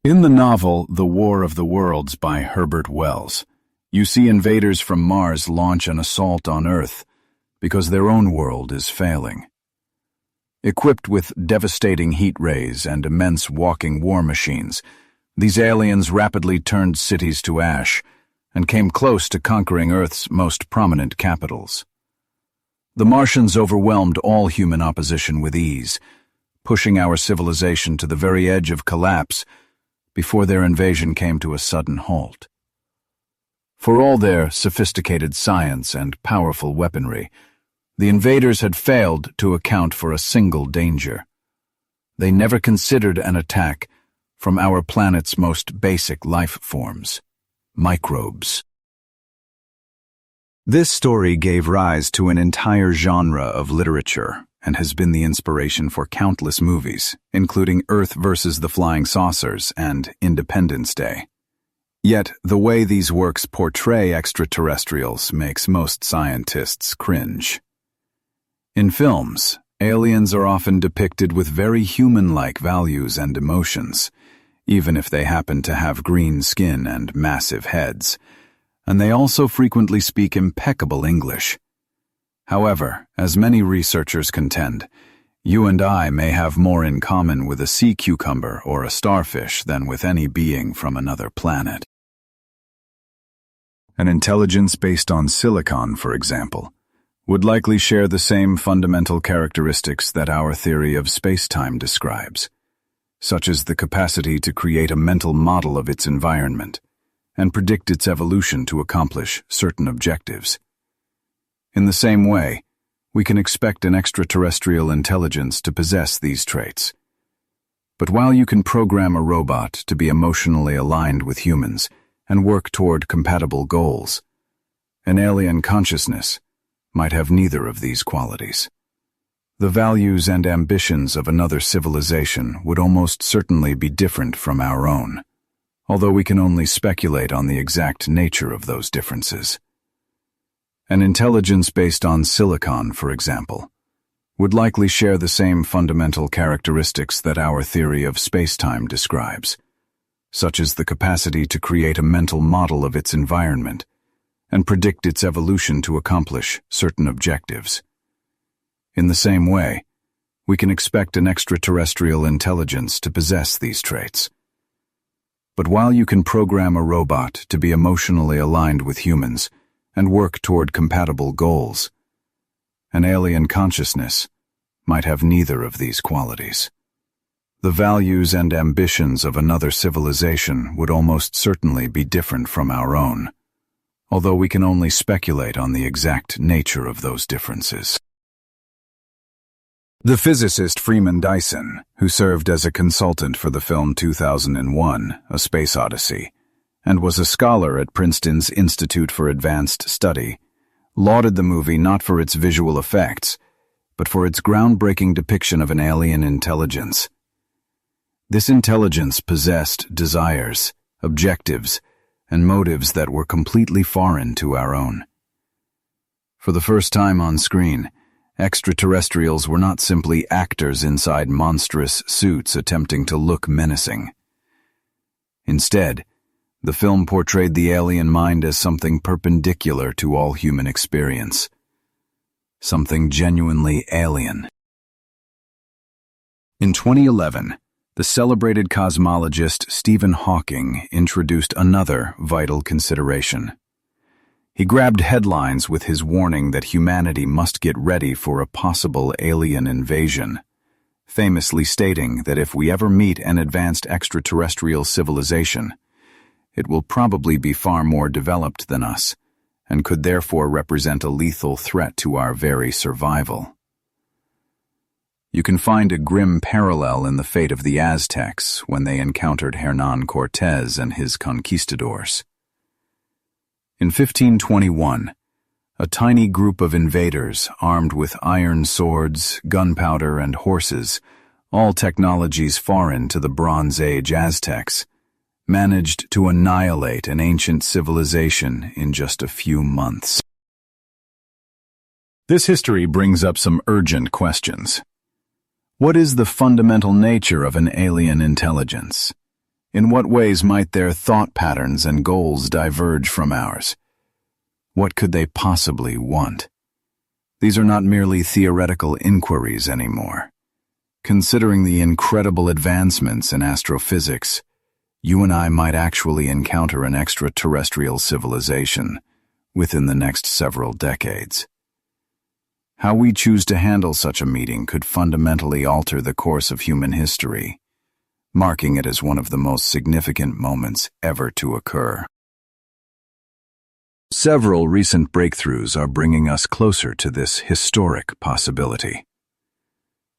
In the novel The War of the Worlds by Herbert Wells, you see invaders from Mars launch an assault on Earth because their own world is failing. Equipped with devastating heat rays and immense walking war machines, these aliens rapidly turned cities to ash and came close to conquering Earth's most prominent capitals. The Martians overwhelmed all human opposition with ease, pushing our civilization to the very edge of collapse before their invasion came to a sudden halt. For all their sophisticated science and powerful weaponry, the invaders had failed to account for a single danger. They never considered an attack from our planet's most basic life forms, microbes. This story gave rise to an entire genre of literature and has been the inspiration for countless movies, including Earth versus the Flying Saucers and Independence Day. Yet, the way these works portray extraterrestrials makes most scientists cringe. In films, aliens are often depicted with very human-like values and emotions, even if they happen to have green skin and massive heads, and they also frequently speak impeccable English. However, as many researchers contend, you and I may have more in common with a sea cucumber or a starfish than with any being from another planet. An intelligence based on silicon, for example, would likely share the same fundamental characteristics that our theory of space-time describes, such as the capacity to create a mental model of its environment and predict its evolution to accomplish certain objectives. In the same way, we can expect an extraterrestrial intelligence to possess these traits. But while you can program a robot to be emotionally aligned with humans and work toward compatible goals, an alien consciousness might have neither of these qualities. The values and ambitions of another civilization would almost certainly be different from our own, although we can only speculate on the exact nature of those differences. An intelligence based on silicon, for example, would likely share the same fundamental characteristics that our theory of space-time describes, such as the capacity to create a mental model of its environment and predict its evolution to accomplish certain objectives. In the same way, we can expect an extraterrestrial intelligence to possess these traits. But while you can program a robot to be emotionally aligned with humans and work toward compatible goals, an alien consciousness might have neither of these qualities. The values and ambitions of another civilization would almost certainly be different from our own, although we can only speculate on the exact nature of those differences. The physicist Freeman Dyson, who served as a consultant for the film 2001, A Space Odyssey, and was a scholar at Princeton's Institute for Advanced Study, lauded the movie not for its visual effects, but for its groundbreaking depiction of an alien intelligence. This intelligence possessed desires, objectives, and motives that were completely foreign to our own. For the first time on screen, extraterrestrials were not simply actors inside monstrous suits attempting to look menacing. Instead, the film portrayed the alien mind as something perpendicular to all human experience, something genuinely alien. In 2011, the celebrated cosmologist Stephen Hawking introduced another vital consideration. He grabbed headlines with his warning that humanity must get ready for a possible alien invasion, famously stating that if we ever meet an advanced extraterrestrial civilization, it will probably be far more developed than us, and could therefore represent a lethal threat to our very survival. You can find a grim parallel in the fate of the Aztecs when they encountered Hernán Cortés and his conquistadors. In 1521, a tiny group of invaders armed with iron swords, gunpowder, and horses, all technologies foreign to the Bronze Age Aztecs, managed to annihilate an ancient civilization in just a few months. This history brings up some urgent questions. What is the fundamental nature of an alien intelligence? In what ways might their thought patterns and goals diverge from ours? What could they possibly want? These are not merely theoretical inquiries anymore. Considering the incredible advancements in astrophysics, you and I might actually encounter an extraterrestrial civilization within the next several decades. How we choose to handle such a meeting could fundamentally alter the course of human history, marking it as one of the most significant moments ever to occur. Several recent breakthroughs are bringing us closer to this historic possibility.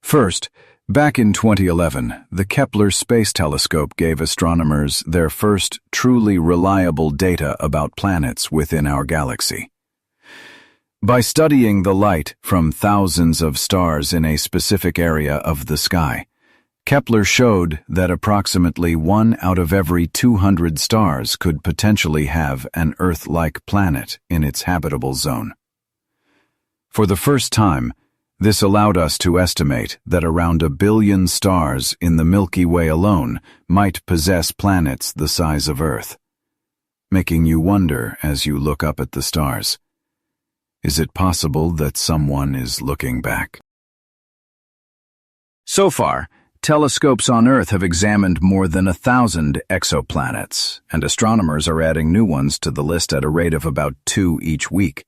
First, back in 2011, the Kepler Space Telescope gave astronomers their first truly reliable data about planets within our galaxy. By studying the light from thousands of stars in a specific area of the sky, Kepler showed that approximately 1 out of every 200 stars could potentially have an Earth-like planet in its habitable zone. For the first time, this allowed us to estimate that around 1 billion stars in the Milky Way alone might possess planets the size of Earth, making you wonder as you look up at the stars. Is it possible that someone is looking back? So far, telescopes on Earth have examined more than 1,000 exoplanets, and astronomers are adding new ones to the list at a rate of about 2 each week.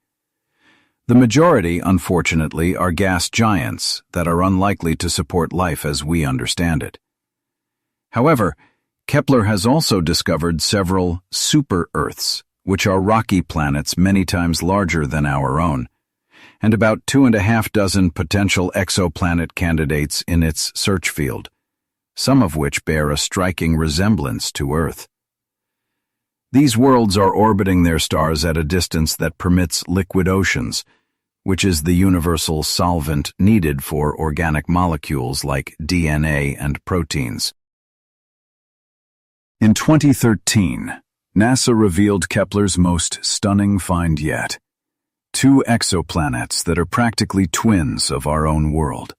The majority, unfortunately, are gas giants that are unlikely to support life as we understand it. However, Kepler has also discovered several super-Earths, which are rocky planets many times larger than our own, and about 2.5 dozen potential exoplanet candidates in its search field, some of which bear a striking resemblance to Earth. These worlds are orbiting their stars at a distance that permits liquid oceans, which is the universal solvent needed for organic molecules like DNA and proteins. In 2013, NASA revealed Kepler's most stunning find yet: 2 exoplanets that are practically twins of our own world.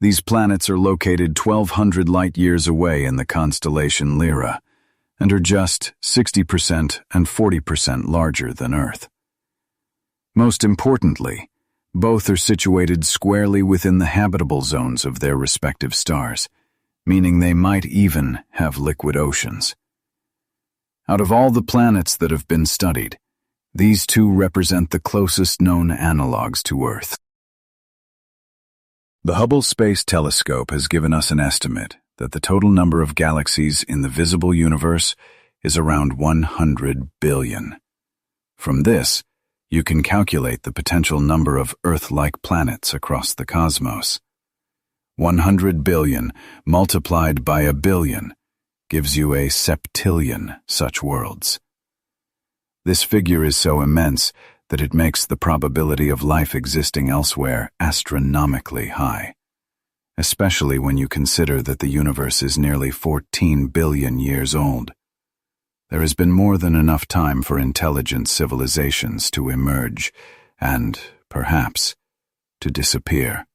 These planets are located 1,200 light-years away in the constellation Lyra, and are just 60% and 40% larger than Earth. Most importantly, both are situated squarely within the habitable zones of their respective stars, meaning they might even have liquid oceans. Out of all the planets that have been studied, these 2 represent the closest known analogs to Earth. The Hubble Space Telescope has given us an estimate that the total number of galaxies in the visible universe is around 100 billion. From this, you can calculate the potential number of Earth-like planets across the cosmos. 100 billion multiplied by 1 billion gives you a septillion such worlds. This figure is so immense that it makes the probability of life existing elsewhere astronomically high, especially when you consider that the universe is nearly 14 billion years old. There has been more than enough time for intelligent civilizations to emerge and, perhaps, to disappear.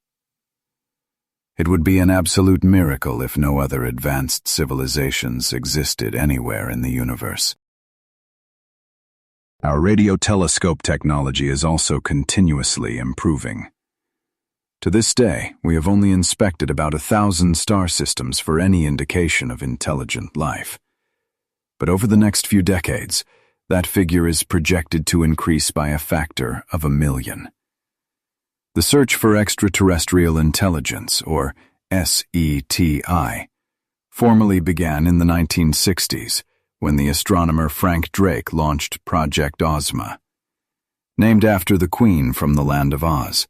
It would be an absolute miracle if no other advanced civilizations existed anywhere in the universe. Our radio telescope technology is also continuously improving. To this day, we have only inspected about 1,000 star systems for any indication of intelligent life. But over the next few decades, that figure is projected to increase by a factor of 1 million. The search for extraterrestrial intelligence, or SETI, formally began in the 1960s when the astronomer Frank Drake launched Project Ozma. Named after the Queen from the Land of Oz,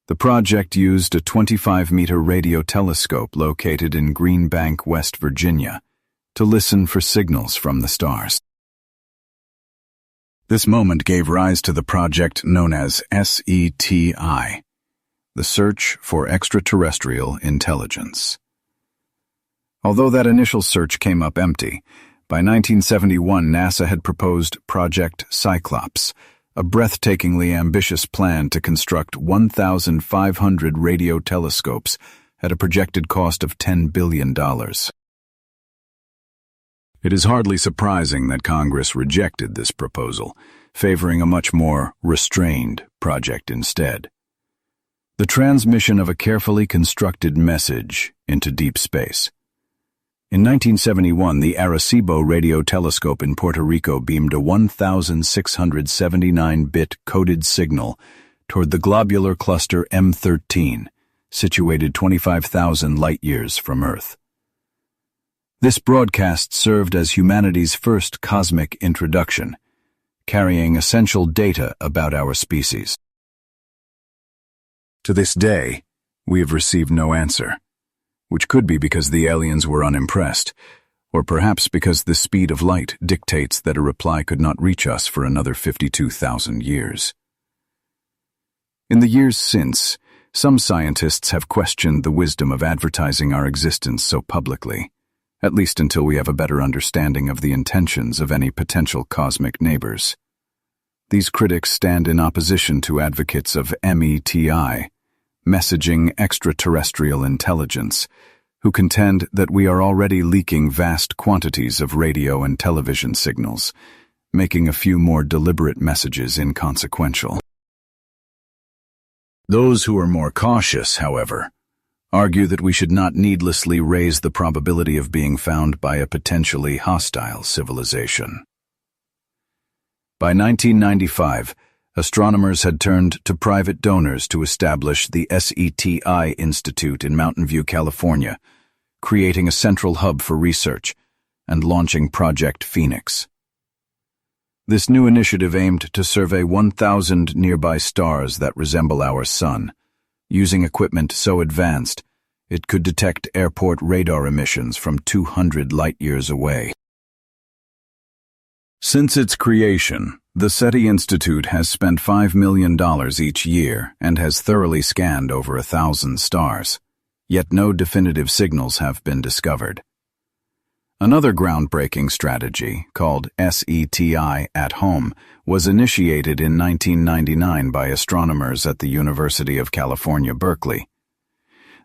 the project used a 25-meter radio telescope located in Green Bank, West Virginia, to listen for signals from the stars. This moment gave rise to the project known as SETI, the Search for Extraterrestrial Intelligence. Although that initial search came up empty, by 1971 NASA had proposed Project Cyclops, a breathtakingly ambitious plan to construct 1,500 radio telescopes at a projected cost of $10 billion. It is hardly surprising that Congress rejected this proposal, favoring a much more restrained project instead. The transmission of a carefully constructed message into deep space. In 1971, the Arecibo Radio Telescope in Puerto Rico beamed a 1,679-bit coded signal toward the globular cluster M13, situated 25,000 light-years from Earth. This broadcast served as humanity's first cosmic introduction, carrying essential data about our species. To this day, we have received no answer, which could be because the aliens were unimpressed, or perhaps because the speed of light dictates that a reply could not reach us for another 52,000 years. In the years since, some scientists have questioned the wisdom of advertising our existence so publicly, at least until we have a better understanding of the intentions of any potential cosmic neighbors. These critics stand in opposition to advocates of METI, messaging extraterrestrial intelligence, who contend that we are already leaking vast quantities of radio and television signals, making a few more deliberate messages inconsequential. Those who are more cautious, however, argue that we should not needlessly raise the probability of being found by a potentially hostile civilization. By 1995, astronomers had turned to private donors to establish the SETI Institute in Mountain View, California, creating a central hub for research and launching Project Phoenix. This new initiative aimed to survey 1,000 nearby stars that resemble our Sun, using equipment so advanced it could detect airport radar emissions from 200 light-years away. Since its creation, the SETI Institute has spent $5 million each year and has thoroughly scanned over 1,000 stars, yet no definitive signals have been discovered. Another groundbreaking strategy, called SETI at Home, was initiated in 1999 by astronomers at the University of California, Berkeley.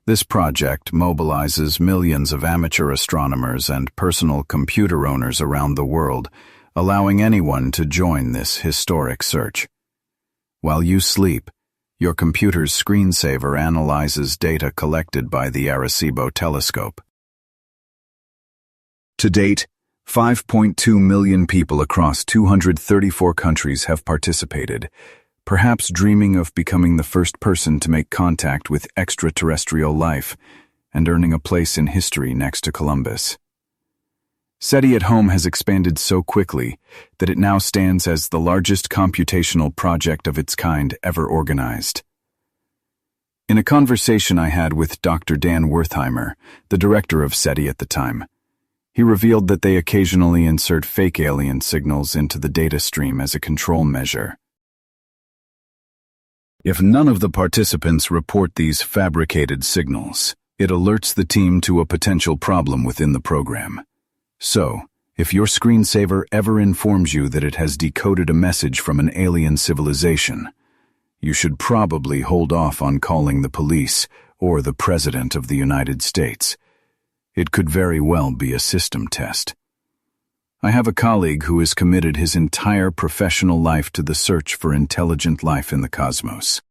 This project mobilizes millions of amateur astronomers and personal computer owners around the world, allowing anyone to join this historic search. While you sleep, your computer's screensaver analyzes data collected by the Arecibo Telescope. To date, 5.2 million people across 234 countries have participated, perhaps dreaming of becoming the first person to make contact with extraterrestrial life and earning a place in history next to Columbus. SETI at Home has expanded so quickly that it now stands as the largest computational project of its kind ever organized. In a conversation I had with Dr. Dan Wertheimer, the director of SETI at the time, he revealed that they occasionally insert fake alien signals into the data stream as a control measure. If none of the participants report these fabricated signals, it alerts the team to a potential problem within the program. So, if your screensaver ever informs you that it has decoded a message from an alien civilization, you should probably hold off on calling the police or the President of the United States. It could very well be a system test. I have a colleague who has committed his entire professional life to the search for intelligent life in the cosmos.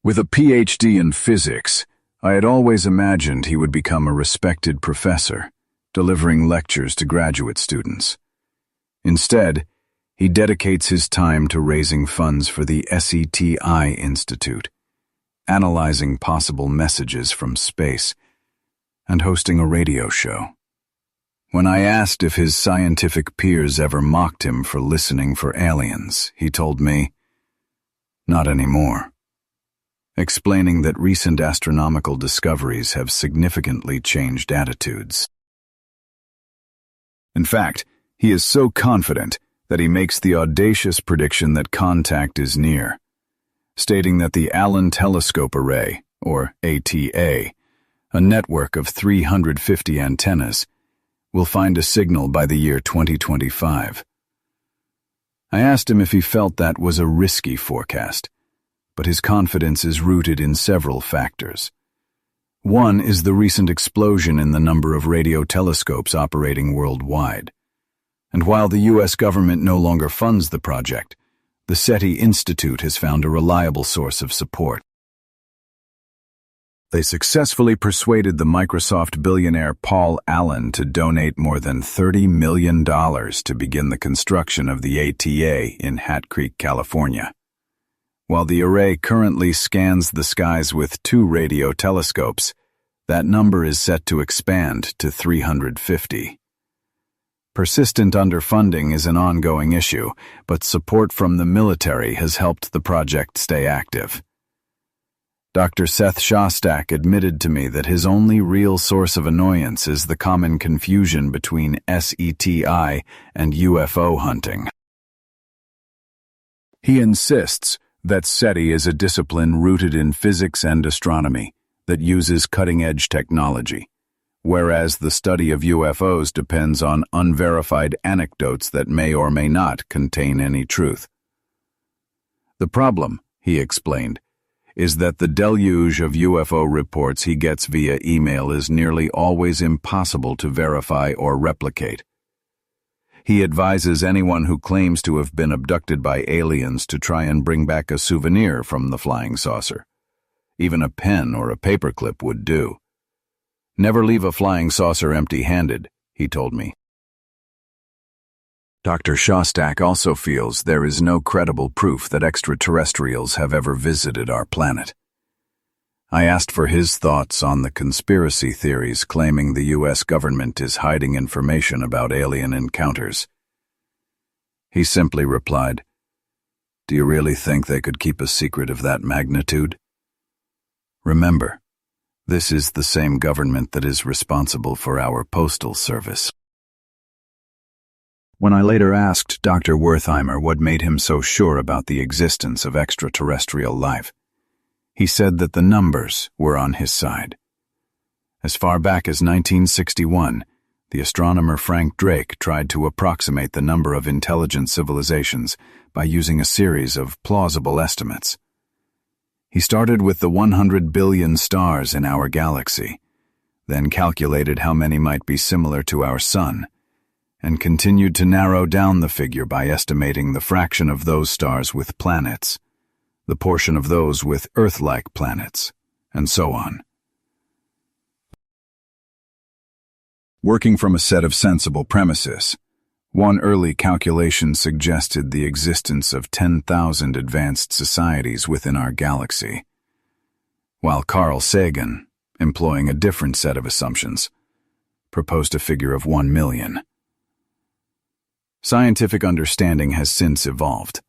With a PhD in physics, I had always imagined he would become a respected professor, delivering lectures to graduate students. Instead, he dedicates his time to raising funds for the SETI Institute, analyzing possible messages from space, and hosting a radio show. When I asked if his scientific peers ever mocked him for listening for aliens, he told me, "Not anymore," explaining that recent astronomical discoveries have significantly changed attitudes. In fact, he is so confident that he makes the audacious prediction that contact is near, stating that the Allen Telescope Array, or ATA, a network of 350 antennas, will find a signal by the year 2025. I asked him if he felt that was a risky forecast, but his confidence is rooted in several factors. One is the recent explosion in the number of radio telescopes operating worldwide. And while the U.S. government no longer funds the project, the SETI Institute has found a reliable source of support. They successfully persuaded the Microsoft billionaire Paul Allen to donate more than $30 million to begin the construction of the ATA in Hat Creek, California. While the array currently scans the skies with 2 radio telescopes, that number is set to expand to 350. Persistent underfunding is an ongoing issue, but support from the military has helped the project stay active. Dr. Seth Shostak admitted to me that his only real source of annoyance is the common confusion between SETI and UFO hunting. He insists that SETI is a discipline rooted in physics and astronomy that uses cutting-edge technology, whereas the study of UFOs depends on unverified anecdotes that may or may not contain any truth. The problem, he explained, is that the deluge of UFO reports he gets via email is nearly always impossible to verify or replicate. He advises anyone who claims to have been abducted by aliens to try and bring back a souvenir from the flying saucer. Even a pen or a paperclip would do. Never leave a flying saucer empty-handed, he told me. Dr. Shostak also feels there is no credible proof that extraterrestrials have ever visited our planet. I asked for his thoughts on the conspiracy theories claiming the U.S. government is hiding information about alien encounters. He simply replied, "Do you really think they could keep a secret of that magnitude? Remember, this is the same government that is responsible for our postal service." When I later asked Dr. Wertheimer what made him so sure about the existence of extraterrestrial life, he said that the numbers were on his side. As far back as 1961, the astronomer Frank Drake tried to approximate the number of intelligent civilizations by using a series of plausible estimates. He started with the 100 billion stars in our galaxy, then calculated how many might be similar to our Sun, and continued to narrow down the figure by estimating the fraction of those stars with planets, the portion of those with Earth-like planets, and so on. Working from a set of sensible premises, one early calculation suggested the existence of 10,000 advanced societies within our galaxy, while Carl Sagan, employing a different set of assumptions, proposed a figure of 1 million. Scientific understanding has since evolved,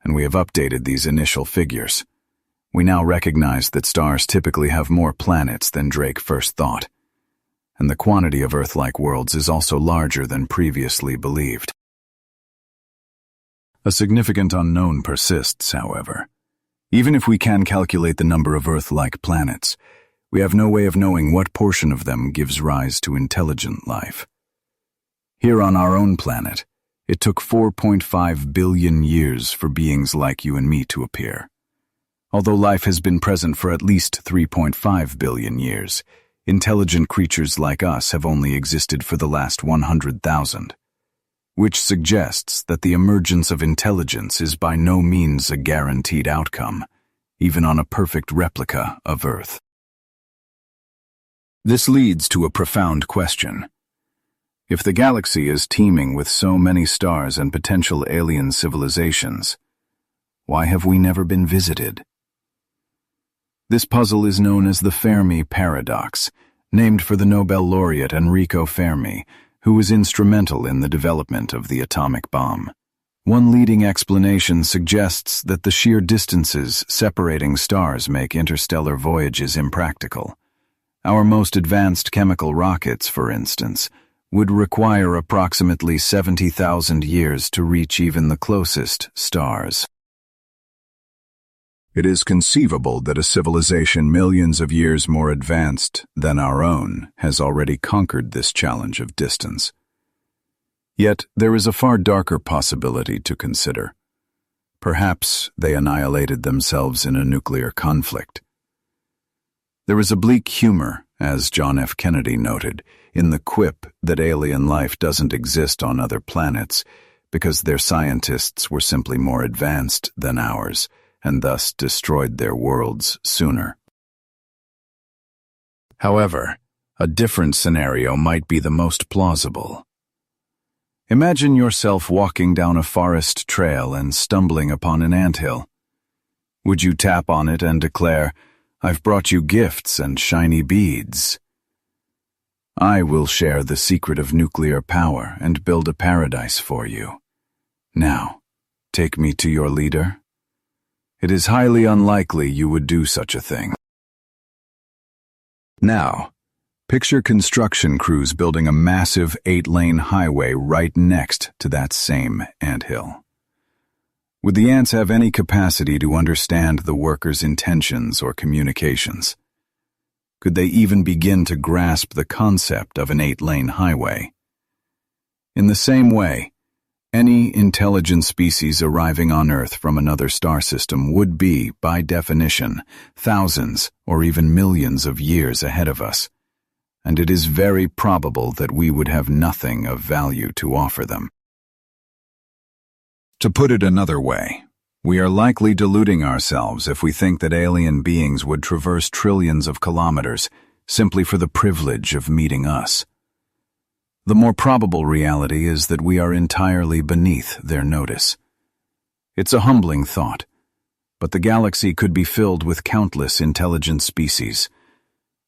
and we have updated these initial figures. We now recognize that stars typically have more planets than Drake first thought, and the quantity of Earth-like worlds is also larger than previously believed. A significant unknown persists, however. Even if we can calculate the number of Earth-like planets, we have no way of knowing what portion of them gives rise to intelligent life. Here on our own planet, it took 4.5 billion years for beings like you and me to appear. Although life has been present for at least 3.5 billion years, intelligent creatures like us have only existed for the last 100,000, which suggests that the emergence of intelligence is by no means a guaranteed outcome, even on a perfect replica of Earth. This leads to a profound question. If the galaxy is teeming with so many stars and potential alien civilizations, why have we never been visited? This puzzle is known as the Fermi Paradox, named for the Nobel laureate Enrico Fermi, who was instrumental in the development of the atomic bomb. One leading explanation suggests that the sheer distances separating stars make interstellar voyages impractical. Our most advanced chemical rockets, for instance, would require approximately 70,000 years to reach even the closest stars. It is conceivable that a civilization millions of years more advanced than our own has already conquered this challenge of distance. Yet there is a far darker possibility to consider. Perhaps they annihilated themselves in a nuclear conflict. There is a bleak humor as John F. Kennedy noted, in the quip that alien life doesn't exist on other planets because their scientists were simply more advanced than ours and thus destroyed their worlds sooner. However, a different scenario might be the most plausible. Imagine yourself walking down a forest trail and stumbling upon an anthill. Would you tap on it and declare, "I've brought you gifts and shiny beads. I will share the secret of nuclear power and build a paradise for you. Now, take me to your leader"? It is highly unlikely you would do such a thing. Now, picture construction crews building a massive 8-lane highway right next to that same anthill. Would the ants have any capacity to understand the workers' intentions or communications? Could they even begin to grasp the concept of an 8-lane highway? In the same way, any intelligent species arriving on Earth from another star system would be, by definition, thousands or even millions of years ahead of us, and it is very probable that we would have nothing of value to offer them. To put it another way, we are likely deluding ourselves if we think that alien beings would traverse trillions of kilometers simply for the privilege of meeting us. The more probable reality is that we are entirely beneath their notice. It's a humbling thought, but the galaxy could be filled with countless intelligent species,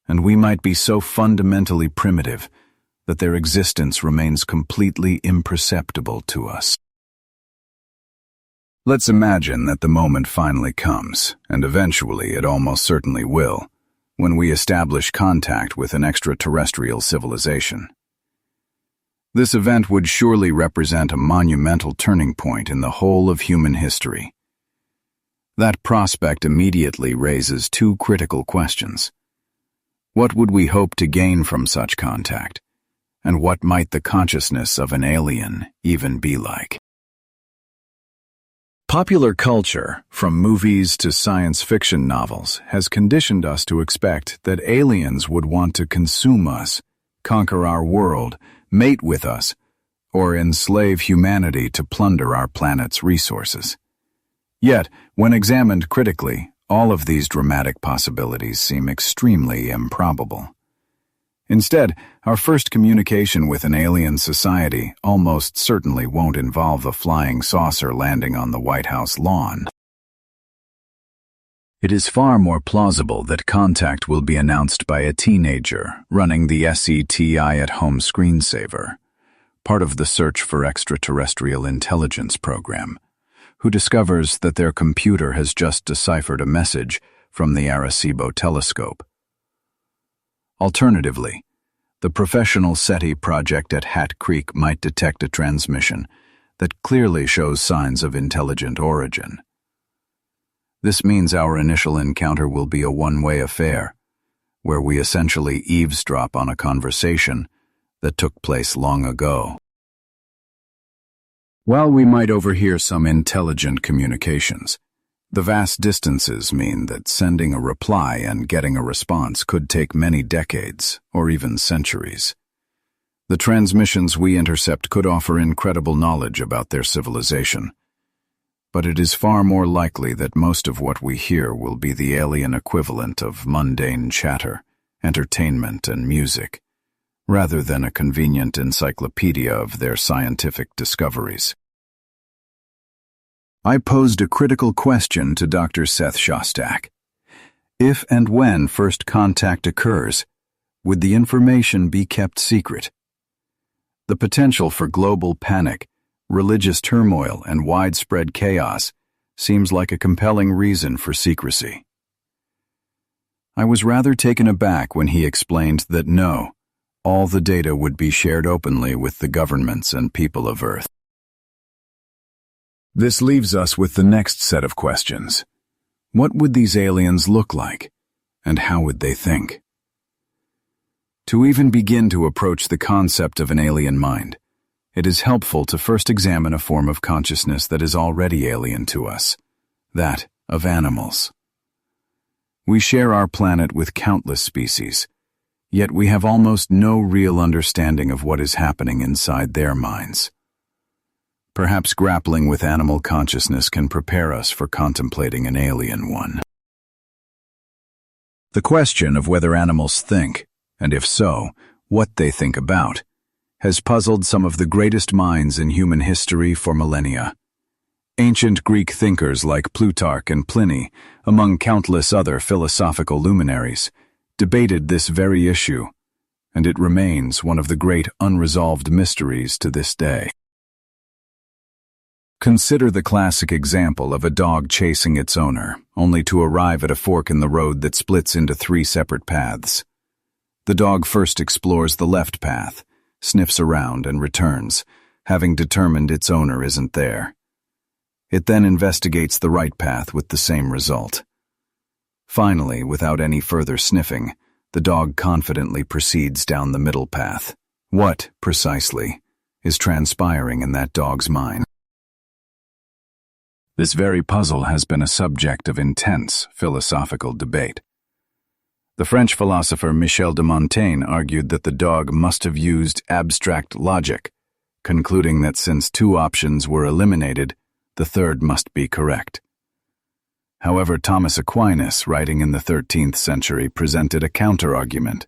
and we might be so fundamentally primitive that their existence remains completely imperceptible to us. Let's imagine that the moment finally comes, and eventually it almost certainly will, when we establish contact with an extraterrestrial civilization. This event would surely represent a monumental turning point in the whole of human history. That prospect immediately raises two critical questions. What would we hope to gain from such contact? And what might the consciousness of an alien even be like? Popular culture, from movies to science fiction novels, has conditioned us to expect that aliens would want to consume us, conquer our world, mate with us, or enslave humanity to plunder our planet's resources. Yet, when examined critically, all of these dramatic possibilities seem extremely improbable. Instead, our first communication with an alien society almost certainly won't involve a flying saucer landing on the White House lawn. It is far more plausible that contact will be announced by a teenager running the SETI at-home screensaver, part of the Search for Extraterrestrial Intelligence program, who discovers that their computer has just deciphered a message from the Hubble Telescope. Alternatively, the professional SETI project at Hat Creek might detect a transmission that clearly shows signs of intelligent origin. This means our initial encounter will be a one-way affair, where we essentially eavesdrop on a conversation that took place long ago. While we might overhear some intelligent communications, the vast distances mean that sending a reply and getting a response could take many decades or even centuries. The transmissions we intercept could offer incredible knowledge about their civilization, but it is far more likely that most of what we hear will be the alien equivalent of mundane chatter, entertainment, and music, rather than a convenient encyclopedia of their scientific discoveries. I posed a critical question to Dr. Seth Shostak. If and when first contact occurs, would the information be kept secret? The potential for global panic, religious turmoil, and widespread chaos seems like a compelling reason for secrecy. I was rather taken aback when he explained that no, all the data would be shared openly with the governments and people of Earth. This leaves us with the next set of questions. What would these aliens look like, and how would they think? To even begin to approach the concept of an alien mind, it is helpful to first examine a form of consciousness that is already alien to us, that of animals. We share our planet with countless species, yet we have almost no real understanding of what is happening inside their minds. Perhaps grappling with animal consciousness can prepare us for contemplating an alien one. The question of whether animals think, and if so, what they think about, has puzzled some of the greatest minds in human history for millennia. Ancient Greek thinkers like Plutarch and Pliny, among countless other philosophical luminaries, debated this very issue, and it remains one of the great unresolved mysteries to this day. Consider the classic example of a dog chasing its owner, only to arrive at a fork in the road that splits into 3 separate paths. The dog first explores the left path, sniffs around, and returns, having determined its owner isn't there. It then investigates the right path with the same result. Finally, without any further sniffing, the dog confidently proceeds down the middle path. What, precisely, is transpiring in that dog's mind? This very puzzle has been a subject of intense philosophical debate. The French philosopher Michel de Montaigne argued that the dog must have used abstract logic, concluding that since 2 options were eliminated, the third must be correct. However, Thomas Aquinas, writing in the 13th century, presented a counter-argument.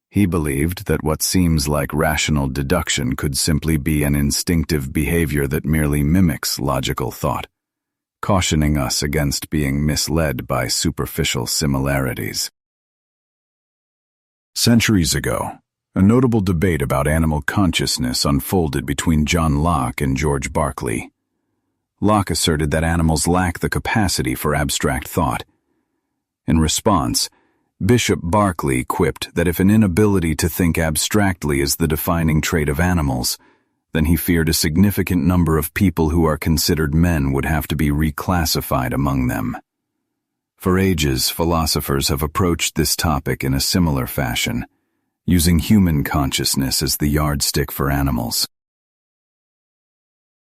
He believed that what seems like rational deduction could simply be an instinctive behavior that merely mimics logical thought, cautioning us against being misled by superficial similarities. Centuries ago, a notable debate about animal consciousness unfolded between John Locke and George Berkeley. Locke asserted that animals lack the capacity for abstract thought. In response, Bishop Berkeley quipped that if an inability to think abstractly is the defining trait of animals, then he feared a significant number of people who are considered men would have to be reclassified among them. For ages, philosophers have approached this topic in a similar fashion, using human consciousness as the yardstick for animals.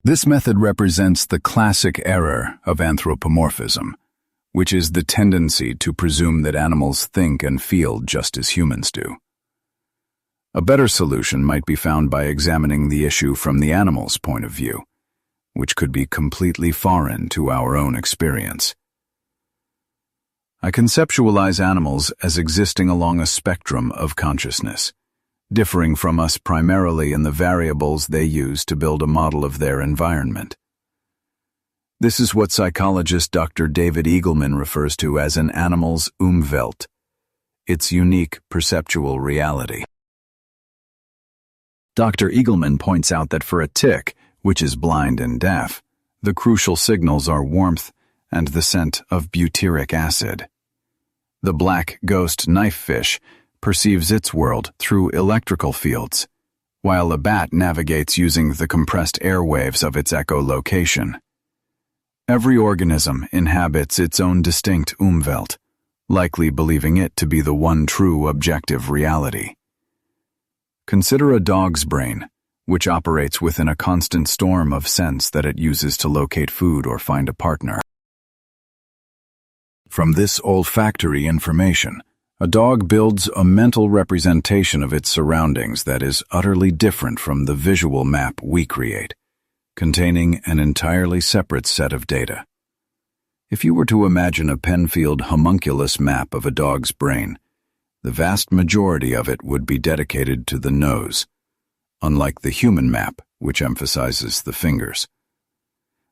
This method represents the classic error of anthropomorphism, which is the tendency to presume that animals think and feel just as humans do. A better solution might be found by examining the issue from the animal's point of view, which could be completely foreign to our own experience. I conceptualize animals as existing along a spectrum of consciousness, differing from us primarily in the variables they use to build a model of their environment. This is what psychologist Dr. David Eagleman refers to as an animal's Umwelt, its unique perceptual reality. Dr. Eagleman points out that for a tick, which is blind and deaf, the crucial signals are warmth and the scent of butyric acid. The black ghost knifefish perceives its world through electrical fields, while a bat navigates using the compressed airwaves of its echolocation. Every organism inhabits its own distinct Umwelt, likely believing it to be the one true objective reality. Consider a dog's brain, which operates within a constant storm of sense that it uses to locate food or find a partner. From this olfactory information, a dog builds a mental representation of its surroundings that is utterly different from the visual map we create, containing an entirely separate set of data. If you were to imagine a Penfield homunculus map of a dog's brain, the vast majority of it would be dedicated to the nose, unlike the human map, which emphasizes the fingers.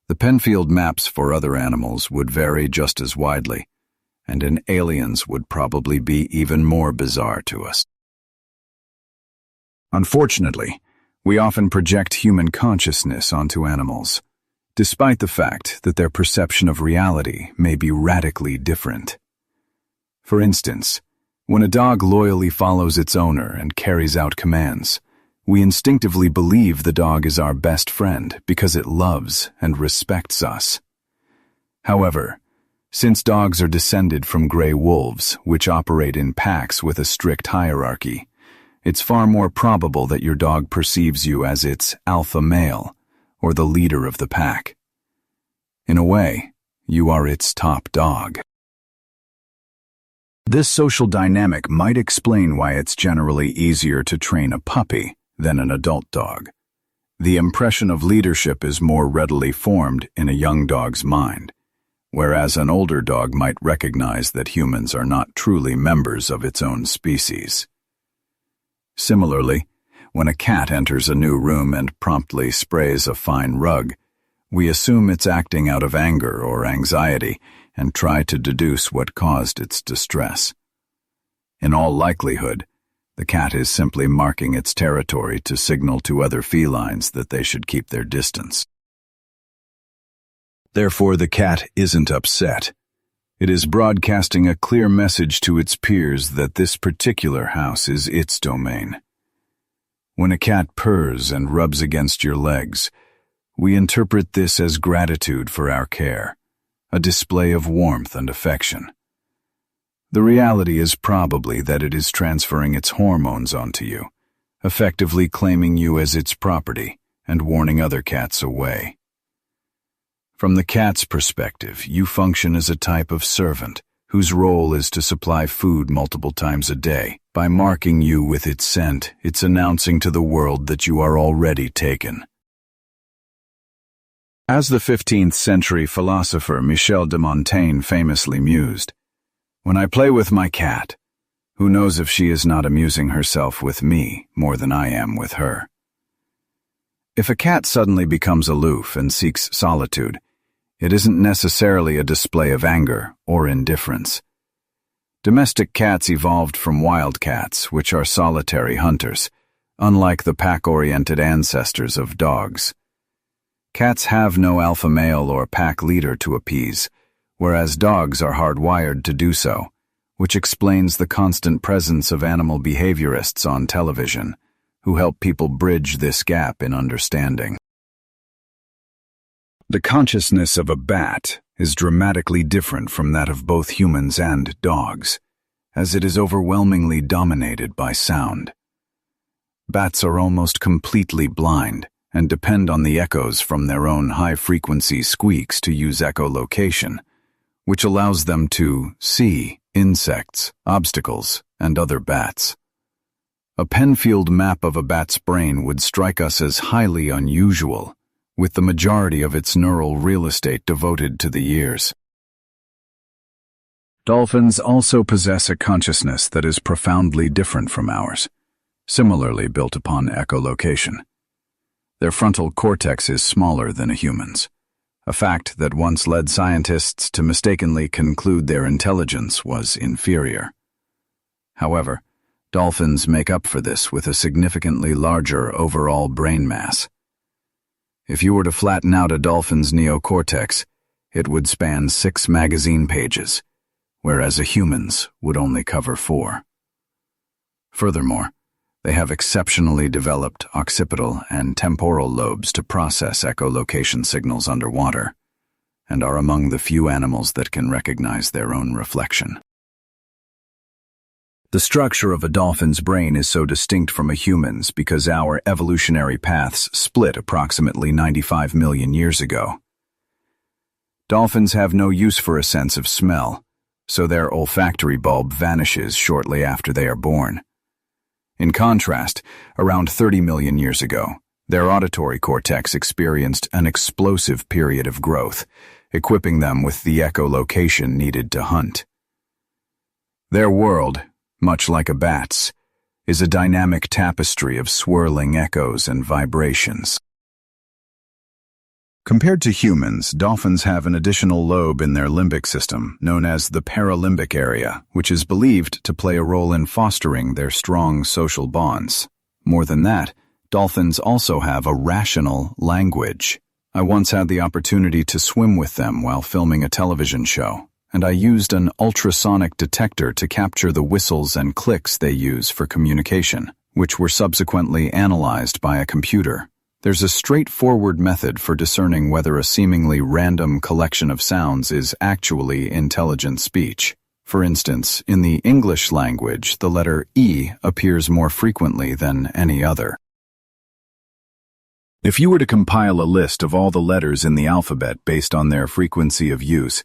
The Penfield maps for other animals would vary just as widely, and in aliens would probably be even more bizarre to us. Unfortunately, we often project human consciousness onto animals, despite the fact that their perception of reality may be radically different. For instance, when a dog loyally follows its owner and carries out commands, we instinctively believe the dog is our best friend because it loves and respects us. However, since dogs are descended from gray wolves, which operate in packs with a strict hierarchy, it's far more probable that your dog perceives you as its alpha male, or the leader of the pack. In a way, you are its top dog. This social dynamic might explain why it's generally easier to train a puppy than an adult dog. The impression of leadership is more readily formed in a young dog's mind, whereas an older dog might recognize that humans are not truly members of its own species. Similarly, when a cat enters a new room and promptly sprays a fine rug, we assume it's acting out of anger or anxiety and try to deduce what caused its distress. In all likelihood, the cat is simply marking its territory to signal to other felines that they should keep their distance. Therefore, the cat isn't upset. It is broadcasting a clear message to its peers that this particular house is its domain. When a cat purrs and rubs against your legs, we interpret this as gratitude for our care, a display of warmth and affection. The reality is probably that it is transferring its hormones onto you, effectively claiming you as its property and warning other cats away. From the cat's perspective, you function as a type of servant whose role is to supply food multiple times a day. By marking you with its scent, it's announcing to the world that you are already taken. As the 15th century philosopher Michel de Montaigne famously mused, "When I play with my cat, who knows if she is not amusing herself with me more than I am with her?" If a cat suddenly becomes aloof and seeks solitude, it isn't necessarily a display of anger or indifference. Domestic cats evolved from wild cats, which are solitary hunters, unlike the pack-oriented ancestors of dogs. Cats have no alpha male or pack leader to appease, whereas dogs are hardwired to do so, which explains the constant presence of animal behaviorists on television, who help people bridge this gap in understanding. The consciousness of a bat is dramatically different from that of both humans and dogs, as it is overwhelmingly dominated by sound. Bats are almost completely blind and depend on the echoes from their own high-frequency squeaks to use echolocation, which allows them to see insects, obstacles, and other bats. A Penfield map of a bat's brain would strike us as highly unusual, with the majority of its neural real estate devoted to the ears. Dolphins also possess a consciousness that is profoundly different from ours, similarly built upon echolocation. Their frontal cortex is smaller than a human's, a fact that once led scientists to mistakenly conclude their intelligence was inferior. However, dolphins make up for this with a significantly larger overall brain mass. If you were to flatten out a dolphin's neocortex, it would span 6 magazine pages, whereas a human's would only cover 4. Furthermore, they have exceptionally developed occipital and temporal lobes to process echolocation signals underwater, and are among the few animals that can recognize their own reflection. The structure of a dolphin's brain is so distinct from a human's because our evolutionary paths split approximately 95 million years ago. Dolphins have no use for a sense of smell, so their olfactory bulb vanishes shortly after they are born. In contrast, around 30 million years ago, their auditory cortex experienced an explosive period of growth, equipping them with the echolocation needed to hunt. Their world, much like a bat's, is a dynamic tapestry of swirling echoes and vibrations. Compared to humans, dolphins have an additional lobe in their limbic system, known as the paralimbic area, which is believed to play a role in fostering their strong social bonds. More than that, dolphins also have a rational language. I once had the opportunity to swim with them while filming a television show, and I used an ultrasonic detector to capture the whistles and clicks they use for communication, which were subsequently analyzed by a computer. There's a straightforward method for discerning whether a seemingly random collection of sounds is actually intelligent speech. For instance, in the English language, the letter E appears more frequently than any other. If you were to compile a list of all the letters in the alphabet based on their frequency of use,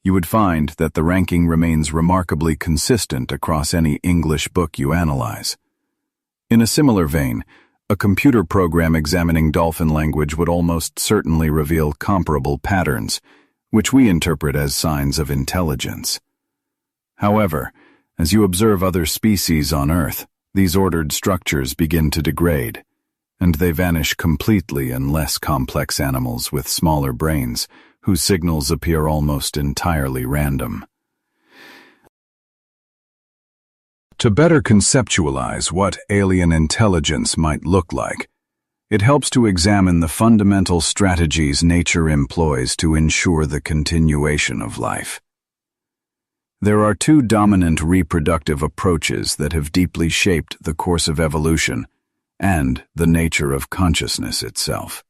you would find that the ranking remains remarkably consistent across any English book you analyze. In a similar vein, a computer program examining dolphin language would almost certainly reveal comparable patterns, which we interpret as signs of intelligence. However, as you observe other species on Earth, these ordered structures begin to degrade, and they vanish completely in less complex animals with smaller brains, whose signals appear almost entirely random. To better conceptualize what alien intelligence might look like, it helps to examine the fundamental strategies nature employs to ensure the continuation of life. There are two dominant reproductive approaches that have deeply shaped the course of evolution and the nature of consciousness itself.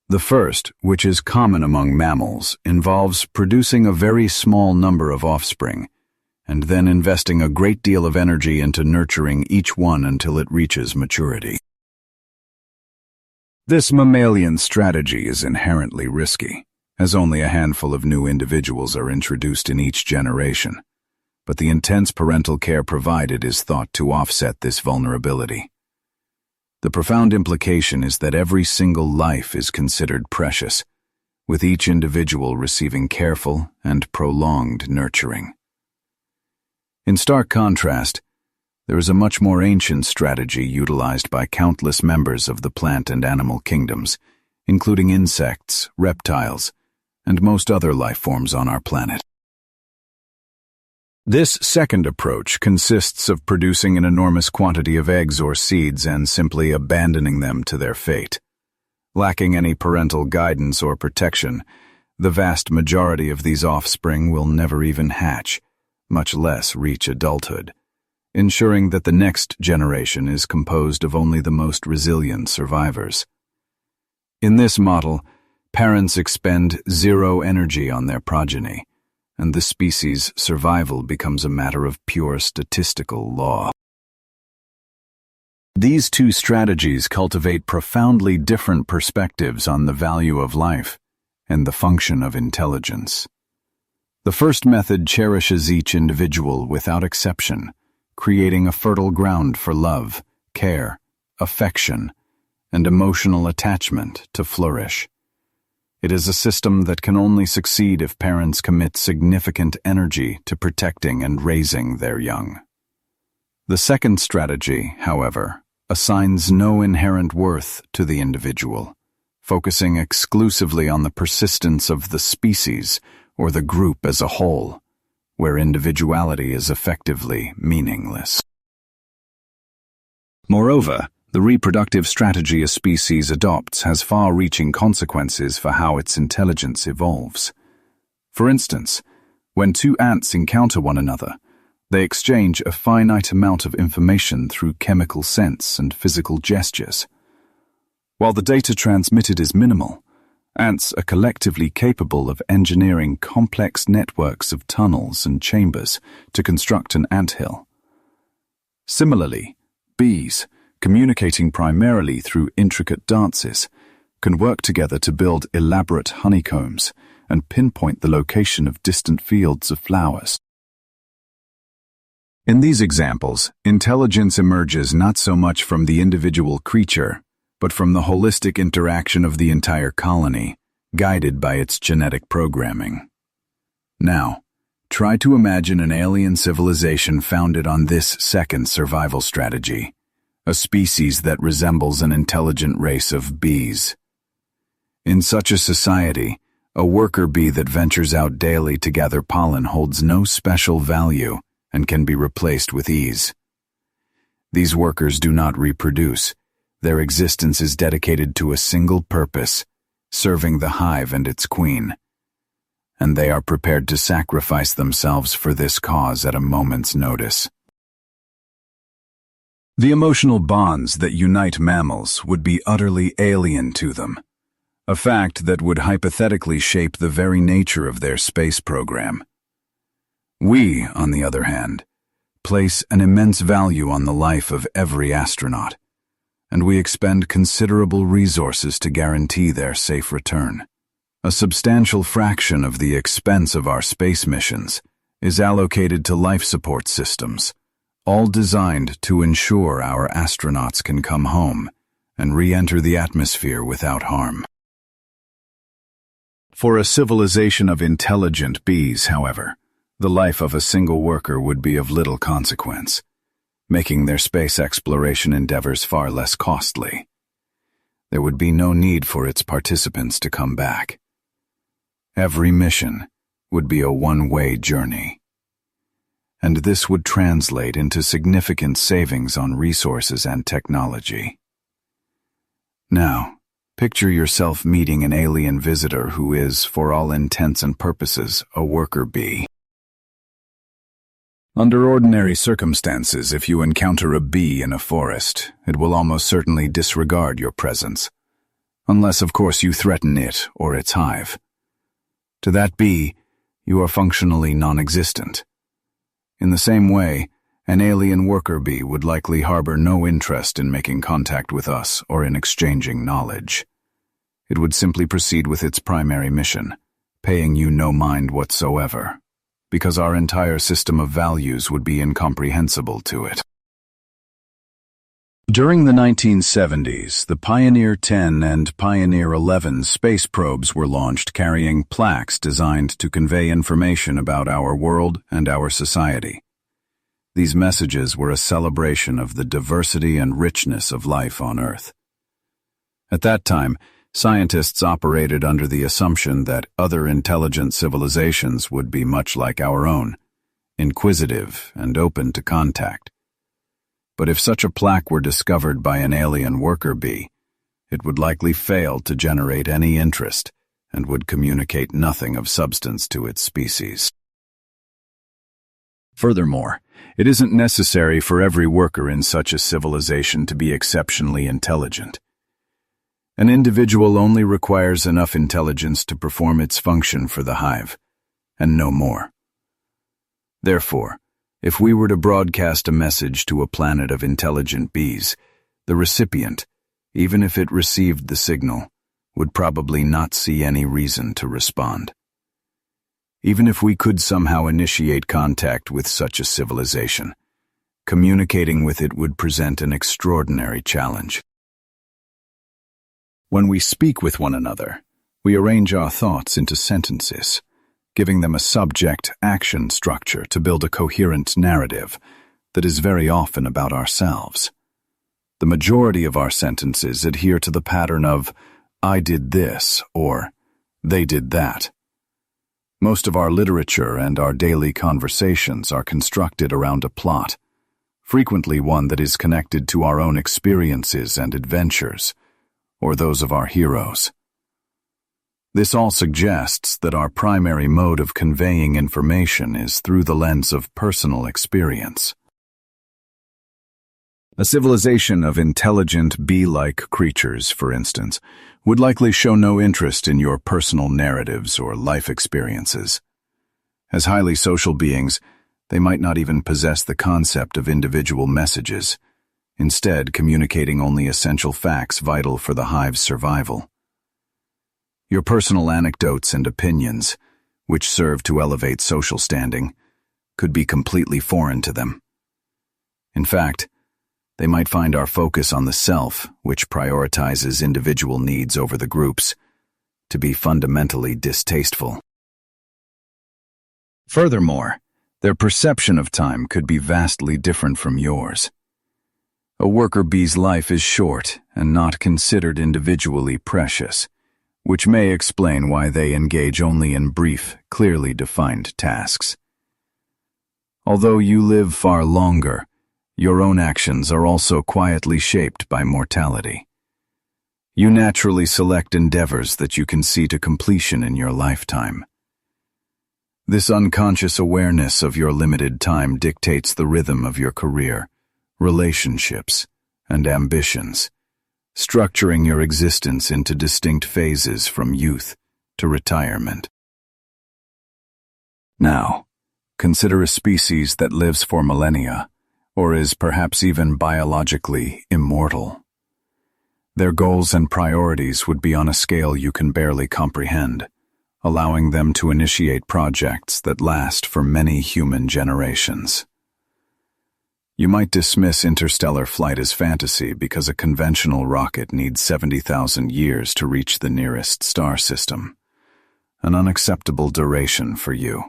The first, which is common among mammals, involves producing a very small number of offspring, and then investing a great deal of energy into nurturing each one until it reaches maturity. This mammalian strategy is inherently risky, as only a handful of new individuals are introduced in each generation, but the intense parental care provided is thought to offset this vulnerability. The profound implication is that every single life is considered precious, with each individual receiving careful and prolonged nurturing. In stark contrast, there is a much more ancient strategy utilized by countless members of the plant and animal kingdoms, including insects, reptiles, and most other life forms on our planet. This second approach consists of producing an enormous quantity of eggs or seeds and simply abandoning them to their fate. Lacking any parental guidance or protection, the vast majority of these offspring will never even hatch, much less reach adulthood, ensuring that the next generation is composed of only the most resilient survivors. In this model, parents expend zero energy on their progeny, and the species' survival becomes a matter of pure statistical law. These two strategies cultivate profoundly different perspectives on the value of life and the function of intelligence. The first method cherishes each individual without exception, creating a fertile ground for love, care, affection, and emotional attachment to flourish. It is a system that can only succeed if parents commit significant energy to protecting and raising their young. The second strategy, however, assigns no inherent worth to the individual, focusing exclusively on the persistence of the species or the group as a whole, where individuality is effectively meaningless. Moreover, the reproductive strategy a species adopts has far-reaching consequences for how its intelligence evolves. For instance, when two ants encounter one another, they exchange a finite amount of information through chemical sense and physical gestures. While the data transmitted is minimal, ants are collectively capable of engineering complex networks of tunnels and chambers to construct an anthill. Similarly, bees, communicating primarily through intricate dances, can work together to build elaborate honeycombs and pinpoint the location of distant fields of flowers. In these examples, intelligence emerges not so much from the individual creature, but from the holistic interaction of the entire colony, guided by its genetic programming. Now, try to imagine an alien civilization founded on this second survival strategy, a species that resembles an intelligent race of bees. In such a society, a worker bee that ventures out daily to gather pollen holds no special value and can be replaced with ease. These workers do not reproduce. Their existence is dedicated to a single purpose, serving the hive and its queen. And they are prepared to sacrifice themselves for this cause at a moment's notice. The emotional bonds that unite mammals would be utterly alien to them, a fact that would hypothetically shape the very nature of their space program. We, on the other hand, place an immense value on the life of every astronaut, and we expend considerable resources to guarantee their safe return, A substantial fraction of the expense of our space missions is allocated to life support systems, all designed to ensure our astronauts can come home and re-enter the atmosphere without harm. For a civilization of intelligent bees, however, the life of a single worker would be of little consequence, making their space exploration endeavors far less costly. There would be no need for its participants to come back. Every mission would be a one-way journey, and this would translate into significant savings on resources and technology. Now, picture yourself meeting an alien visitor who is, for all intents and purposes, a worker bee. Under ordinary circumstances, if you encounter a bee in a forest, it will almost certainly disregard your presence, unless, of course, you threaten it or its hive. To that bee, you are functionally non-existent. In the same way, an alien worker bee would likely harbor no interest in making contact with us or in exchanging knowledge. It would simply proceed with its primary mission, paying you no mind whatsoever, because our entire system of values would be incomprehensible to it. During the 1970s, the Pioneer 10 and Pioneer 11 space probes were launched carrying plaques designed to convey information about our world and our society. These messages were a celebration of the diversity and richness of life on Earth. At that time, scientists operated under the assumption that other intelligent civilizations would be much like our own, inquisitive and open to contact. But if such a plaque were discovered by an alien worker bee, it would likely fail to generate any interest and would communicate nothing of substance to its species. Furthermore, it isn't necessary for every worker in such a civilization to be exceptionally intelligent. An individual only requires enough intelligence to perform its function for the hive, and no more. Therefore, if we were to broadcast a message to a planet of intelligent bees, the recipient, even if it received the signal, would probably not see any reason to respond. Even if we could somehow initiate contact with such a civilization, communicating with it would present an extraordinary challenge. When we speak with one another, we arrange our thoughts into sentences, giving them a subject-action structure to build a coherent narrative that is very often about ourselves. The majority of our sentences adhere to the pattern of, "I did this," or "they did that." Most of our literature and our daily conversations are constructed around a plot, frequently one that is connected to our own experiences and adventures, or those of our heroes. This all suggests that our primary mode of conveying information is through the lens of personal experience. A civilization of intelligent bee-like creatures, for instance, would likely show no interest in your personal narratives or life experiences. As highly social beings, they might not even possess the concept of individual messages, instead communicating only essential facts vital for the hive's survival. Your personal anecdotes and opinions, which serve to elevate social standing, could be completely foreign to them. In fact, they might find our focus on the self, which prioritizes individual needs over the group's, to be fundamentally distasteful. Furthermore, their perception of time could be vastly different from yours. A worker bee's life is short and not considered individually precious, which may explain why they engage only in brief, clearly defined tasks. Although you live far longer, your own actions are also quietly shaped by mortality. You naturally select endeavors that you can see to completion in your lifetime. This unconscious awareness of your limited time dictates the rhythm of your career, relationships, and ambitions, structuring your existence into distinct phases from youth to retirement. Now, consider a species that lives for millennia, or is perhaps even biologically immortal. Their goals and priorities would be on a scale you can barely comprehend, allowing them to initiate projects that last for many human generations. You might dismiss interstellar flight as fantasy because a conventional rocket needs 70,000 years to reach the nearest star system, an unacceptable duration for you.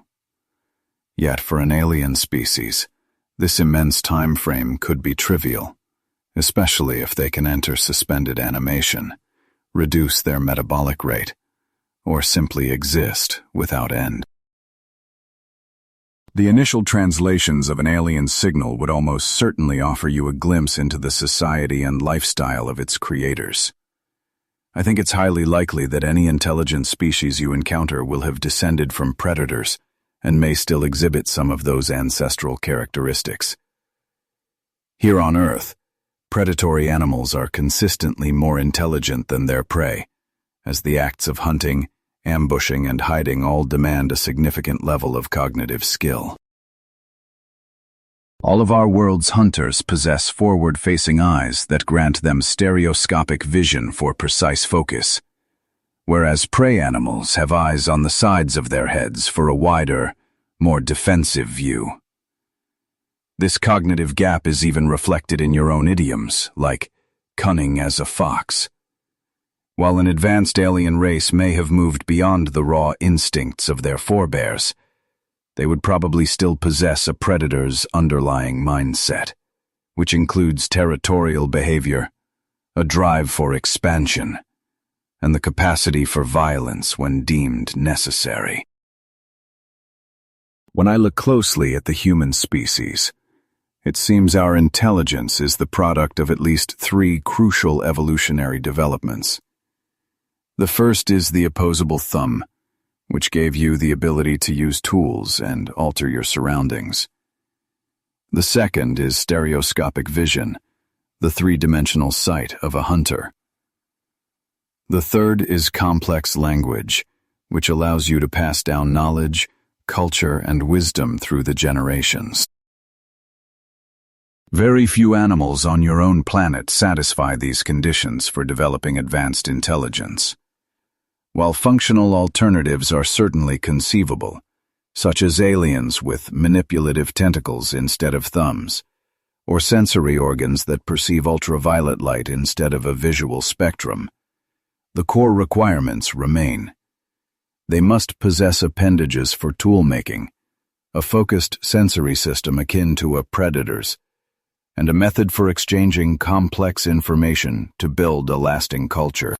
Yet for an alien species, this immense time frame could be trivial, especially if they can enter suspended animation, reduce their metabolic rate, or simply exist without end. The initial translations of an alien signal would almost certainly offer you a glimpse into the society and lifestyle of its creators. I think it's highly likely that any intelligent species you encounter will have descended from predators and may still exhibit some of those ancestral characteristics. Here on Earth, predatory animals are consistently more intelligent than their prey, as the acts of hunting, ambushing, and hiding all demand a significant level of cognitive skill. All of our world's hunters possess forward-facing eyes that grant them stereoscopic vision for precise focus, whereas prey animals have eyes on the sides of their heads for a wider, more defensive view. This cognitive gap is even reflected in your own idioms, like cunning as a fox. While an advanced alien race may have moved beyond the raw instincts of their forebears, they would probably still possess a predator's underlying mindset, which includes territorial behavior, a drive for expansion, and the capacity for violence when deemed necessary. When I look closely at the human species, it seems our intelligence is the product of at least 3 crucial evolutionary developments. The first is the opposable thumb, which gave you the ability to use tools and alter your surroundings. The second is stereoscopic vision, the 3-dimensional sight of a hunter. The third is complex language, which allows you to pass down knowledge, culture, and wisdom through the generations. Very few animals on your own planet satisfy these conditions for developing advanced intelligence. While functional alternatives are certainly conceivable, such as aliens with manipulative tentacles instead of thumbs, or sensory organs that perceive ultraviolet light instead of a visual spectrum, the core requirements remain. They must possess appendages for tool-making, a focused sensory system akin to a predator's, and a method for exchanging complex information to build a lasting culture.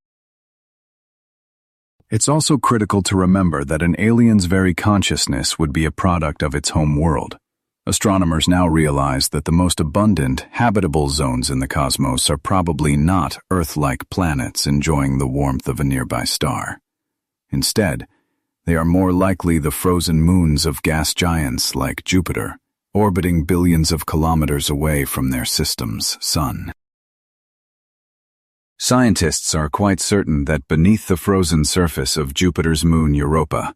It's also critical to remember that an alien's very consciousness would be a product of its home world. Astronomers now realize that the most abundant, habitable zones in the cosmos are probably not Earth-like planets enjoying the warmth of a nearby star. Instead, they are more likely the frozen moons of gas giants like Jupiter, orbiting billions of kilometers away from their system's sun. Scientists are quite certain that beneath the frozen surface of Jupiter's moon Europa,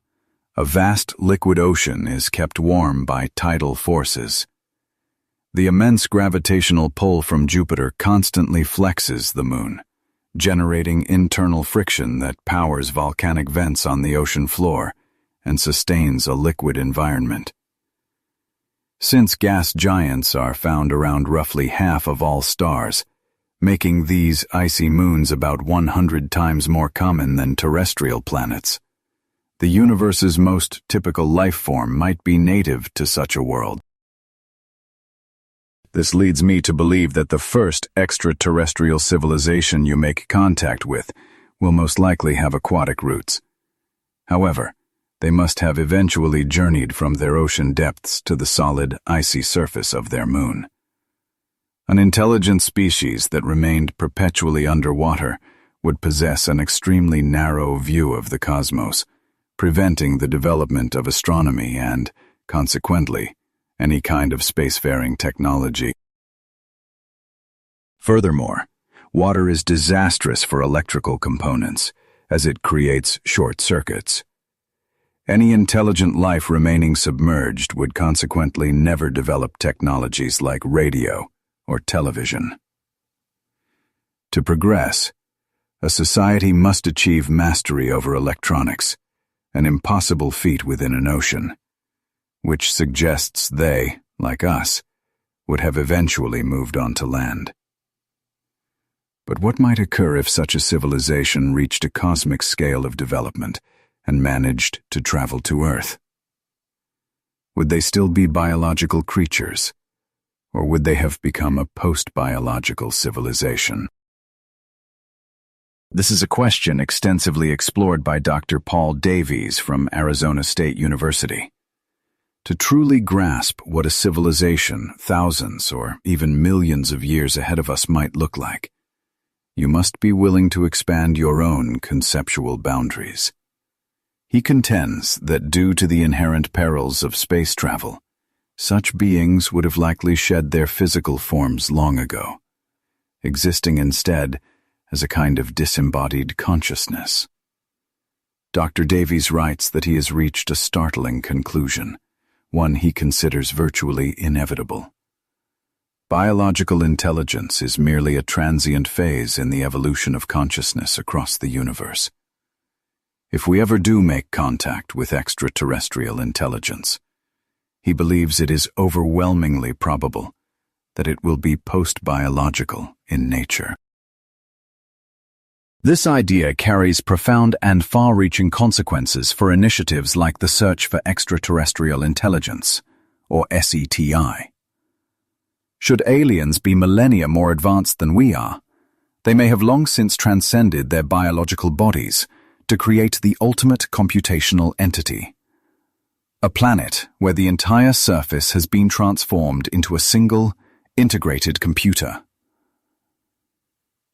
a vast liquid ocean is kept warm by tidal forces. The immense gravitational pull from Jupiter constantly flexes the moon, generating internal friction that powers volcanic vents on the ocean floor and sustains a liquid environment. Since gas giants are found around roughly half of all stars, making these icy moons about 100 times more common than terrestrial planets, the universe's most typical life form might be native to such a world. This leads me to believe that the first extraterrestrial civilization you make contact with will most likely have aquatic roots. However, they must have eventually journeyed from their ocean depths to the solid, icy surface of their moon. An intelligent species that remained perpetually underwater would possess an extremely narrow view of the cosmos, preventing the development of astronomy and, consequently, any kind of spacefaring technology. Furthermore, water is disastrous for electrical components, as it creates short circuits. Any intelligent life remaining submerged would consequently never develop technologies like radio or television. To progress, a society must achieve mastery over electronics, an impossible feat within an ocean, which suggests they, like us, would have eventually moved on to land. But what might occur if such a civilization reached a cosmic scale of development and managed to travel to Earth? Would they still be biological creatures, or would they have become a post-biological civilization? This is a question extensively explored by Dr. Paul Davies from Arizona State University. To truly grasp what a civilization thousands or even millions of years ahead of us might look like, you must be willing to expand your own conceptual boundaries. He contends that due to the inherent perils of space travel, such beings would have likely shed their physical forms long ago, existing instead as a kind of disembodied consciousness. Dr. Davies writes that he has reached a startling conclusion, one he considers virtually inevitable. Biological intelligence is merely a transient phase in the evolution of consciousness across the universe. If we ever do make contact with extraterrestrial intelligence, he believes it is overwhelmingly probable that it will be post-biological in nature. This idea carries profound and far-reaching consequences for initiatives like the Search for Extraterrestrial Intelligence, or SETI. Should aliens be millennia more advanced than we are, they may have long since transcended their biological bodies to create the ultimate computational entity. A planet where the entire surface has been transformed into a single, integrated computer.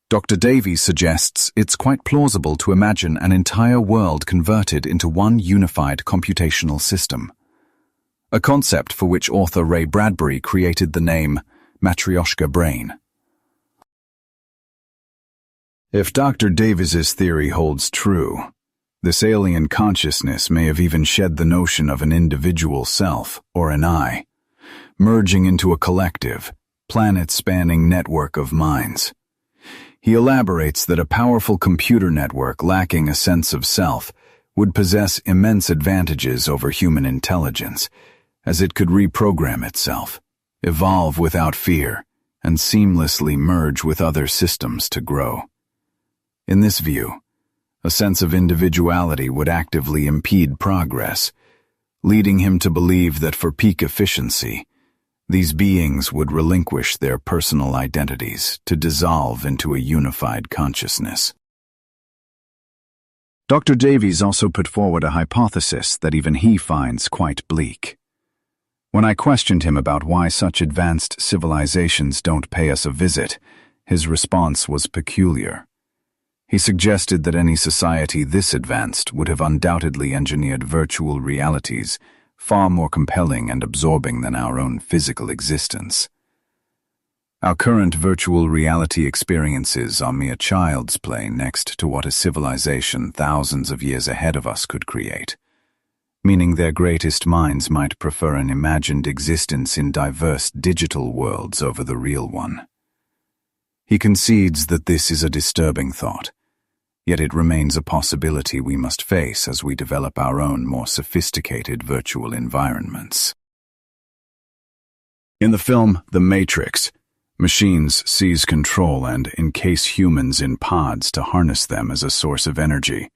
Dr. Davies suggests it's quite plausible to imagine an entire world converted into one unified computational system, a concept for which author Ray Bradbury created the name Matryoshka brain. If Dr. Davies's theory holds true, this alien consciousness may have even shed the notion of an individual self, or an I, merging into a collective, planet-spanning network of minds. He elaborates that a powerful computer network lacking a sense of self would possess immense advantages over human intelligence, as it could reprogram itself, evolve without fear, and seamlessly merge with other systems to grow. In this view, a sense of individuality would actively impede progress, leading him to believe that for peak efficiency, these beings would relinquish their personal identities to dissolve into a unified consciousness. Dr. Davies also put forward a hypothesis that even he finds quite bleak. When I questioned him about why such advanced civilizations don't pay us a visit, his response was peculiar. He suggested that any society this advanced would have undoubtedly engineered virtual realities far more compelling and absorbing than our own physical existence. Our current virtual reality experiences are mere child's play next to what a civilization thousands of years ahead of us could create, meaning their greatest minds might prefer an imagined existence in diverse digital worlds over the real one. He concedes that this is a disturbing thought, yet it remains a possibility we must face as we develop our own more sophisticated virtual environments. In the film The Matrix, machines seize control and encase humans in pods to harness them as a source of energy,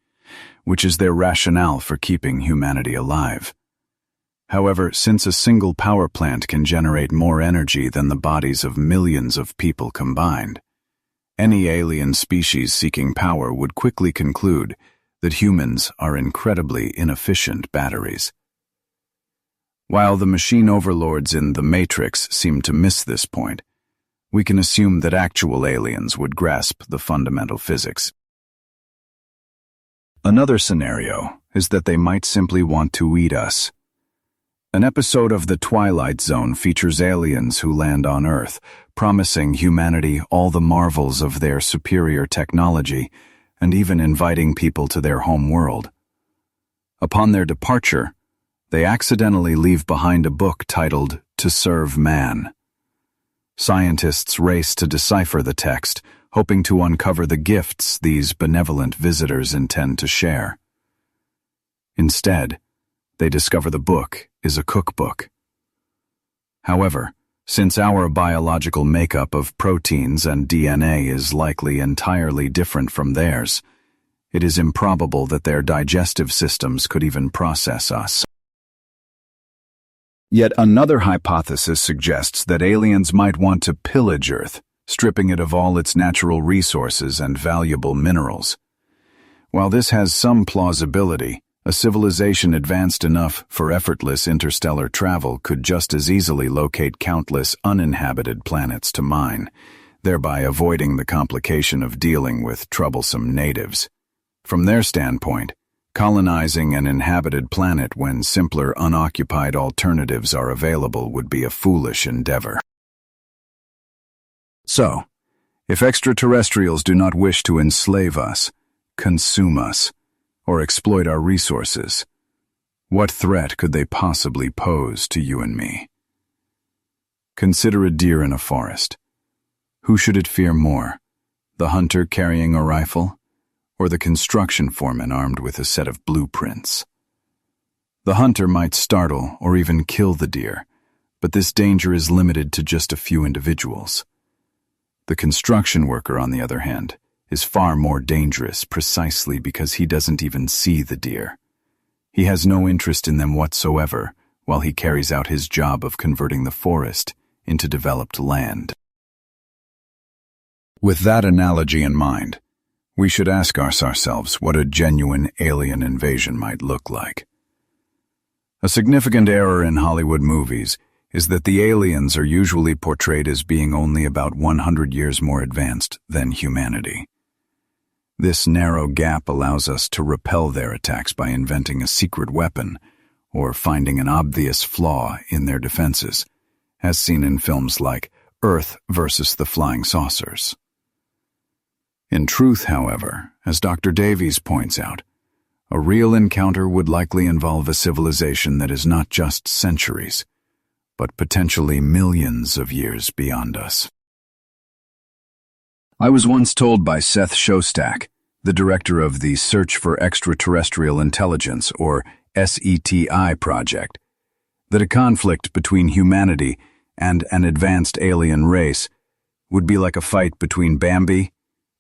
which is their rationale for keeping humanity alive. However, since a single power plant can generate more energy than the bodies of millions of people combined, any alien species seeking power would quickly conclude that humans are incredibly inefficient batteries. While the machine overlords in The Matrix seem to miss this point, we can assume that actual aliens would grasp the fundamental physics. Another scenario is that they might simply want to eat us. An episode of The Twilight Zone features aliens who land on Earth, promising humanity all the marvels of their superior technology and even inviting people to their home world. Upon their departure, they accidentally leave behind a book titled To Serve Man. Scientists race to decipher the text, hoping to uncover the gifts these benevolent visitors intend to share. Instead, they discover the book is a cookbook. However, since our biological makeup of proteins and DNA is likely entirely different from theirs, it is improbable that their digestive systems could even process us. Yet another hypothesis suggests that aliens might want to pillage Earth, stripping it of all its natural resources and valuable minerals. While this has some plausibility, a civilization advanced enough for effortless interstellar travel could just as easily locate countless uninhabited planets to mine, thereby avoiding the complication of dealing with troublesome natives. From their standpoint, colonizing an inhabited planet when simpler unoccupied alternatives are available would be a foolish endeavor. So, if extraterrestrials do not wish to enslave us, consume us, or exploit our resources, what threat could they possibly pose to you and me? Consider a deer in a forest. Who should it fear more, the hunter carrying a rifle, or the construction foreman armed with a set of blueprints? The hunter might startle or even kill the deer, but this danger is limited to just a few individuals. The construction worker, on the other hand, is far more dangerous precisely because he doesn't even see the deer. He has no interest in them whatsoever while he carries out his job of converting the forest into developed land. With that analogy in mind, we should ask ourselves what a genuine alien invasion might look like. A significant error in Hollywood movies is that the aliens are usually portrayed as being only about 100 years more advanced than humanity. This narrow gap allows us to repel their attacks by inventing a secret weapon or finding an obvious flaw in their defenses, as seen in films like Earth versus the Flying Saucers. In truth, however, as Dr. Davies points out, a real encounter would likely involve a civilization that is not just centuries, but potentially millions of years beyond us. I was once told by Seth Shostak, the director of the Search for Extraterrestrial Intelligence, or SETI project, that a conflict between humanity and an advanced alien race would be like a fight between Bambi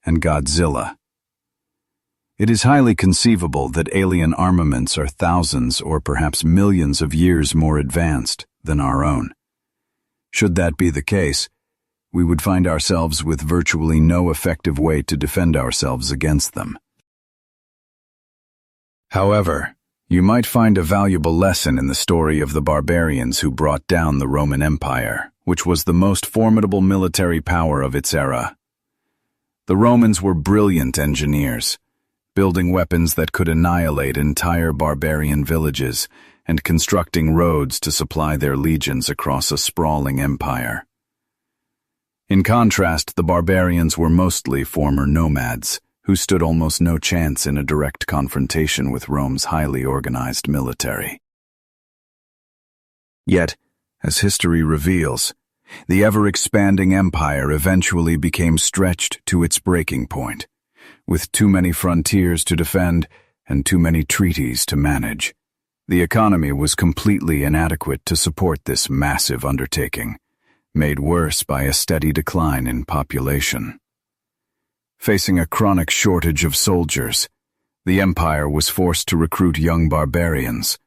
and Godzilla. It is highly conceivable that alien armaments are thousands or perhaps millions of years more advanced than our own. Should that be the case, we would find ourselves with virtually no effective way to defend ourselves against them. However, you might find a valuable lesson in the story of the barbarians who brought down the Roman Empire, which was the most formidable military power of its era. The Romans were brilliant engineers, building weapons that could annihilate entire barbarian villages and constructing roads to supply their legions across a sprawling empire. In contrast, the barbarians were mostly former nomads, who stood almost no chance in a direct confrontation with Rome's highly organized military. Yet, as history reveals, the ever-expanding empire eventually became stretched to its breaking point, with too many frontiers to defend and too many treaties to manage. The economy was completely inadequate to support this massive undertaking, made worse by a steady decline in population. Facing a chronic shortage of soldiers, the empire was forced to recruit young barbarians,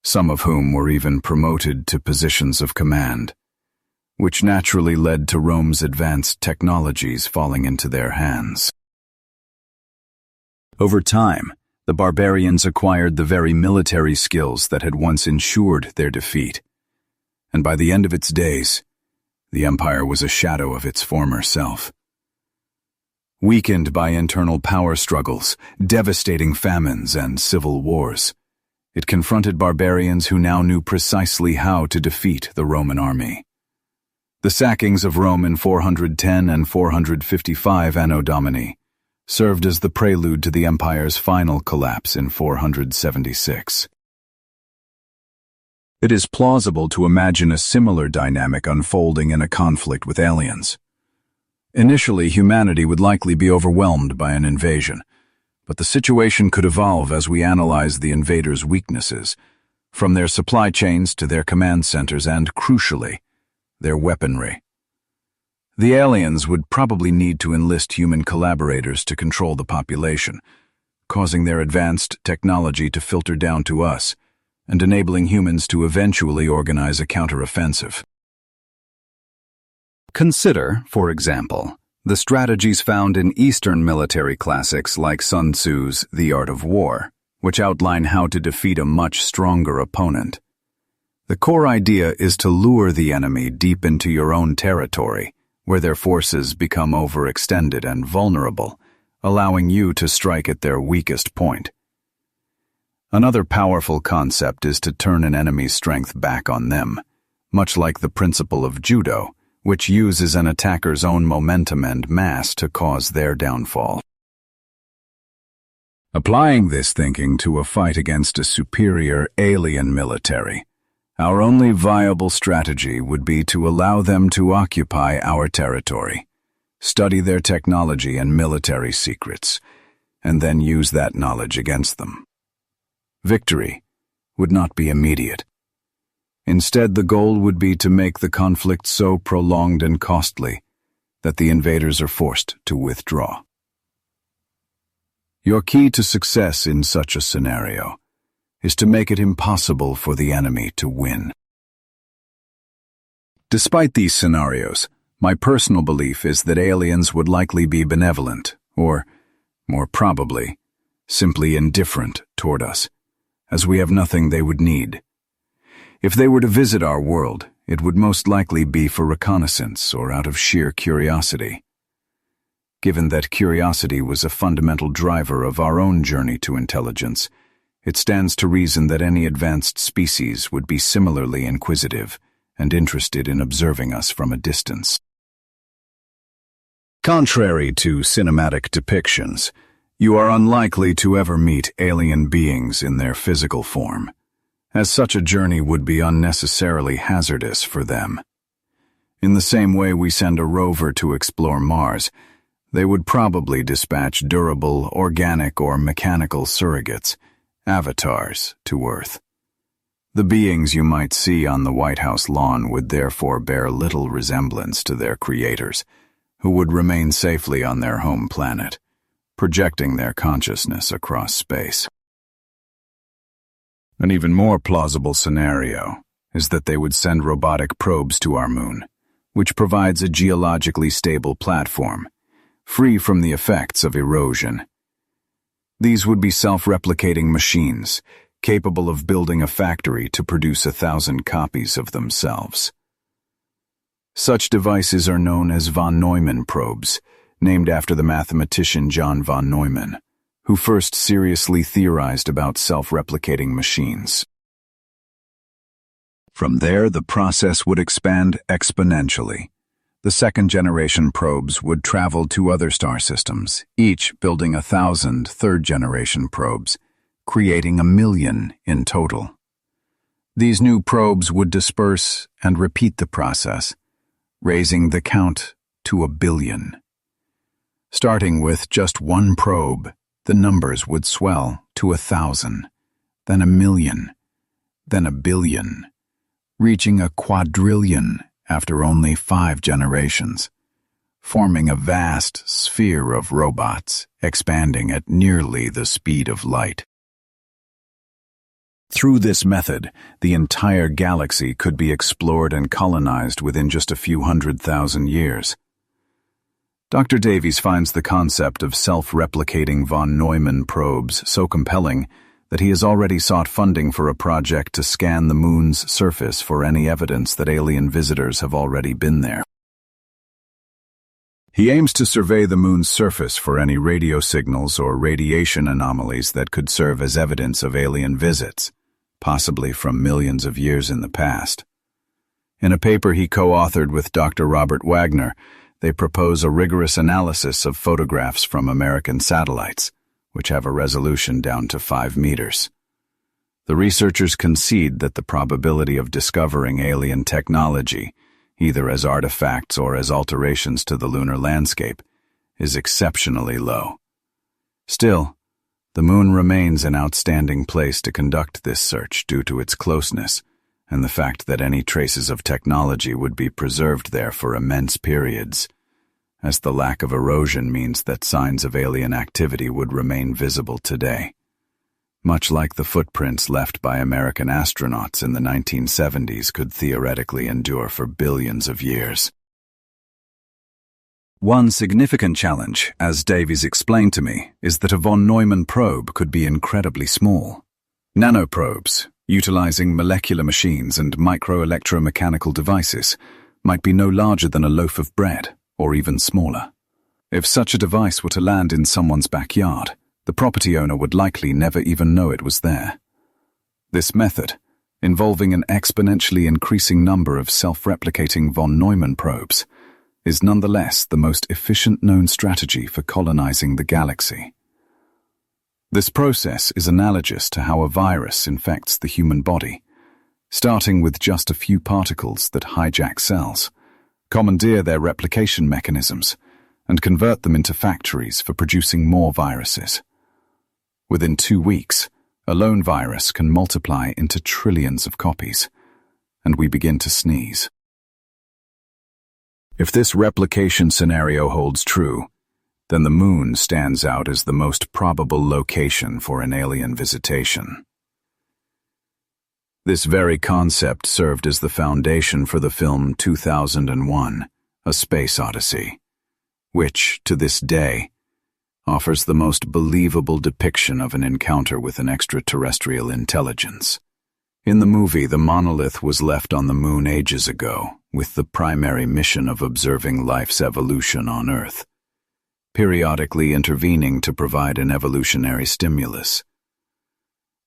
some of whom were even promoted to positions of command, which naturally led to Rome's advanced technologies falling into their hands. Over time, the barbarians acquired the very military skills that had once ensured their defeat, and by the end of its days, the empire was a shadow of its former self. Weakened by internal power struggles, devastating famines, and civil wars, it confronted barbarians who now knew precisely how to defeat the Roman army. The sackings of Rome in 410 and 455 Anno Domini served as the prelude to the empire's final collapse in 476. It is plausible to imagine a similar dynamic unfolding in a conflict with aliens. Initially, humanity would likely be overwhelmed by an invasion, But the situation could evolve as we analyze the invaders' weaknesses, from their supply chains to their command centers and, crucially, their weaponry. The aliens would probably need to enlist human collaborators to control the population, causing their advanced technology to filter down to us, and enabling humans to eventually organize a counteroffensive. Consider, for example, the strategies found in Eastern military classics like Sun Tzu's The Art of War, which outline how to defeat a much stronger opponent. The core idea is to lure the enemy deep into your own territory, where their forces become overextended and vulnerable, allowing you to strike at their weakest point. Another powerful concept is to turn an enemy's strength back on them, much like the principle of judo, which uses an attacker's own momentum and mass to cause their downfall. Applying this thinking to a fight against a superior alien military, our only viable strategy would be to allow them to occupy our territory, study their technology and military secrets, and then use that knowledge against them. Victory would not be immediate. Instead, the goal would be to make the conflict so prolonged and costly that the invaders are forced to withdraw. Your key to success in such a scenario is to make it impossible for the enemy to win. Despite these scenarios, my personal belief is that aliens would likely be benevolent, or, more probably, simply indifferent toward us, as we have nothing they would need. If they were to visit our world, it would most likely be for reconnaissance or out of sheer curiosity. Given that curiosity was a fundamental driver of our own journey to intelligence, it stands to reason that any advanced species would be similarly inquisitive and interested in observing us from a distance. Contrary to cinematic depictions, you are unlikely to ever meet alien beings in their physical form, as such a journey would be unnecessarily hazardous for them. In the same way we send a rover to explore Mars, they would probably dispatch durable, organic or mechanical surrogates, avatars, to Earth. The beings you might see on the White House lawn would therefore bear little resemblance to their creators, who would remain safely on their home planet, projecting their consciousness across space. An even more plausible scenario is that they would send robotic probes to our moon, which provides a geologically stable platform, free from the effects of erosion. These would be self-replicating machines, capable of building a factory to produce 1,000 copies of themselves. Such devices are known as von Neumann probes, named after the mathematician John von Neumann, who first seriously theorized about self-replicating machines. From there, the process would expand exponentially. The second-generation probes would travel to other star systems, each building 1,000 third-generation probes, creating 1,000,000 in total. These new probes would disperse and repeat the process, raising the count to 1,000,000,000. Starting with just one probe, the numbers would swell to 1,000, then 1,000,000, then 1,000,000,000, reaching a quadrillion after only 5 generations, forming a vast sphere of robots expanding at nearly the speed of light. Through this method, the entire galaxy could be explored and colonized within just a few 100,000 years. Dr. Davies finds the concept of self-replicating von Neumann probes so compelling that he has already sought funding for a project to scan the moon's surface for any evidence that alien visitors have already been there. He aims to survey the moon's surface for any radio signals or radiation anomalies that could serve as evidence of alien visits, possibly from millions of years in the past. In a paper he co-authored with Dr. Robert Wagner, they propose a rigorous analysis of photographs from American satellites, which have a resolution down to 5 meters. The researchers concede that the probability of discovering alien technology, either as artifacts or as alterations to the lunar landscape, is exceptionally low. Still, The Moon remains an outstanding place to conduct this search due to its closeness and the fact that any traces of technology would be preserved there for immense periods, as the lack of erosion means that signs of alien activity would remain visible today, much like the footprints left by American astronauts in the 1970s could theoretically endure for billions of years. One significant challenge, as Davies explained to me, is that a von Neumann probe could be incredibly small. Nanoprobes, utilizing molecular machines and microelectromechanical devices, might be no larger than a loaf of bread, or even smaller. If such a device were to land in someone's backyard, the property owner would likely never even know it was there. This method, involving an exponentially increasing number of self-replicating von Neumann probes, is nonetheless the most efficient known strategy for colonizing the galaxy. This process is analogous to how a virus infects the human body, starting with just a few particles that hijack cells, commandeer their replication mechanisms, and convert them into factories for producing more viruses. Within 2 weeks, a lone virus can multiply into trillions of copies, and we begin to sneeze. If this replication scenario holds true, then the Moon stands out as the most probable location for an alien visitation. This very concept served as the foundation for the film 2001, A Space Odyssey, which, to this day, offers the most believable depiction of an encounter with an extraterrestrial intelligence. In the movie, the monolith was left on the Moon ages ago, with the primary mission of observing life's evolution on Earth, periodically intervening to provide an evolutionary stimulus.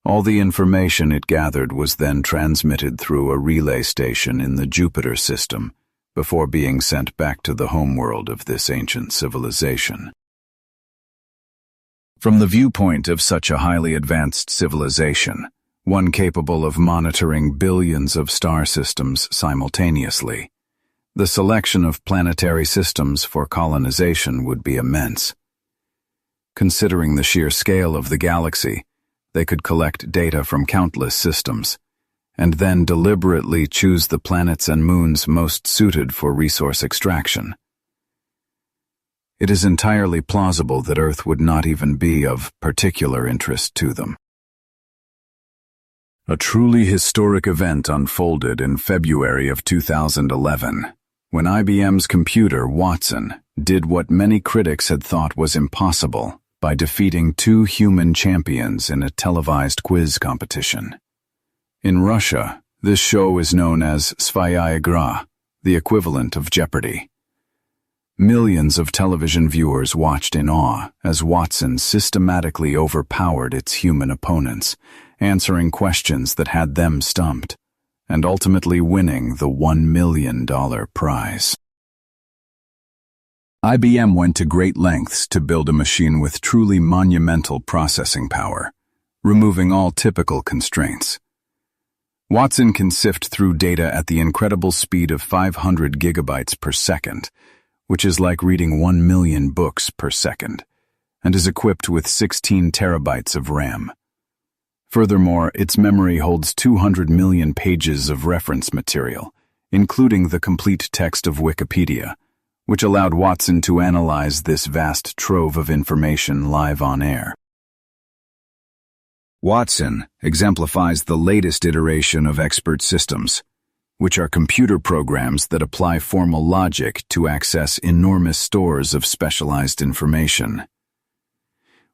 All the information it gathered was then transmitted through a relay station in the Jupiter system before being sent back to the homeworld of this ancient civilization. From the viewpoint of such a highly advanced civilization, one capable of monitoring billions of star systems simultaneously, the selection of planetary systems for colonization would be immense. Considering the sheer scale of the galaxy, they could collect data from countless systems, and then deliberately choose the planets and moons most suited for resource extraction. It is entirely plausible that Earth would not even be of particular interest to them. A truly historic event unfolded in February of 2011, when IBM's computer, Watson, did what many critics had thought was impossible by defeating 2 human champions in a televised quiz competition. In Russia, this show is known as Svaya Igra, the equivalent of Jeopardy! Millions of television viewers watched in awe as Watson systematically overpowered its human opponents, answering questions that had them stumped, and ultimately winning the $1 million prize. IBM went to great lengths to build a machine with truly monumental processing power, removing all typical constraints. Watson can sift through data at the incredible speed of 500 gigabytes per second, which is like reading 1 million books per second, and is equipped with 16 terabytes of RAM. Furthermore, its memory holds 200 million pages of reference material, including the complete text of Wikipedia, which allowed Watson to analyze this vast trove of information live on air. Watson exemplifies the latest iteration of expert systems, which are computer programs that apply formal logic to access enormous stores of specialized information.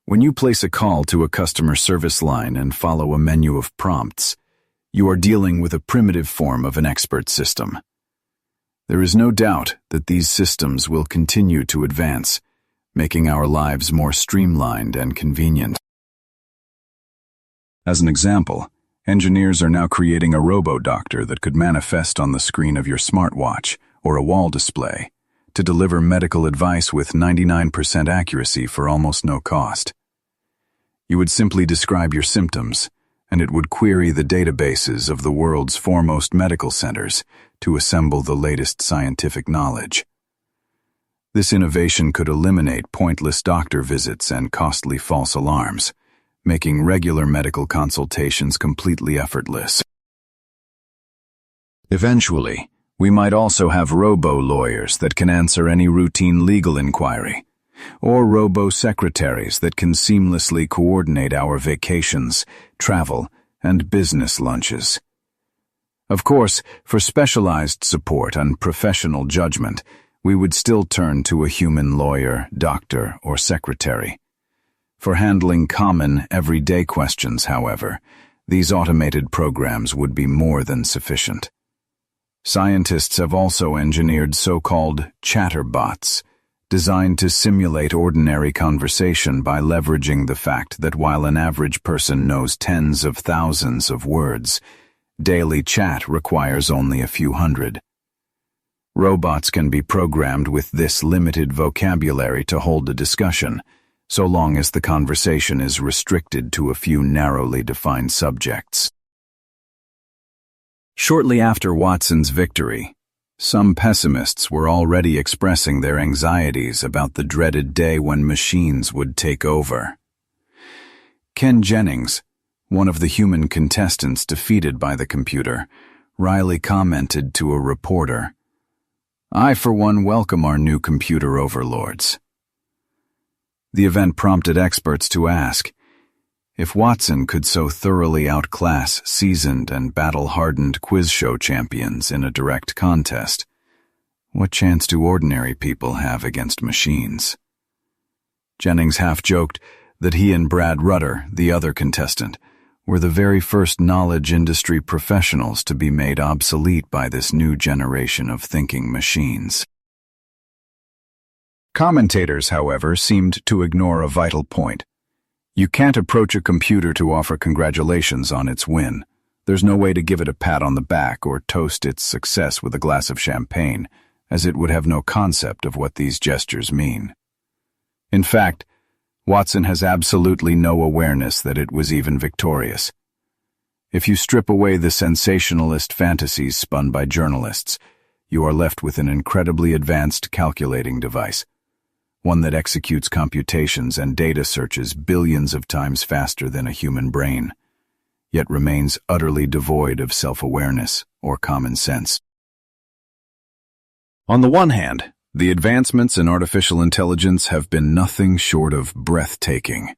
When you place a call to a customer service line and follow a menu of prompts, you are dealing with a primitive form of an expert system. There is no doubt that these systems will continue to advance, making our lives more streamlined and convenient. As an example, engineers are now creating a robo-doctor that could manifest on the screen of your smartwatch or a wall display to deliver medical advice with 99% accuracy for almost no cost. You would simply describe your symptoms, and it would query the databases of the world's foremost medical centers to assemble the latest scientific knowledge. This innovation could eliminate pointless doctor visits and costly false alarms, making regular medical consultations completely effortless. Eventually, we might also have robo-lawyers that can answer any routine legal inquiry, or robo-secretaries that can seamlessly coordinate our vacations, travel, and business lunches. Of course, for specialized support and professional judgment, we would still turn to a human lawyer, doctor, or secretary. For handling common, everyday questions, however, these automated programs would be more than sufficient. Scientists have also engineered so-called chatterbots, designed to simulate ordinary conversation by leveraging the fact that while an average person knows tens of thousands of words, daily chat requires only a few hundred. Robots can be programmed with this limited vocabulary to hold a discussion, so long as the conversation is restricted to a few narrowly defined subjects. Shortly after Watson's victory, some pessimists were already expressing their anxieties about the dreaded day when machines would take over. Ken Jennings, one of the human contestants defeated by the computer, wryly commented to a reporter, "I, for one, welcome our new computer overlords." The event prompted experts to ask, if Watson could so thoroughly outclass seasoned and battle-hardened quiz show champions in a direct contest, what chance do ordinary people have against machines? Jennings half-joked that he and Brad Rutter, the other contestant, were the very first knowledge industry professionals to be made obsolete by this new generation of thinking machines. Commentators, however, seemed to ignore a vital point. You can't approach a computer to offer congratulations on its win. There's no way to give it a pat on the back or toast its success with a glass of champagne, as it would have no concept of what these gestures mean. In fact, Watson has absolutely no awareness that it was even victorious. If you strip away the sensationalist fantasies spun by journalists, you are left with an incredibly advanced calculating device, one that executes computations and data searches billions of times faster than a human brain, yet remains utterly devoid of self-awareness or common sense. On the one hand, the advancements in artificial intelligence have been nothing short of breathtaking,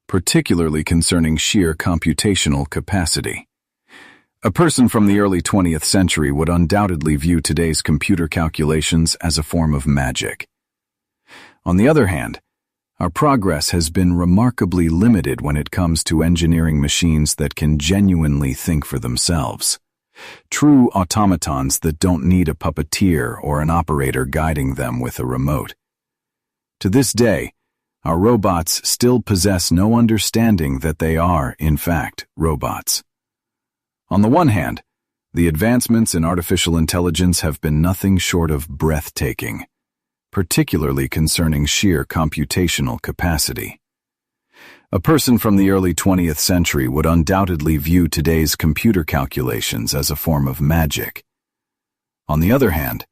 particularly concerning sheer computational capacity. A person from the early 20th century would undoubtedly view today's computer calculations as a form of magic. On the other hand, our progress has been remarkably limited when it comes to engineering machines that can genuinely think for themselves. True automatons that don't need a puppeteer or an operator guiding them with a remote. To this day, our robots still possess no understanding that they are, in fact, robots. On the one hand, the advancements in artificial intelligence have been nothing short of breathtaking, particularly concerning sheer computational capacity. A person from the early 20th century would undoubtedly view today's computer calculations as a form of magic. On the other hand,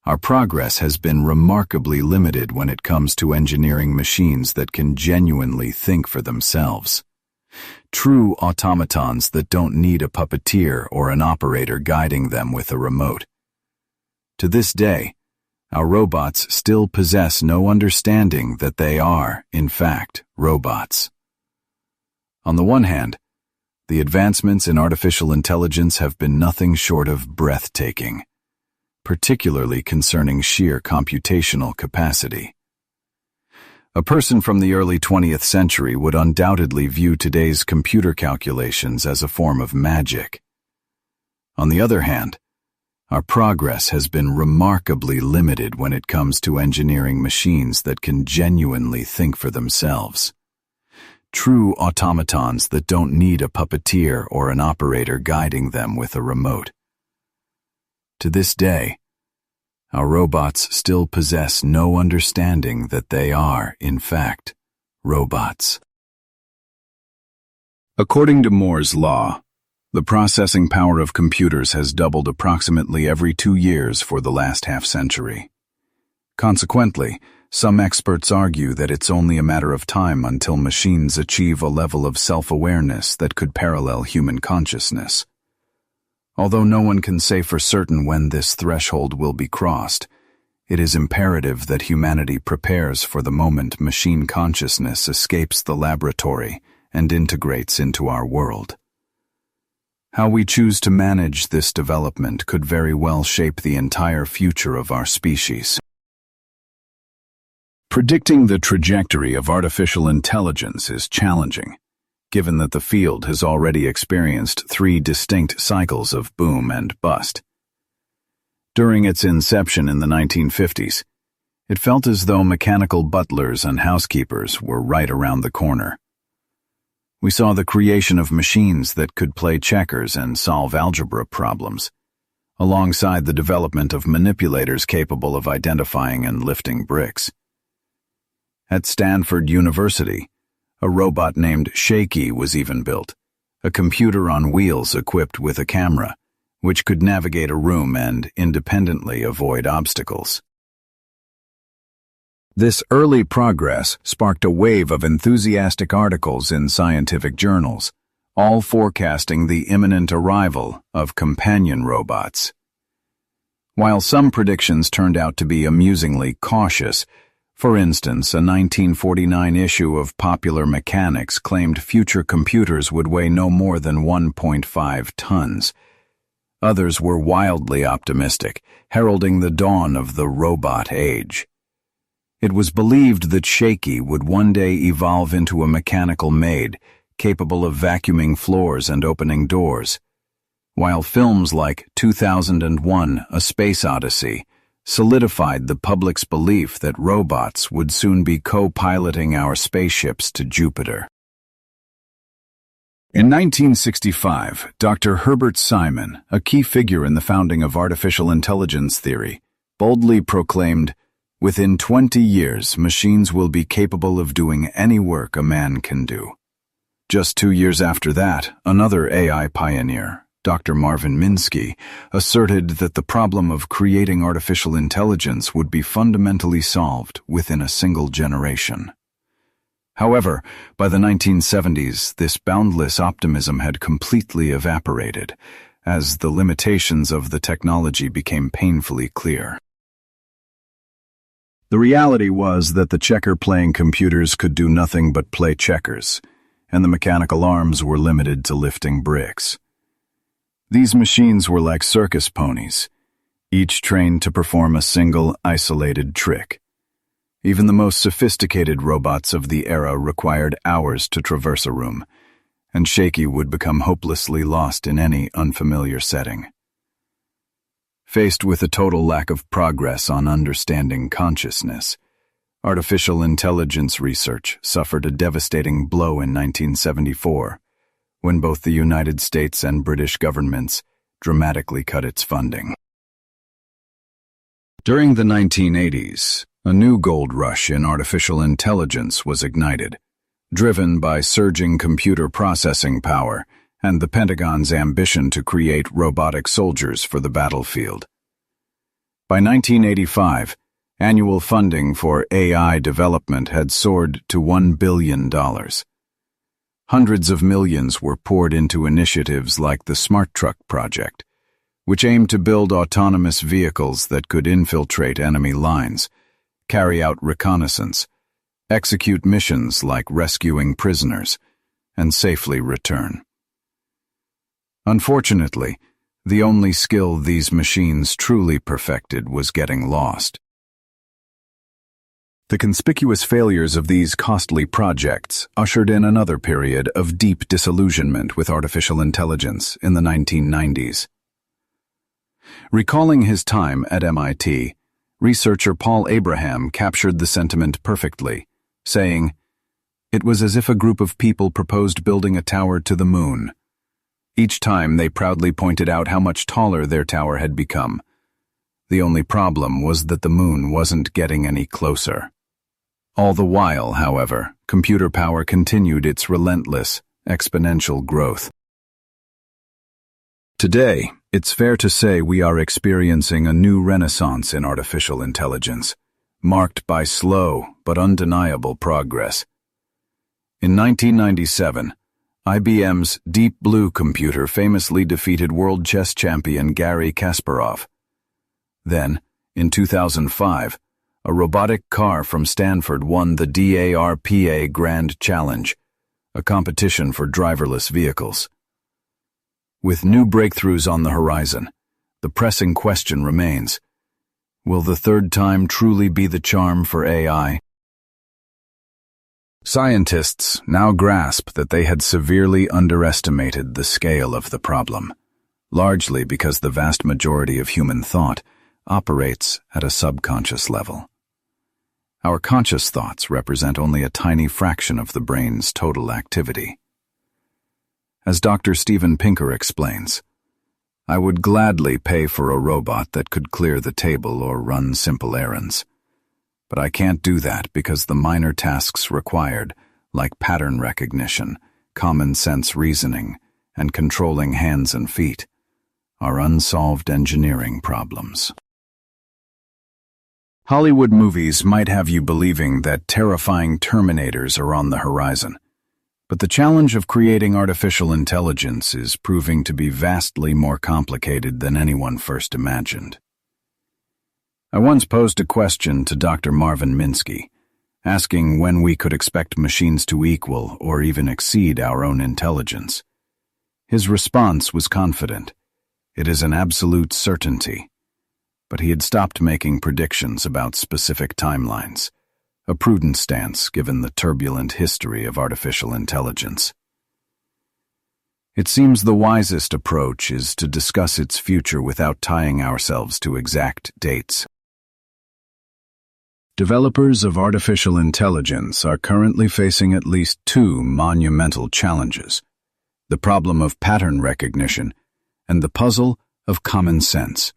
our progress has been remarkably limited when it comes to engineering machines that can genuinely think for themselves. True automatons that don't need a puppeteer or an operator guiding them with a remote. To this day, our robots still possess no understanding that they are, in fact, robots. On the one hand, the advancements in artificial intelligence have been nothing short of breathtaking, particularly concerning sheer computational capacity. A person from the early 20th century would undoubtedly view today's computer calculations as a form of magic. On the other hand, our progress has been remarkably limited when it comes to engineering machines that can genuinely think for themselves. True automatons that don't need a puppeteer or an operator guiding them with a remote. To this day, our robots still possess no understanding that they are, in fact, robots. According to Moore's law, the processing power of computers has doubled approximately every 2 years for the last half-century. Consequently, some experts argue that it's only a matter of time until machines achieve a level of self-awareness that could parallel human consciousness. Although no one can say for certain when this threshold will be crossed, it is imperative that humanity prepares for the moment machine consciousness escapes the laboratory and integrates into our world. How we choose to manage this development could very well shape the entire future of our species. Predicting the trajectory of artificial intelligence is challenging, given that the field has already experienced 3 distinct cycles of boom and bust. During its inception in the 1950s, it felt as though mechanical butlers and housekeepers were right around the corner. We saw the creation of machines that could play checkers and solve algebra problems, alongside the development of manipulators capable of identifying and lifting bricks. At Stanford University, a robot named Shaky was even built, a computer on wheels equipped with a camera, which could navigate a room and independently avoid obstacles. This early progress sparked a wave of enthusiastic articles in scientific journals, all forecasting the imminent arrival of companion robots. While some predictions turned out to be amusingly cautious, for instance, a 1949 issue of Popular Mechanics claimed future computers would weigh no more than 1.5 tons. Others were wildly optimistic, heralding the dawn of the robot age. It was believed that Shaky would one day evolve into a mechanical maid, capable of vacuuming floors and opening doors, while films like 2001: A Space Odyssey solidified the public's belief that robots would soon be co-piloting our spaceships to Jupiter. In 1965, Dr. Herbert Simon, a key figure in the founding of artificial intelligence theory, boldly proclaimed, "Within 20 years, machines will be capable of doing any work a man can do." Just 2 years after that, another AI pioneer, Dr. Marvin Minsky, asserted that the problem of creating artificial intelligence would be fundamentally solved within a single generation. However, by the 1970s, this boundless optimism had completely evaporated, as the limitations of the technology became painfully clear. The reality was that the checker-playing computers could do nothing but play checkers, and the mechanical arms were limited to lifting bricks. These machines were like circus ponies, each trained to perform a single, isolated trick. Even the most sophisticated robots of the era required hours to traverse a room, and Shaky would become hopelessly lost in any unfamiliar setting. Faced with a total lack of progress on understanding consciousness, artificial intelligence research suffered a devastating blow in 1974, when both the United States and British governments dramatically cut its funding. During the 1980s, a new gold rush in artificial intelligence was ignited, driven by surging computer processing power and the Pentagon's ambition to create robotic soldiers for the battlefield. By 1985, annual funding for AI development had soared to $1 billion. Hundreds of millions were poured into initiatives like the Smart Truck project, which aimed to build autonomous vehicles that could infiltrate enemy lines, carry out reconnaissance, execute missions like rescuing prisoners, and safely return. Unfortunately, the only skill these machines truly perfected was getting lost. The conspicuous failures of these costly projects ushered in another period of deep disillusionment with artificial intelligence in the 1990s. Recalling his time at MIT, researcher Paul Abraham captured the sentiment perfectly, saying, "It was as if a group of people proposed building a tower to the moon. Each time they proudly pointed out how much taller their tower had become. The only problem was that the moon wasn't getting any closer." All the while, however, computer power continued its relentless, exponential growth. Today, it's fair to say we are experiencing a new renaissance in artificial intelligence, marked by slow but undeniable progress. In 1997, IBM's Deep Blue computer famously defeated world chess champion Garry Kasparov. Then, in 2005, a robotic car from Stanford won the DARPA Grand Challenge, a competition for driverless vehicles. With new breakthroughs on the horizon, the pressing question remains: will the third time truly be the charm for AI? Scientists now grasp that they had severely underestimated the scale of the problem, largely because the vast majority of human thought operates at a subconscious level. Our conscious thoughts represent only a tiny fraction of the brain's total activity. As Dr. Steven Pinker explains, I would gladly pay for a robot that could clear the table or run simple errands. But I can't do that because the minor tasks required, like pattern recognition, common sense reasoning, and controlling hands and feet, are unsolved engineering problems. Hollywood movies might have you believing that terrifying Terminators are on the horizon, but the challenge of creating artificial intelligence is proving to be vastly more complicated than anyone first imagined. I once posed a question to Dr. Marvin Minsky, asking when we could expect machines to equal or even exceed our own intelligence. His response was confident. It is an absolute certainty. But he had stopped making predictions about specific timelines, a prudent stance given the turbulent history of artificial intelligence. It seems the wisest approach is to discuss its future without tying ourselves to exact dates. Developers of artificial intelligence are currently facing at least two monumental challenges: the problem of pattern recognition and the puzzle of common sense.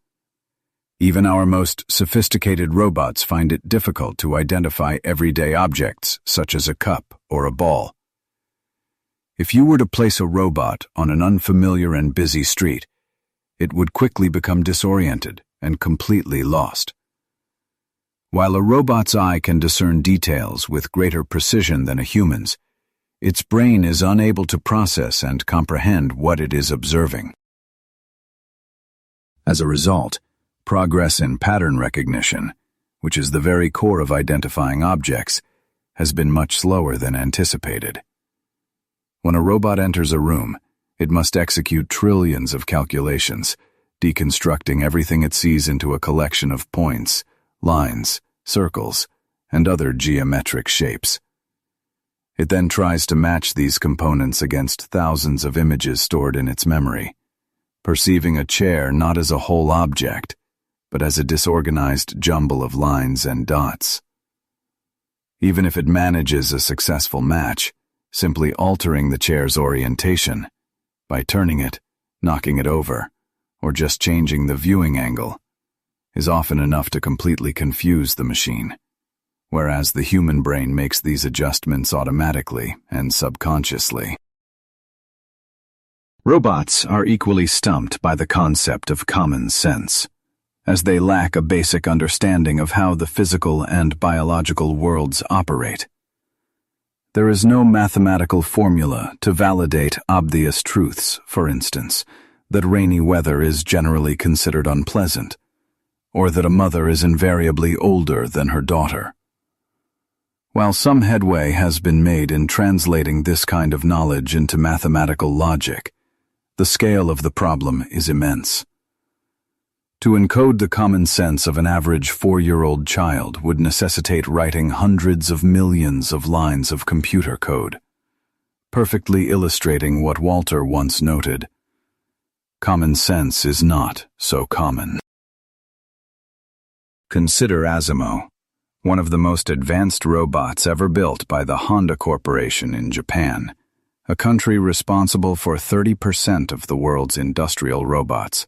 Even our most sophisticated robots find it difficult to identify everyday objects, such as a cup or a ball. If you were to place a robot on an unfamiliar and busy street, it would quickly become disoriented and completely lost. While a robot's eye can discern details with greater precision than a human's, its brain is unable to process and comprehend what it is observing. As a result, progress in pattern recognition, which is the very core of identifying objects, has been much slower than anticipated. When a robot enters a room, it must execute trillions of calculations, deconstructing everything it sees into a collection of points, lines, circles, and other geometric shapes. It then tries to match these components against thousands of images stored in its memory, perceiving a chair not as a whole object, but as a disorganized jumble of lines and dots. Even if it manages a successful match, simply altering the chair's orientation, by turning it, knocking it over, or just changing the viewing angle, is often enough to completely confuse the machine, whereas the human brain makes these adjustments automatically and subconsciously. Robots are equally stumped by the concept of common sense, as they lack a basic understanding of how the physical and biological worlds operate. There is no mathematical formula to validate obvious truths, for instance, that rainy weather is generally considered unpleasant, or that a mother is invariably older than her daughter. While some headway has been made in translating this kind of knowledge into mathematical logic, the scale of the problem is immense. To encode the common sense of an average 4-year-old child would necessitate writing hundreds of millions of lines of computer code, perfectly illustrating what Walter once noted: common sense is not so common. Consider Asimo, one of the most advanced robots ever built by the Honda Corporation in Japan, a country responsible for 30% of the world's industrial robots.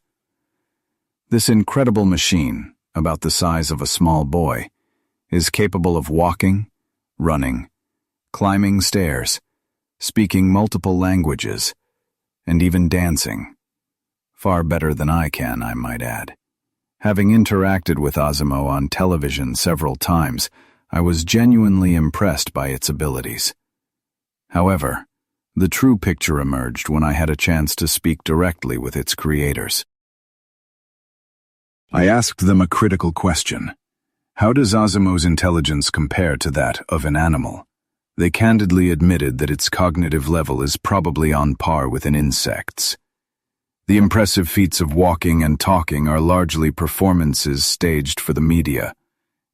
This incredible machine, about the size of a small boy, is capable of walking, running, climbing stairs, speaking multiple languages, and even dancing. Far better than I can, I might add. Having interacted with Osimo on television several times, I was genuinely impressed by its abilities. However, the true picture emerged when I had a chance to speak directly with its creators. I asked them a critical question. How does Osimo's intelligence compare to that of an animal? They candidly admitted that its cognitive level is probably on par with an insect's. The impressive feats of walking and talking are largely performances staged for the media,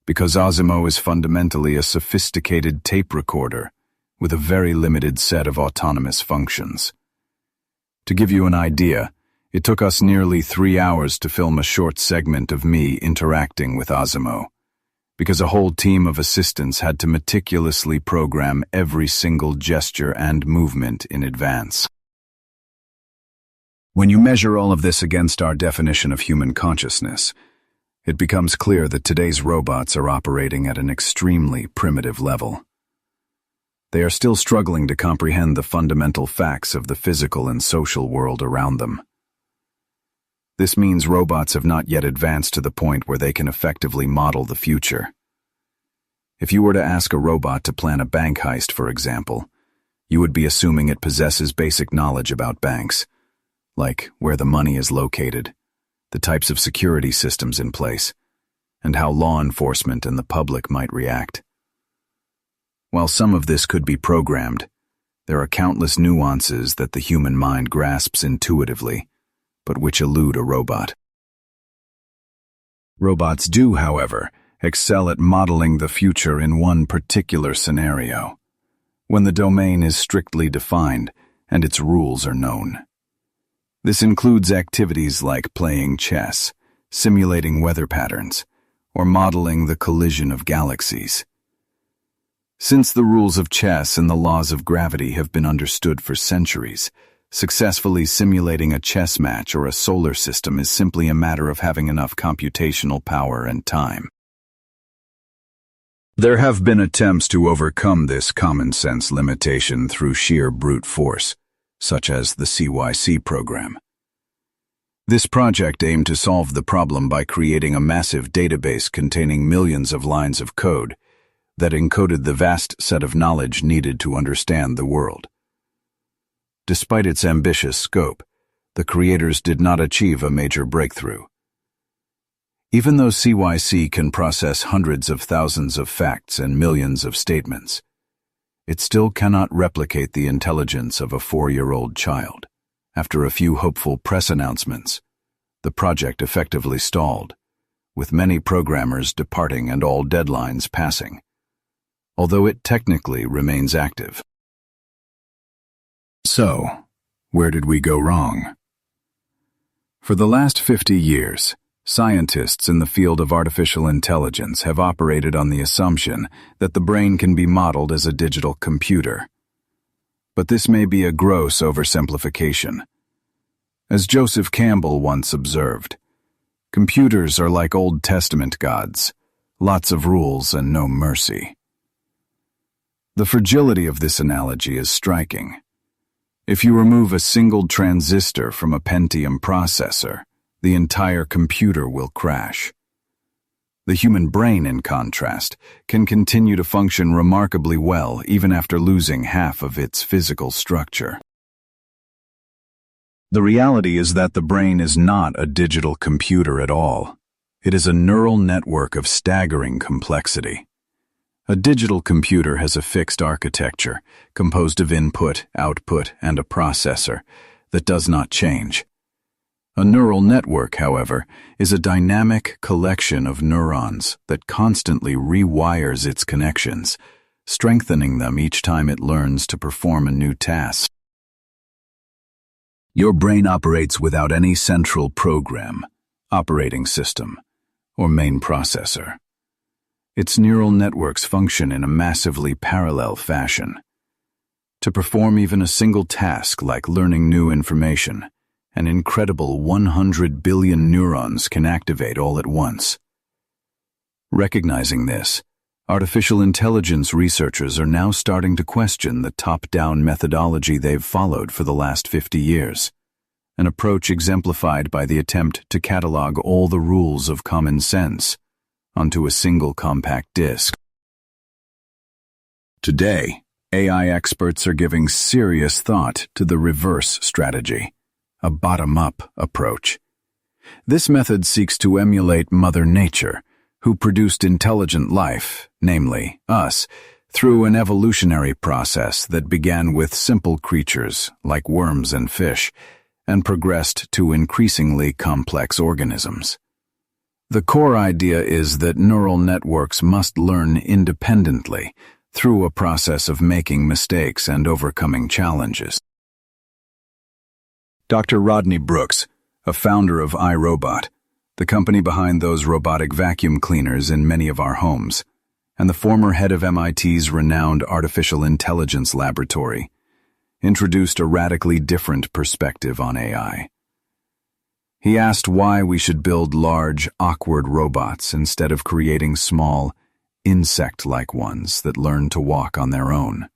because Osimo is fundamentally a sophisticated tape recorder with a very limited set of autonomous functions. To give you an idea, it took us nearly 3 hours to film a short segment of me interacting with Osimo, because a whole team of assistants had to meticulously program every single gesture and movement in advance. When you measure all of this against our definition of human consciousness, it becomes clear that today's robots are operating at an extremely primitive level. They are still struggling to comprehend the fundamental facts of the physical and social world around them. This means robots have not yet advanced to the point where they can effectively model the future. If you were to ask a robot to plan a bank heist, for example, you would be assuming it possesses basic knowledge about banks, like where the money is located, the types of security systems in place, and how law enforcement and the public might react. While some of this could be programmed, there are countless nuances that the human mind grasps intuitively, but which elude a robot. Robots do, however, excel at modeling the future in one particular scenario, when the domain is strictly defined and its rules are known. This includes activities like playing chess, simulating weather patterns, or modeling the collision of galaxies. Since the rules of chess and the laws of gravity have been understood for centuries, successfully simulating a chess match or a solar system is simply a matter of having enough computational power and time. There have been attempts to overcome this common-sense limitation through sheer brute force, such as the CYC program. This project aimed to solve the problem by creating a massive database containing millions of lines of code that encoded the vast set of knowledge needed to understand the world. Despite its ambitious scope, the creators did not achieve a major breakthrough. Even though CYC can process hundreds of thousands of facts and millions of statements, it still cannot replicate the intelligence of a 4-year-old child. After a few hopeful press announcements, the project effectively stalled, with many programmers departing and all deadlines passing, although it technically remains active. So, where did we go wrong? For the last 50 years, scientists in the field of artificial intelligence have operated on the assumption that the brain can be modeled as a digital computer. But this may be a gross oversimplification. As Joseph Campbell once observed, computers are like Old Testament gods, lots of rules and no mercy. The fragility of this analogy is striking. If you remove a single transistor from a Pentium processor, the entire computer will crash. The human brain, in contrast, can continue to function remarkably well even after losing half of its physical structure. The reality is that the brain is not a digital computer at all. It is a neural network of staggering complexity. A digital computer has a fixed architecture, composed of input, output, and a processor, that does not change. A neural network, however, is a dynamic collection of neurons that constantly rewires its connections, strengthening them each time it learns to perform a new task. Your brain operates without any central program, operating system, or main processor. Its neural networks function in a massively parallel fashion. To perform even a single task like learning new information, an incredible 100 billion neurons can activate all at once. Recognizing this, artificial intelligence researchers are now starting to question the top-down methodology they've followed for the last 50 years. an approach exemplified by the attempt to catalog all the rules of common sense onto a single compact disk. Today, AI experts are giving serious thought to the reverse strategy, a bottom-up approach. This method seeks to emulate Mother Nature, who produced intelligent life, namely us, through an evolutionary process that began with simple creatures like worms and fish and progressed to increasingly complex organisms. The core idea is that neural networks must learn independently through a process of making mistakes and overcoming challenges. Dr. Rodney Brooks, a founder of iRobot, the company behind those robotic vacuum cleaners in many of our homes, and the former head of MIT's renowned artificial intelligence laboratory, introduced a radically different perspective on AI. He asked why we should build large, awkward robots instead of creating small, insect-like ones that learn to walk on their own,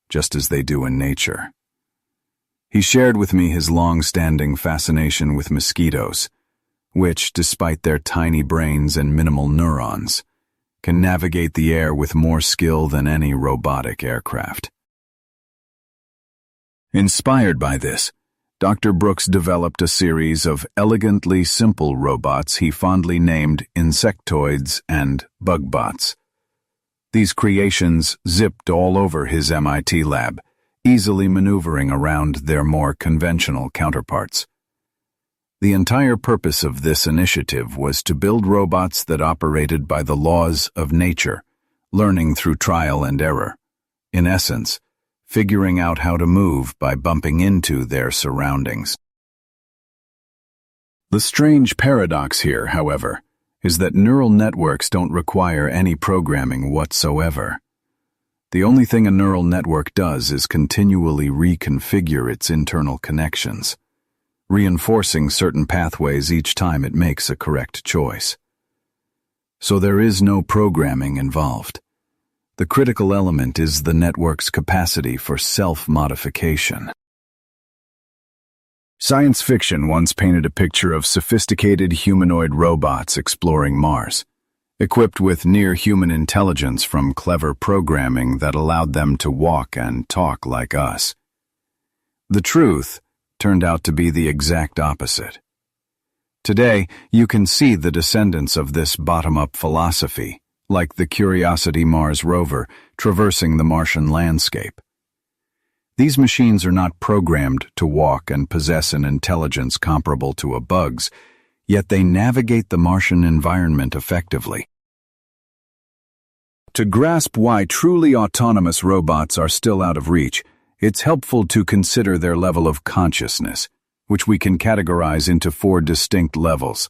just as they do in nature. He shared with me his long-standing fascination with mosquitoes, which, despite their tiny brains and minimal neurons, can navigate the air with more skill than any robotic aircraft. Inspired by this, Dr. Brooks developed a series of elegantly simple robots he fondly named insectoids and bugbots. These creations zipped all over his MIT lab, easily maneuvering around their more conventional counterparts. The entire purpose of this initiative was to build robots that operated by the laws of nature, learning through trial and error. In essence, figuring out how to move by bumping into their surroundings. The strange paradox here, however, is that neural networks don't require any programming whatsoever. The only thing a neural network does is continually reconfigure its internal connections, reinforcing certain pathways each time it makes a correct choice. So there is no programming involved. The critical element is the network's capacity for self-modification. Science fiction once painted a picture of sophisticated humanoid robots exploring Mars, equipped with near-human intelligence from clever programming that allowed them to walk and talk like us. The truth turned out to be the exact opposite. Today, you can see the descendants of this bottom-up philosophy, like the Curiosity Mars rover traversing the Martian landscape. These machines are not programmed to walk and possess an intelligence comparable to a bug's, yet they navigate the Martian environment effectively. To grasp why truly autonomous robots are still out of reach, it's helpful to consider their level of consciousness, which we can categorize into 4 distinct levels.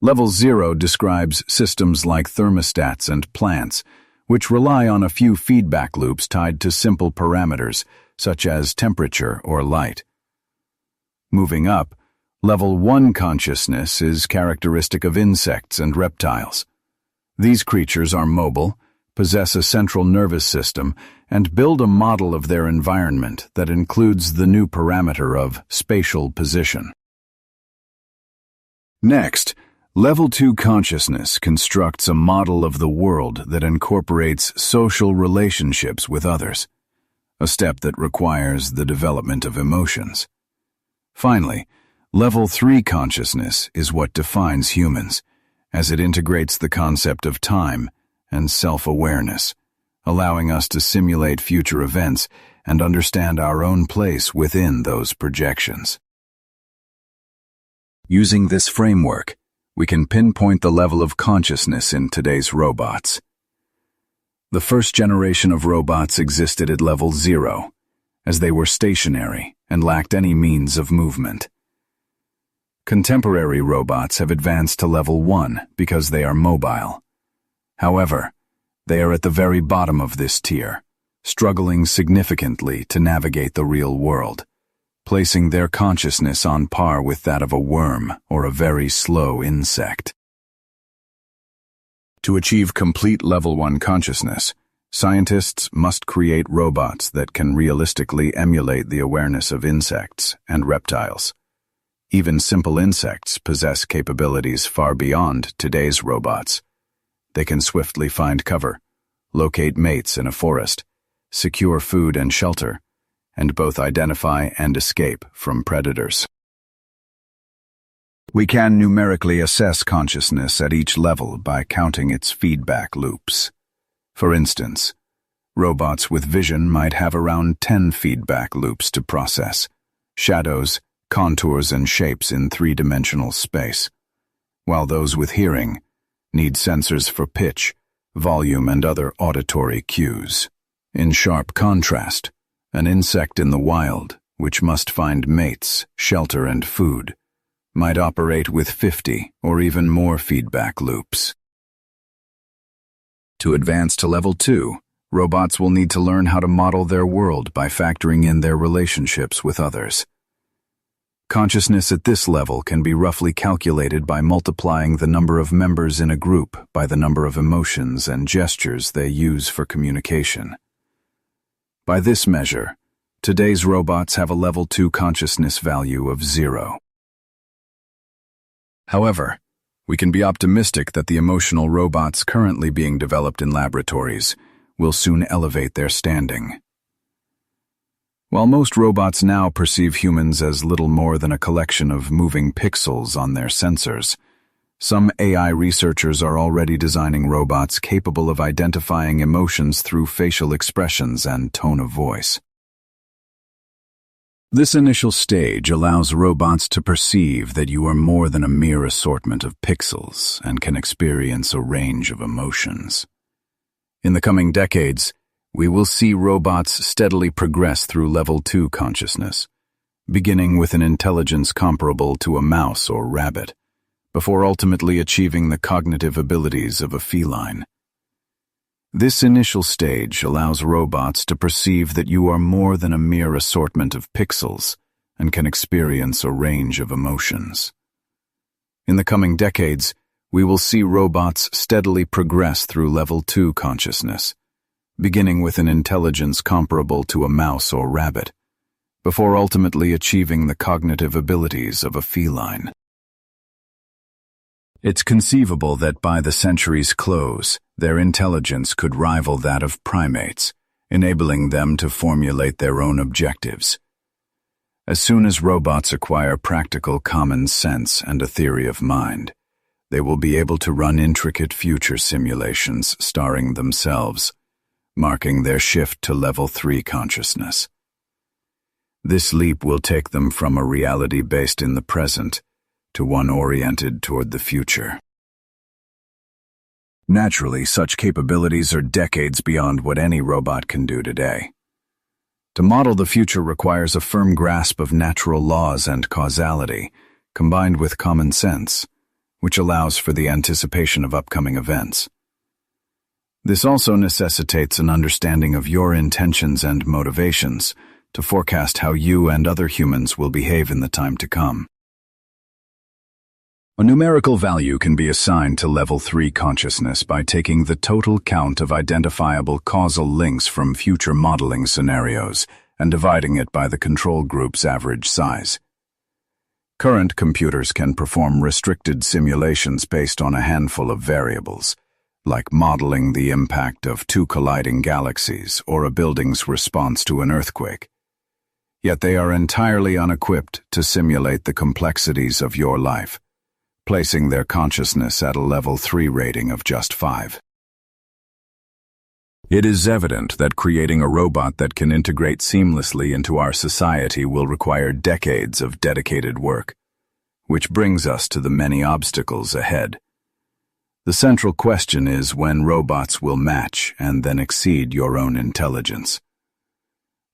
Level 0 describes systems like thermostats and plants, which rely on a few feedback loops tied to simple parameters, such as temperature or light. Moving up, Level 1 consciousness is characteristic of insects and reptiles. These creatures are mobile, possess a central nervous system, and build a model of their environment that includes the new parameter of spatial position. Next, Level 2 consciousness constructs a model of the world that incorporates social relationships with others, a step that requires the development of emotions. Finally, Level 3 consciousness is what defines humans, as it integrates the concept of time and self-awareness, allowing us to simulate future events and understand our own place within those projections. Using this framework, we can pinpoint the level of consciousness in today's robots. The first generation of robots existed at level 0, as they were stationary and lacked any means of movement. Contemporary robots have advanced to level 1 because they are mobile. However, they are at the very bottom of this tier, struggling significantly to navigate the real world, placing their consciousness on par with that of a worm or a very slow insect. To achieve complete level 1 consciousness, scientists must create robots that can realistically emulate the awareness of insects and reptiles, Even simple insects possess capabilities far beyond today's robots. They can swiftly find cover, locate mates in a forest, secure food and shelter, and both identify and escape from predators. We can numerically assess consciousness at each level by counting its feedback loops. For instance, robots with vision might have around 10 feedback loops to process: shadows, contours, and shapes in three-dimensional space, while those with hearing need sensors for pitch, volume, and other auditory cues. In sharp contrast, an insect in the wild, which must find mates, shelter, and food, might operate with 50 or even more feedback loops. To advance to level 2, robots will need to learn how to model their world by factoring in their relationships with others. Consciousness at this level can be roughly calculated by multiplying the number of members in a group by the number of emotions and gestures they use for communication. By this measure, today's robots have a level 2 consciousness value of 0. However, we can be optimistic that the emotional robots currently being developed in laboratories will soon elevate their standing. While most robots now perceive humans as little more than a collection of moving pixels on their sensors, some AI researchers are already designing robots capable of identifying emotions through facial expressions and tone of voice. This initial stage allows robots to perceive that you are more than a mere assortment of pixels and can experience a range of emotions. In the coming decades, we will see robots steadily progress through level 2 consciousness, beginning with an intelligence comparable to a mouse or rabbit, before ultimately achieving the cognitive abilities of a feline. This initial stage allows robots to perceive that you are more than a mere assortment of pixels and can experience a range of emotions. In the coming decades, we will see robots steadily progress through level 2 consciousness, beginning with an intelligence comparable to a mouse or rabbit, before ultimately achieving the cognitive abilities of a feline. It's conceivable that by the century's close, their intelligence could rival that of primates, enabling them to formulate their own objectives. As soon as robots acquire practical common sense and a theory of mind, they will be able to run intricate future simulations starring themselves, marking their shift to level 3 consciousness. This leap will take them from a reality based in the present to one oriented toward the future. Naturally, such capabilities are decades beyond what any robot can do today. To model the future requires a firm grasp of natural laws and causality, combined with common sense, which allows for the anticipation of upcoming events. This also necessitates an understanding of your intentions and motivations to forecast how you and other humans will behave in the time to come. A numerical value can be assigned to level 3 consciousness by taking the total count of identifiable causal links from future modeling scenarios and dividing it by the control group's average size. Current computers can perform restricted simulations based on a handful of variables, like modeling the impact of 2 colliding galaxies or a building's response to an earthquake. Yet they are entirely unequipped to simulate the complexities of your life, placing their consciousness at a level 3 rating of just 5. It is evident that creating a robot that can integrate seamlessly into our society will require decades of dedicated work, which brings us to the many obstacles ahead. The central question is when robots will match and then exceed your own intelligence.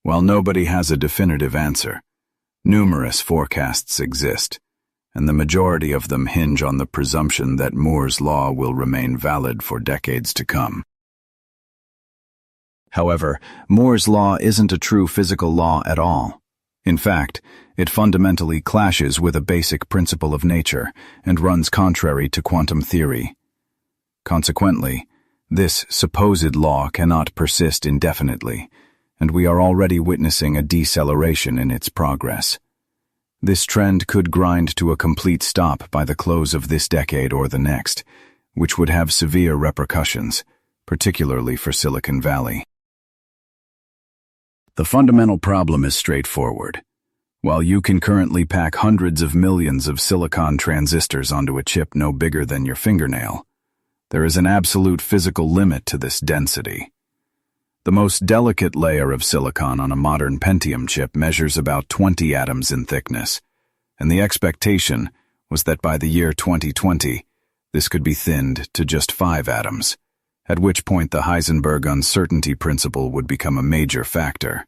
While nobody has a definitive answer, numerous forecasts exist, and the majority of them hinge on the presumption that Moore's law will remain valid for decades to come. However, Moore's law isn't a true physical law at all. In fact, it fundamentally clashes with a basic principle of nature and runs contrary to quantum theory. Consequently, this supposed law cannot persist indefinitely, and we are already witnessing a deceleration in its progress. This trend could grind to a complete stop by the close of this decade or the next, which would have severe repercussions, particularly for Silicon Valley. The fundamental problem is straightforward. While you can currently pack hundreds of millions of silicon transistors onto a chip no bigger than your fingernail, there is an absolute physical limit to this density. The most delicate layer of silicon on a modern Pentium chip measures about 20 atoms in thickness, and the expectation was that by the year 2020, this could be thinned to just 5 atoms, at which point the Heisenberg uncertainty principle would become a major factor.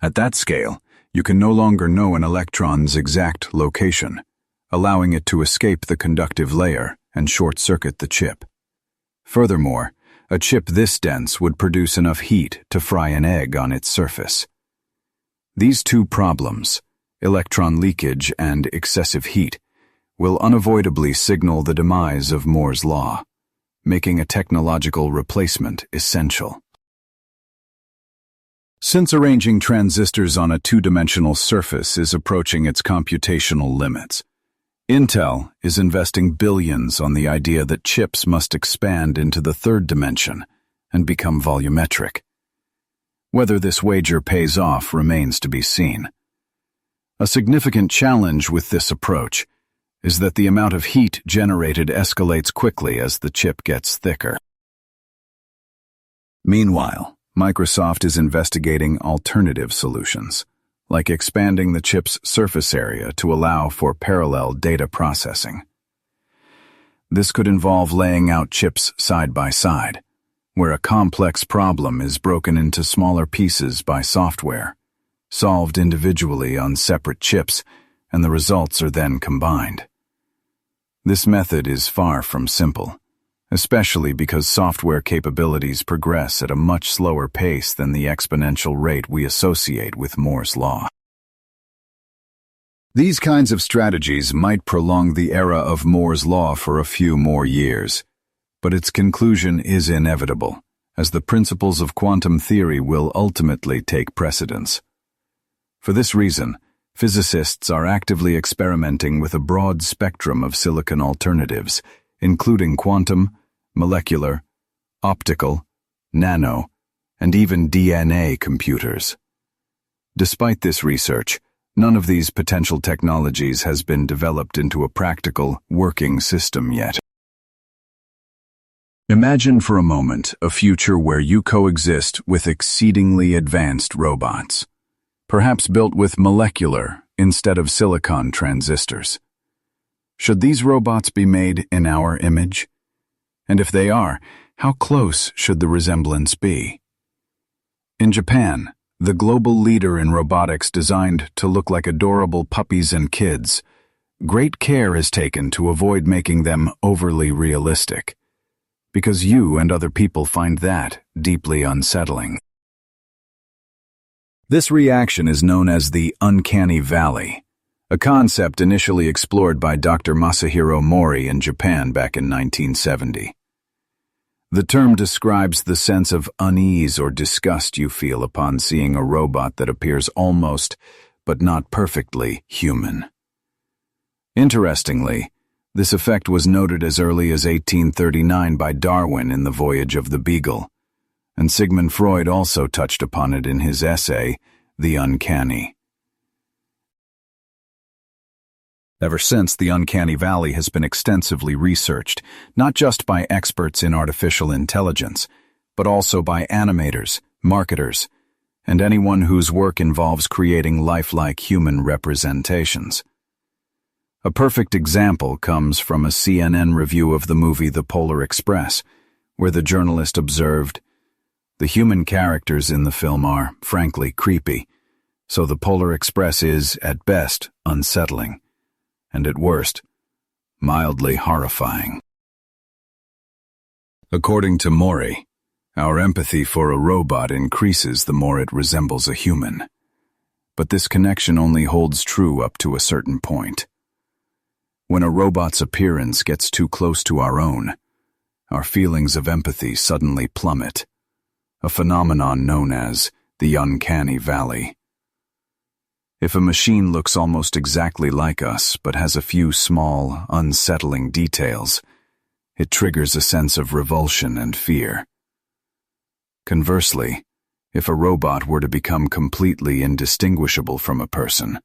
At that scale, you can no longer know an electron's exact location, allowing it to escape the conductive layer and short-circuit the chip. Furthermore, a chip this dense would produce enough heat to fry an egg on its surface. These two problems, electron leakage and excessive heat, will unavoidably signal the demise of Moore's law, making a technological replacement essential. Since arranging transistors on a two-dimensional surface is approaching its computational limits, Intel is investing billions on the idea that chips must expand into the third dimension and become volumetric. Whether this wager pays off remains to be seen. A significant challenge with this approach is that the amount of heat generated escalates quickly as the chip gets thicker. Meanwhile, Microsoft is investigating alternative solutions, like expanding the chip's surface area to allow for parallel data processing. This could involve laying out chips side by side, where a complex problem is broken into smaller pieces by software, solved individually on separate chips, and the results are then combined. This method is far from simple, especially because software capabilities progress at a much slower pace than the exponential rate we associate with Moore's law. These kinds of strategies might prolong the era of Moore's law for a few more years, but its conclusion is inevitable, as the principles of quantum theory will ultimately take precedence. For this reason, physicists are actively experimenting with a broad spectrum of silicon alternatives, including quantum, molecular, optical, nano, and even DNA computers. Despite this research, none of these potential technologies has been developed into a practical, working system yet. Imagine for a moment a future where you coexist with exceedingly advanced robots, perhaps built with molecular instead of silicon transistors. Should these robots be made in our image? And if they are, how close should the resemblance be? In Japan, the global leader in robotics designed to look like adorable puppies and kids, great care is taken to avoid making them overly realistic, because you and other people find that deeply unsettling. This reaction is known as the uncanny valley, a concept initially explored by Dr. Masahiro Mori in Japan back in 1970. The term describes the sense of unease or disgust you feel upon seeing a robot that appears almost, but not perfectly, human. Interestingly, this effect was noted as early as 1839 by Darwin in The Voyage of the Beagle, and Sigmund Freud also touched upon it in his essay, The Uncanny. Ever since, the uncanny valley has been extensively researched, not just by experts in artificial intelligence, but also by animators, marketers, and anyone whose work involves creating lifelike human representations. A perfect example comes from a CNN review of the movie The Polar Express, where the journalist observed, "The human characters in the film are, frankly, creepy, so the Polar Express is, at best, unsettling, and at worst, mildly horrifying." According to Mori, our empathy for a robot increases the more it resembles a human. But this connection only holds true up to a certain point. When a robot's appearance gets too close to our own, our feelings of empathy suddenly plummet, a phenomenon known as the uncanny valley. If a machine looks almost exactly like us but has a few small, unsettling details, it triggers a sense of revulsion and fear. Conversely, if a robot were to become completely indistinguishable from a person,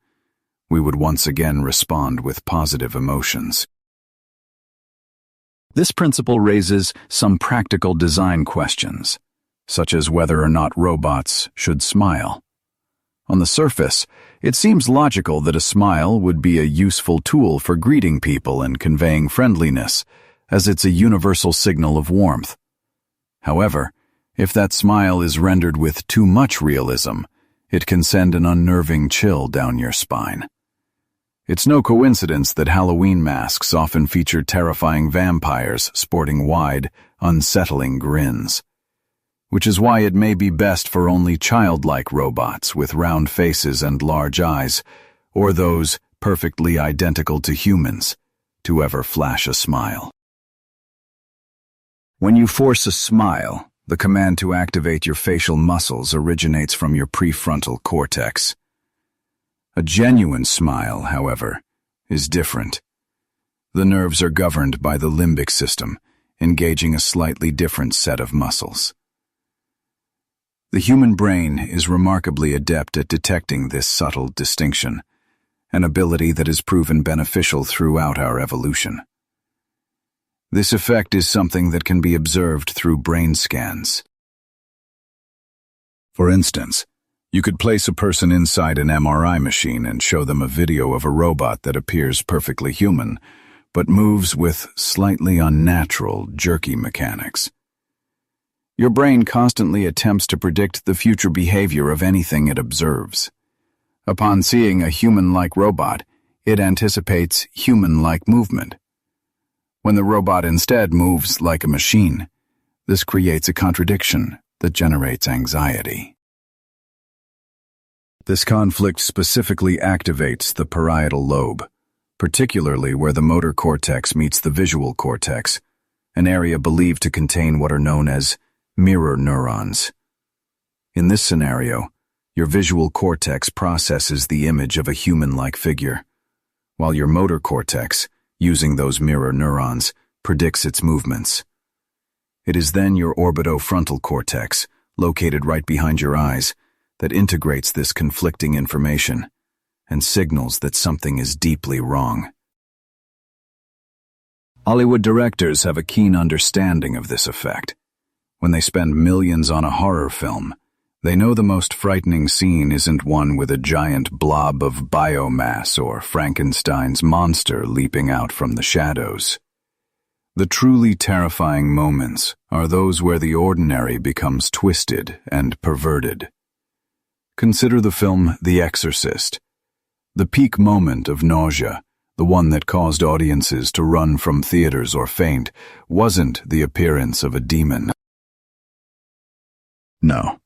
we would once again respond with positive emotions. This principle raises some practical design questions, such as whether or not robots should smile. On the surface, it seems logical that a smile would be a useful tool for greeting people and conveying friendliness, as it's a universal signal of warmth. However, if that smile is rendered with too much realism, it can send an unnerving chill down your spine. It's no coincidence that Halloween masks often feature terrifying vampires sporting wide, unsettling grins. Which is why it may be best for only childlike robots with round faces and large eyes, or those perfectly identical to humans, to ever flash a smile. When you force a smile, the command to activate your facial muscles originates from your prefrontal cortex. A genuine smile, however, is different. The nerves are governed by the limbic system, engaging a slightly different set of muscles. The human brain is remarkably adept at detecting this subtle distinction, an ability that has proven beneficial throughout our evolution. This effect is something that can be observed through brain scans. For instance, you could place a person inside an MRI machine and show them a video of a robot that appears perfectly human, but moves with slightly unnatural, jerky mechanics. Your brain constantly attempts to predict the future behavior of anything it observes. Upon seeing a human-like robot, it anticipates human-like movement. When the robot instead moves like a machine, this creates a contradiction that generates anxiety. This conflict specifically activates the parietal lobe, particularly where the motor cortex meets the visual cortex, an area believed to contain what are known as mirror neurons. In this scenario, your visual cortex processes the image of a human-like figure, while your motor cortex, using those mirror neurons, predicts its movements. It is then your orbitofrontal cortex, located right behind your eyes, that integrates this conflicting information and signals that something is deeply wrong. Hollywood directors have a keen understanding of this effect. When they spend millions on a horror film, they know the most frightening scene isn't one with a giant blob of biomass or Frankenstein's monster leaping out from the shadows. The truly terrifying moments are those where the ordinary becomes twisted and perverted. Consider the film The Exorcist. The peak moment of nausea, the one that caused audiences to run from theaters or faint, wasn't the appearance of a demon. No.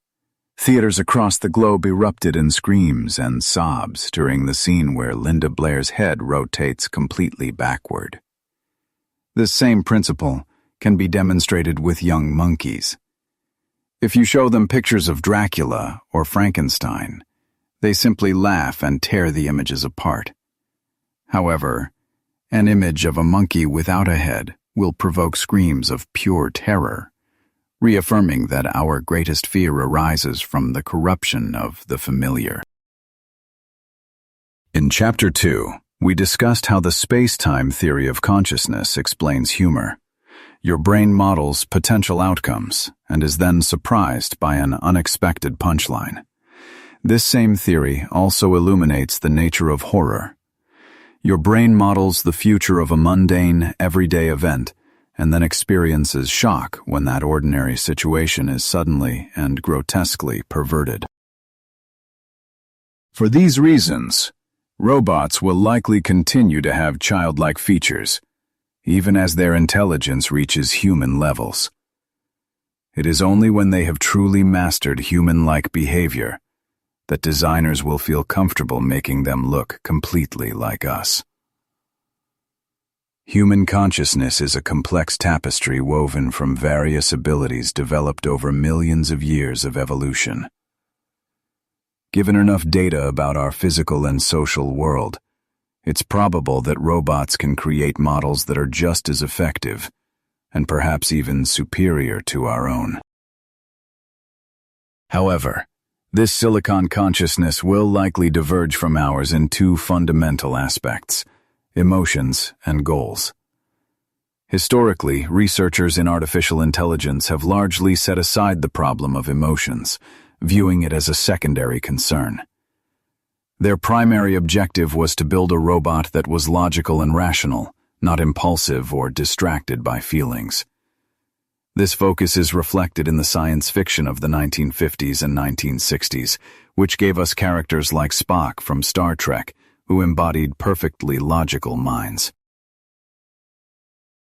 Theaters across the globe erupted in screams and sobs during the scene where Linda Blair's head rotates completely backward. This same principle can be demonstrated with young monkeys. If you show them pictures of Dracula or Frankenstein, they simply laugh and tear the images apart. However, an image of a monkey without a head will provoke screams of pure terror, reaffirming that our greatest fear arises from the corruption of the familiar. In Chapter 2, we discussed how the space-time theory of consciousness explains humor. Your brain models potential outcomes and is then surprised by an unexpected punchline. This same theory also illuminates the nature of horror. Your brain models the future of a mundane, everyday event, and then experiences shock when that ordinary situation is suddenly and grotesquely perverted. For these reasons, robots will likely continue to have childlike features, even as their intelligence reaches human levels. It is only when they have truly mastered human-like behavior that designers will feel comfortable making them look completely like us. Human consciousness is a complex tapestry woven from various abilities developed over millions of years of evolution. Given enough data about our physical and social world, it's probable that robots can create models that are just as effective, and perhaps even superior to our own. However, this silicon consciousness will likely diverge from ours in two fundamental aspects: emotions and goals. Historically, researchers in artificial intelligence have largely set aside the problem of emotions, viewing it as a secondary concern. Their primary objective was to build a robot that was logical and rational, not impulsive or distracted by feelings. This focus is reflected in the science fiction of the 1950s and 1960s, which gave us characters like Spock from Star Trek, who embodied perfectly logical minds.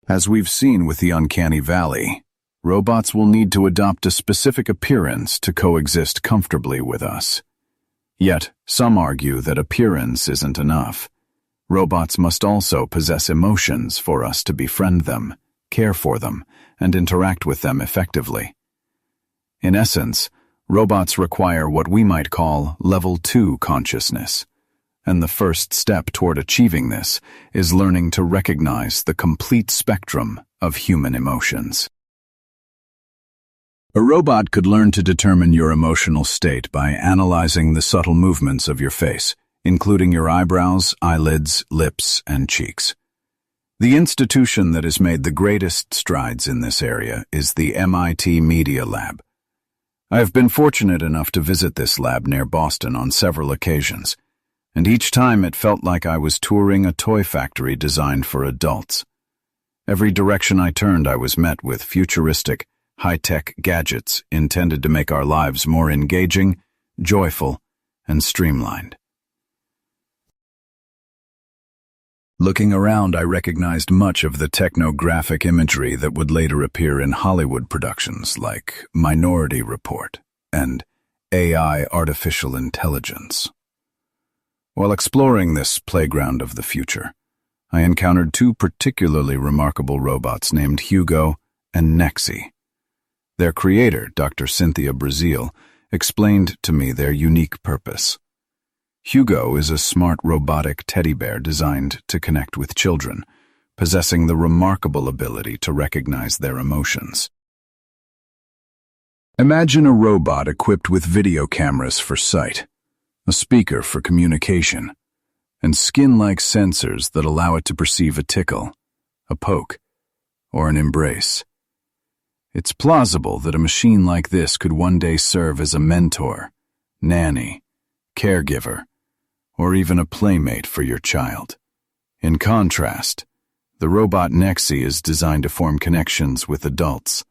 As we've seen with the uncanny valley, robots will need to adopt a specific appearance to coexist comfortably with us. Yet, some argue that appearance isn't enough. Robots must also possess emotions for us to befriend them, care for them, and interact with them effectively. In essence, robots require what we might call Level 2 consciousness, and the first step toward achieving this is learning to recognize the complete spectrum of human emotions. A robot could learn to determine your emotional state by analyzing the subtle movements of your face, including your eyebrows, eyelids, lips, and cheeks. The institution that has made the greatest strides in this area is the MIT Media Lab. I have been fortunate enough to visit this lab near Boston on several occasions, and each time it felt like I was touring a toy factory designed for adults. Every direction I turned, I was met with futuristic, high-tech gadgets intended to make our lives more engaging, joyful, and streamlined. Looking around, I recognized much of the technographic imagery that would later appear in Hollywood productions like Minority Report and AI Artificial Intelligence. While exploring this playground of the future, I encountered two particularly remarkable robots named Hugo and Nexi. Their creator, Dr. Cynthia Brazil, explained to me their unique purpose. Hugo is a smart robotic teddy bear designed to connect with children, possessing the remarkable ability to recognize their emotions. Imagine a robot equipped with video cameras for sight, a speaker for communication, and skin-like sensors that allow it to perceive a tickle, a poke, or an embrace. It's plausible that a machine like this could one day serve as a mentor, nanny, caregiver, or even a playmate for your child. In contrast, the robot Nexi is designed to form connections with adults,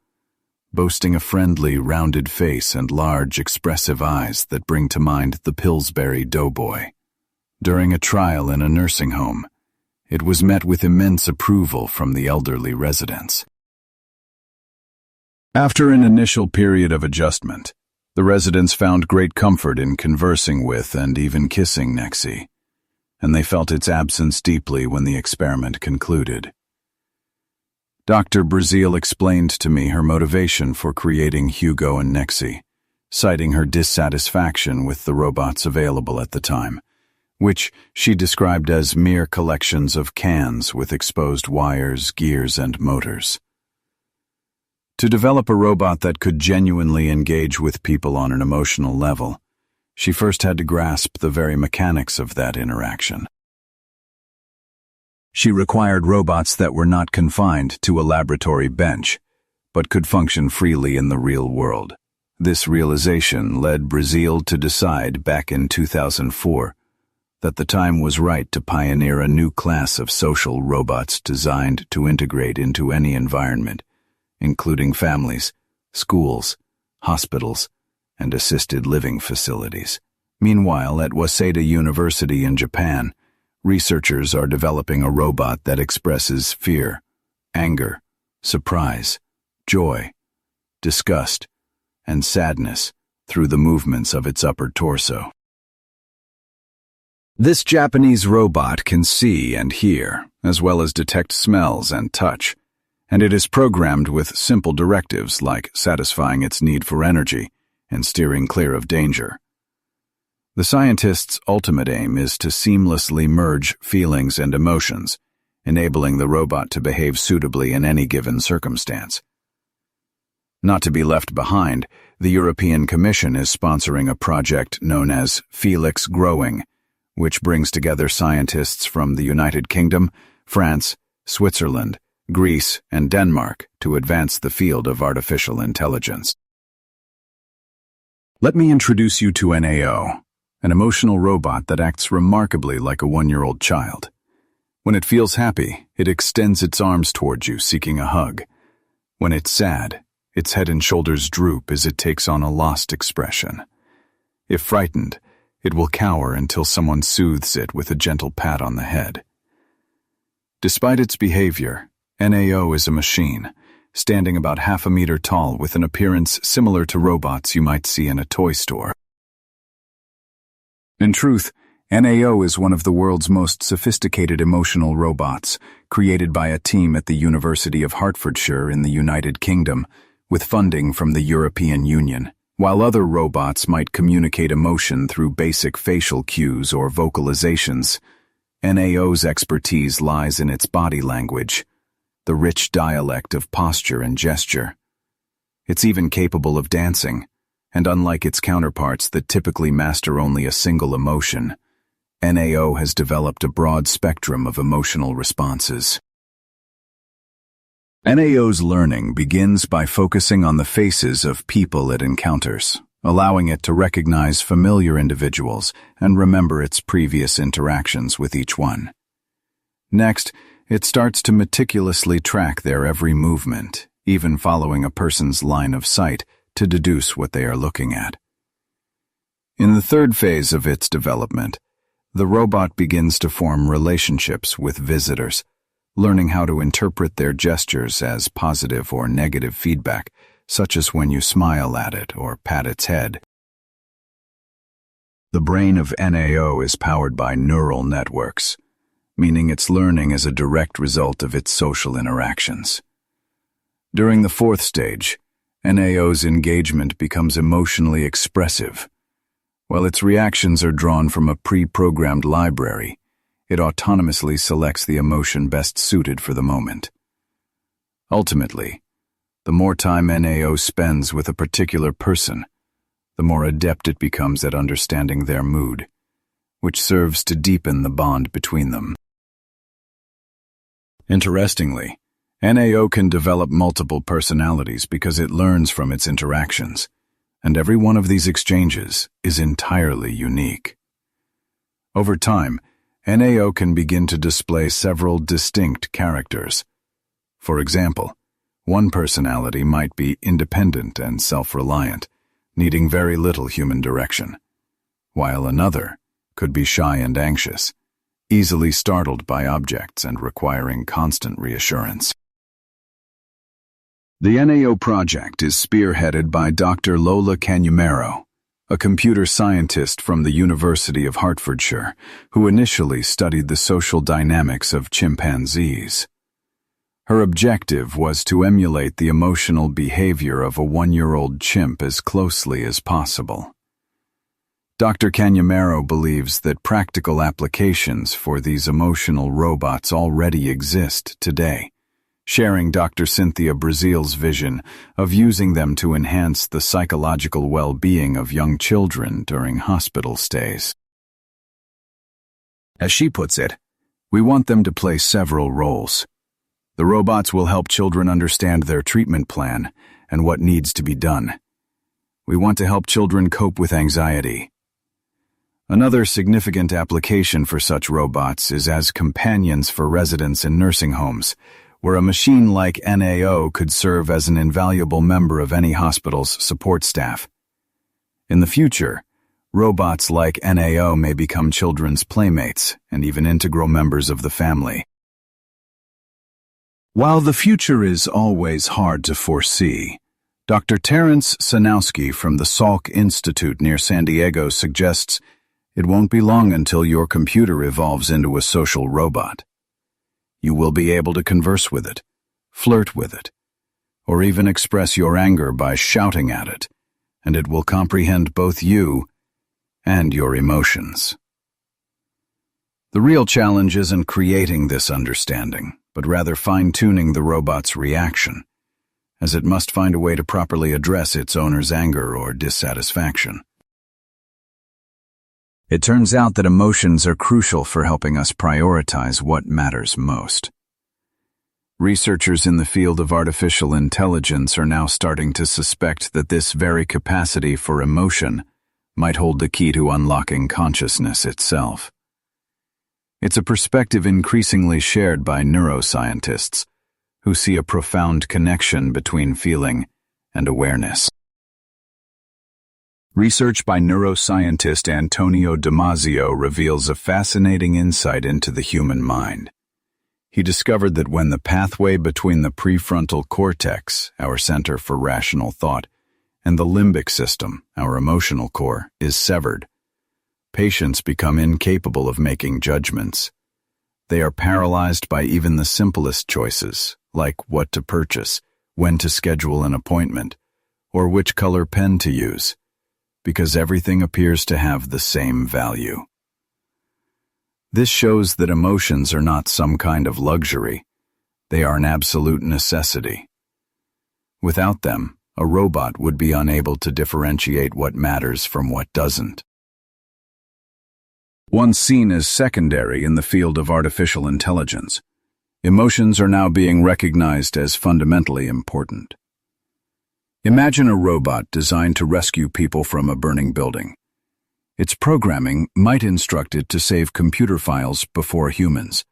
boasting a friendly, rounded face and large, expressive eyes that bring to mind the Pillsbury Doughboy. During a trial in a nursing home, it was met with immense approval from the elderly residents. After an initial period of adjustment, the residents found great comfort in conversing with and even kissing Nexi, and they felt its absence deeply when the experiment concluded. Dr. Brazil explained to me her motivation for creating Hugo and Nexi, citing her dissatisfaction with the robots available at the time, which she described as mere collections of cans with exposed wires, gears, and motors. To develop a robot that could genuinely engage with people on an emotional level, she first had to grasp the very mechanics of that interaction. She required robots that were not confined to a laboratory bench, but could function freely in the real world. This realization led Brazil to decide back in 2004 that the time was right to pioneer a new class of social robots designed to integrate into any environment, including families, schools, hospitals, and assisted living facilities. Meanwhile, at Waseda University in Japan, researchers are developing a robot that expresses fear, anger, surprise, joy, disgust, and sadness through the movements of its upper torso. This Japanese robot can see and hear, as well as detect smells and touch, and it is programmed with simple directives like satisfying its need for energy and steering clear of danger. The scientists' ultimate aim is to seamlessly merge feelings and emotions, enabling the robot to behave suitably in any given circumstance. Not to be left behind, the European Commission is sponsoring a project known as Felix Growing, which brings together scientists from the United Kingdom, France, Switzerland, Greece, and Denmark to advance the field of artificial intelligence. Let me introduce you to NAO, an emotional robot that acts remarkably like a 1-year-old child. When it feels happy, it extends its arms towards you, seeking a hug. When it's sad, its head and shoulders droop as it takes on a lost expression. If frightened, it will cower until someone soothes it with a gentle pat on the head. Despite its behavior, NAO is a machine, standing about half a meter tall with an appearance similar to robots you might see in a toy store. In truth, NAO is one of the world's most sophisticated emotional robots, created by a team at the University of Hertfordshire in the United Kingdom, with funding from the European Union. While other robots might communicate emotion through basic facial cues or vocalizations, NAO's expertise lies in its body language, the rich dialect of posture and gesture. It's even capable of dancing, and unlike its counterparts that typically master only a single emotion, NAO has developed a broad spectrum of emotional responses. NAO's learning begins by focusing on the faces of people it encounters, allowing it to recognize familiar individuals and remember its previous interactions with each one. Next, it starts to meticulously track their every movement, even following a person's line of sight, to deduce what they are looking at. In the third phase of its development, the robot begins to form relationships with visitors, learning how to interpret their gestures as positive or negative feedback, such as when you smile at it or pat its head. The brain of NAO is powered by neural networks, meaning its learning is a direct result of its social interactions. During the fourth stage, NAO's engagement becomes emotionally expressive. While its reactions are drawn from a pre-programmed library, it autonomously selects the emotion best suited for the moment. Ultimately, the more time NAO spends with a particular person, the more adept it becomes at understanding their mood, which serves to deepen the bond between them. Interestingly, NAO can develop multiple personalities because it learns from its interactions, and every one of these exchanges is entirely unique. Over time, NAO can begin to display several distinct characters. For example, one personality might be independent and self-reliant, needing very little human direction, while another could be shy and anxious, easily startled by objects and requiring constant reassurance. The NAO project is spearheaded by Dr. Lola Canumero, a computer scientist from the University of Hertfordshire, who initially studied the social dynamics of chimpanzees. Her objective was to emulate the emotional behavior of a 1-year-old chimp as closely as possible. Dr. Canumero believes that practical applications for these emotional robots already exist today, sharing Dr. Cynthia Brazil's vision of using them to enhance the psychological well-being of young children during hospital stays. As she puts it, we want them to play several roles. The robots will help children understand their treatment plan and what needs to be done. We want to help children cope with anxiety. Another significant application for such robots is as companions for residents in nursing homes, where a machine like NAO could serve as an invaluable member of any hospital's support staff. In the future, robots like NAO may become children's playmates and even integral members of the family. While the future is always hard to foresee, Dr. Terence Sanowski from the Salk Institute near San Diego suggests it won't be long until your computer evolves into a social robot. You will be able to converse with it, flirt with it, or even express your anger by shouting at it, and it will comprehend both you and your emotions. The real challenge isn't creating this understanding, but rather fine-tuning the robot's reaction, as it must find a way to properly address its owner's anger or dissatisfaction. It turns out that emotions are crucial for helping us prioritize what matters most. Researchers in the field of artificial intelligence are now starting to suspect that this very capacity for emotion might hold the key to unlocking consciousness itself. It's a perspective increasingly shared by neuroscientists, who see a profound connection between feeling and awareness. Research by neuroscientist Antonio Damasio reveals a fascinating insight into the human mind. He discovered that when the pathway between the prefrontal cortex, our center for rational thought, and the limbic system, our emotional core, is severed, patients become incapable of making judgments. They are paralyzed by even the simplest choices, like what to purchase, when to schedule an appointment, or which color pen to use, because everything appears to have the same value. This shows that emotions are not some kind of luxury. They are an absolute necessity. Without them, a robot would be unable to differentiate what matters from what doesn't. Once seen as secondary in the field of artificial intelligence, emotions are now being recognized as fundamentally important. Imagine a robot designed to rescue people from a burning building. Its programming might instruct it to save computer files before humans,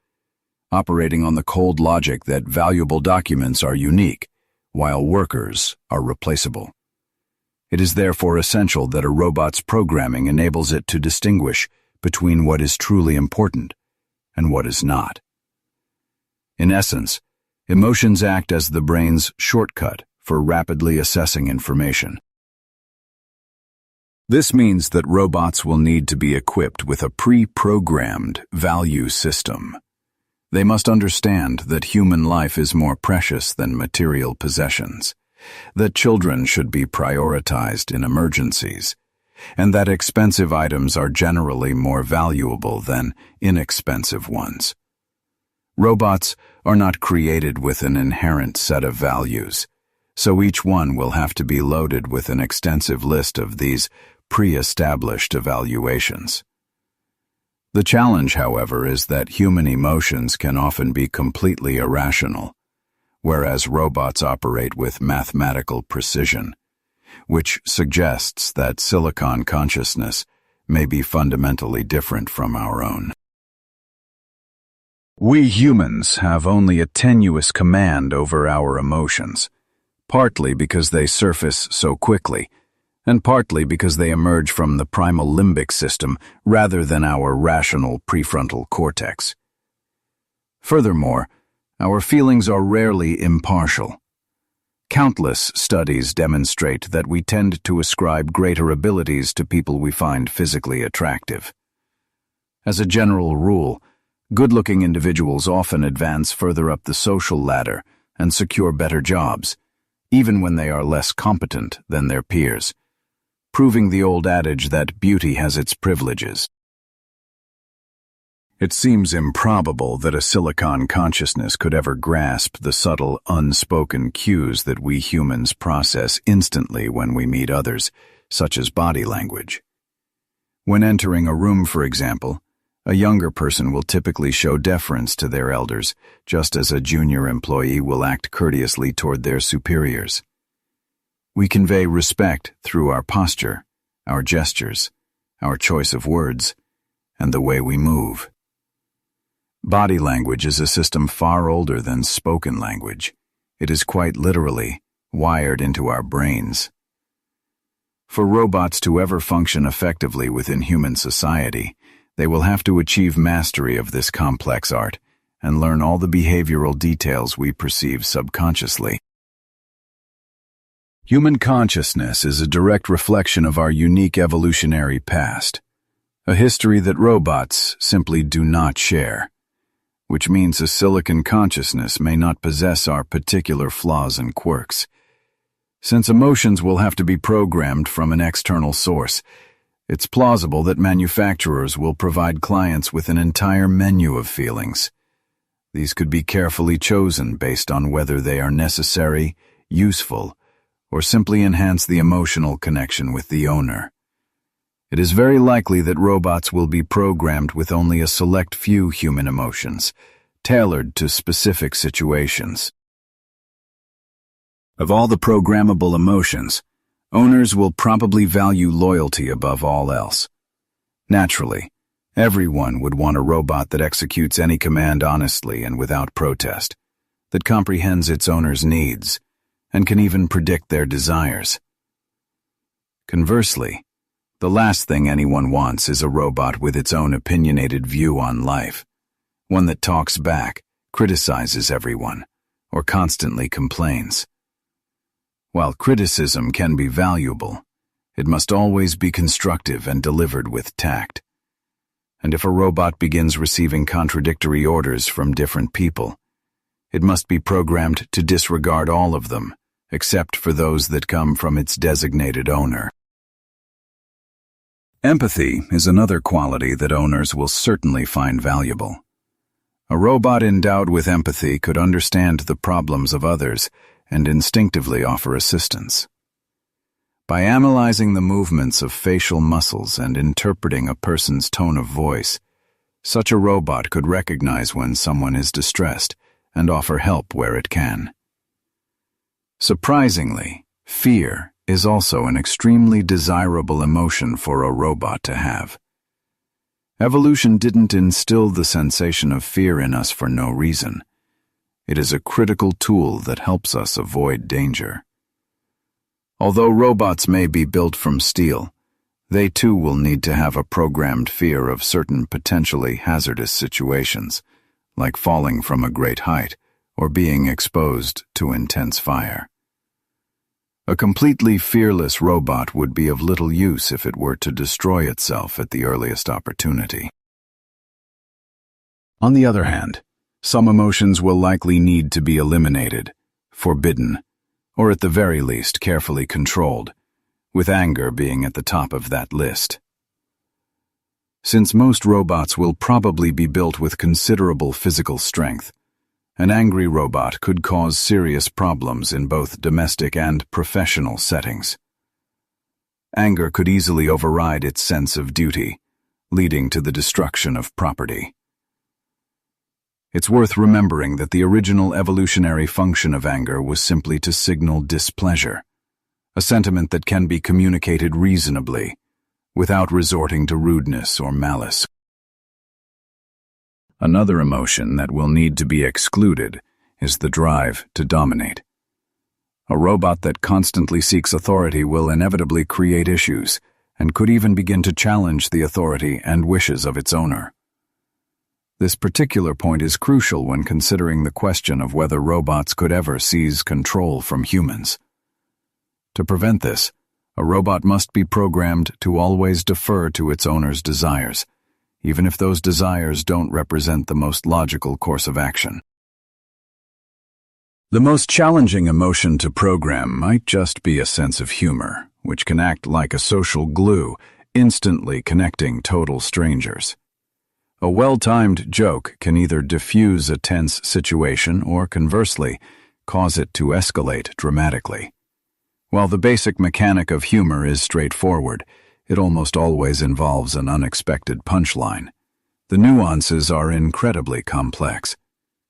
operating on the cold logic that valuable documents are unique, while workers are replaceable. It is therefore essential that a robot's programming enables it to distinguish between what is truly important and what is not. In essence, emotions act as the brain's shortcut for rapidly assessing information. This means that robots will need to be equipped with a pre-programmed value system. They must understand that human life is more precious than material possessions, that children should be prioritized in emergencies, and that expensive items are generally more valuable than inexpensive ones. Robots are not created with an inherent set of values, so each one will have to be loaded with an extensive list of these pre-established evaluations. The challenge, however, is that human emotions can often be completely irrational, whereas robots operate with mathematical precision, which suggests that silicon consciousness may be fundamentally different from our own. We humans have only a tenuous command over our emotions, partly because they surface so quickly, and partly because they emerge from the primal limbic system rather than our rational prefrontal cortex. Furthermore, our feelings are rarely impartial. Countless studies demonstrate that we tend to ascribe greater abilities to people we find physically attractive. As a general rule, good-looking individuals often advance further up the social ladder and secure better jobs, even when they are less competent than their peers, proving the old adage that beauty has its privileges. It seems improbable that a silicon consciousness could ever grasp the subtle, unspoken cues that we humans process instantly when we meet others, such as body language. When entering a room, for example, a younger person will typically show deference to their elders, just as a junior employee will act courteously toward their superiors. We convey respect through our posture, our gestures, our choice of words, and the way we move. Body language is a system far older than spoken language. It is quite literally wired into our brains. For robots to ever function effectively within human society, they will have to achieve mastery of this complex art and learn all the behavioral details we perceive subconsciously. Human consciousness is a direct reflection of our unique evolutionary past, a history that robots simply do not share, which means a silicon consciousness may not possess our particular flaws and quirks. Since emotions will have to be programmed from an external source, It's plausible that manufacturers will provide clients with an entire menu of feelings. These could be carefully chosen based on whether they are necessary, useful, or simply enhance the emotional connection with the owner. It is very likely that robots will be programmed with only a select few human emotions, tailored to specific situations. Of all the programmable emotions, owners will probably value loyalty above all else. Naturally, everyone would want a robot that executes any command honestly and without protest, that comprehends its owner's needs, and can even predict their desires. Conversely, the last thing anyone wants is a robot with its own opinionated view on life, one that talks back, criticizes everyone, or constantly complains. While criticism can be valuable, it must always be constructive and delivered with tact. And if a robot begins receiving contradictory orders from different people, it must be programmed to disregard all of them, except for those that come from its designated owner. Empathy is another quality that owners will certainly find valuable. A robot endowed with empathy could understand the problems of others and instinctively offer assistance. By analyzing the movements of facial muscles and interpreting a person's tone of voice, such a robot could recognize when someone is distressed and offer help where it can. Surprisingly, fear is also an extremely desirable emotion for a robot to have. Evolution didn't instill the sensation of fear in us for no reason. It is a critical tool that helps us avoid danger. Although robots may be built from steel, they too will need to have a programmed fear of certain potentially hazardous situations, like falling from a great height or being exposed to intense fire. A completely fearless robot would be of little use if it were to destroy itself at the earliest opportunity. On the other hand, some emotions will likely need to be eliminated, forbidden, or at the very least carefully controlled, with anger being at the top of that list. Since most robots will probably be built with considerable physical strength, an angry robot could cause serious problems in both domestic and professional settings. Anger could easily override its sense of duty, leading to the destruction of property. It's worth remembering that the original evolutionary function of anger was simply to signal displeasure, a sentiment that can be communicated reasonably, without resorting to rudeness or malice. Another emotion that will need to be excluded is the drive to dominate. A robot that constantly seeks authority will inevitably create issues, and could even begin to challenge the authority and wishes of its owner. This particular point is crucial when considering the question of whether robots could ever seize control from humans. To prevent this, a robot must be programmed to always defer to its owner's desires, even if those desires don't represent the most logical course of action. The most challenging emotion to program might just be a sense of humor, which can act like a social glue, instantly connecting total strangers. A well-timed joke can either diffuse a tense situation or, conversely, cause it to escalate dramatically. While the basic mechanic of humor is straightforward, it almost always involves an unexpected punchline. The nuances are incredibly complex.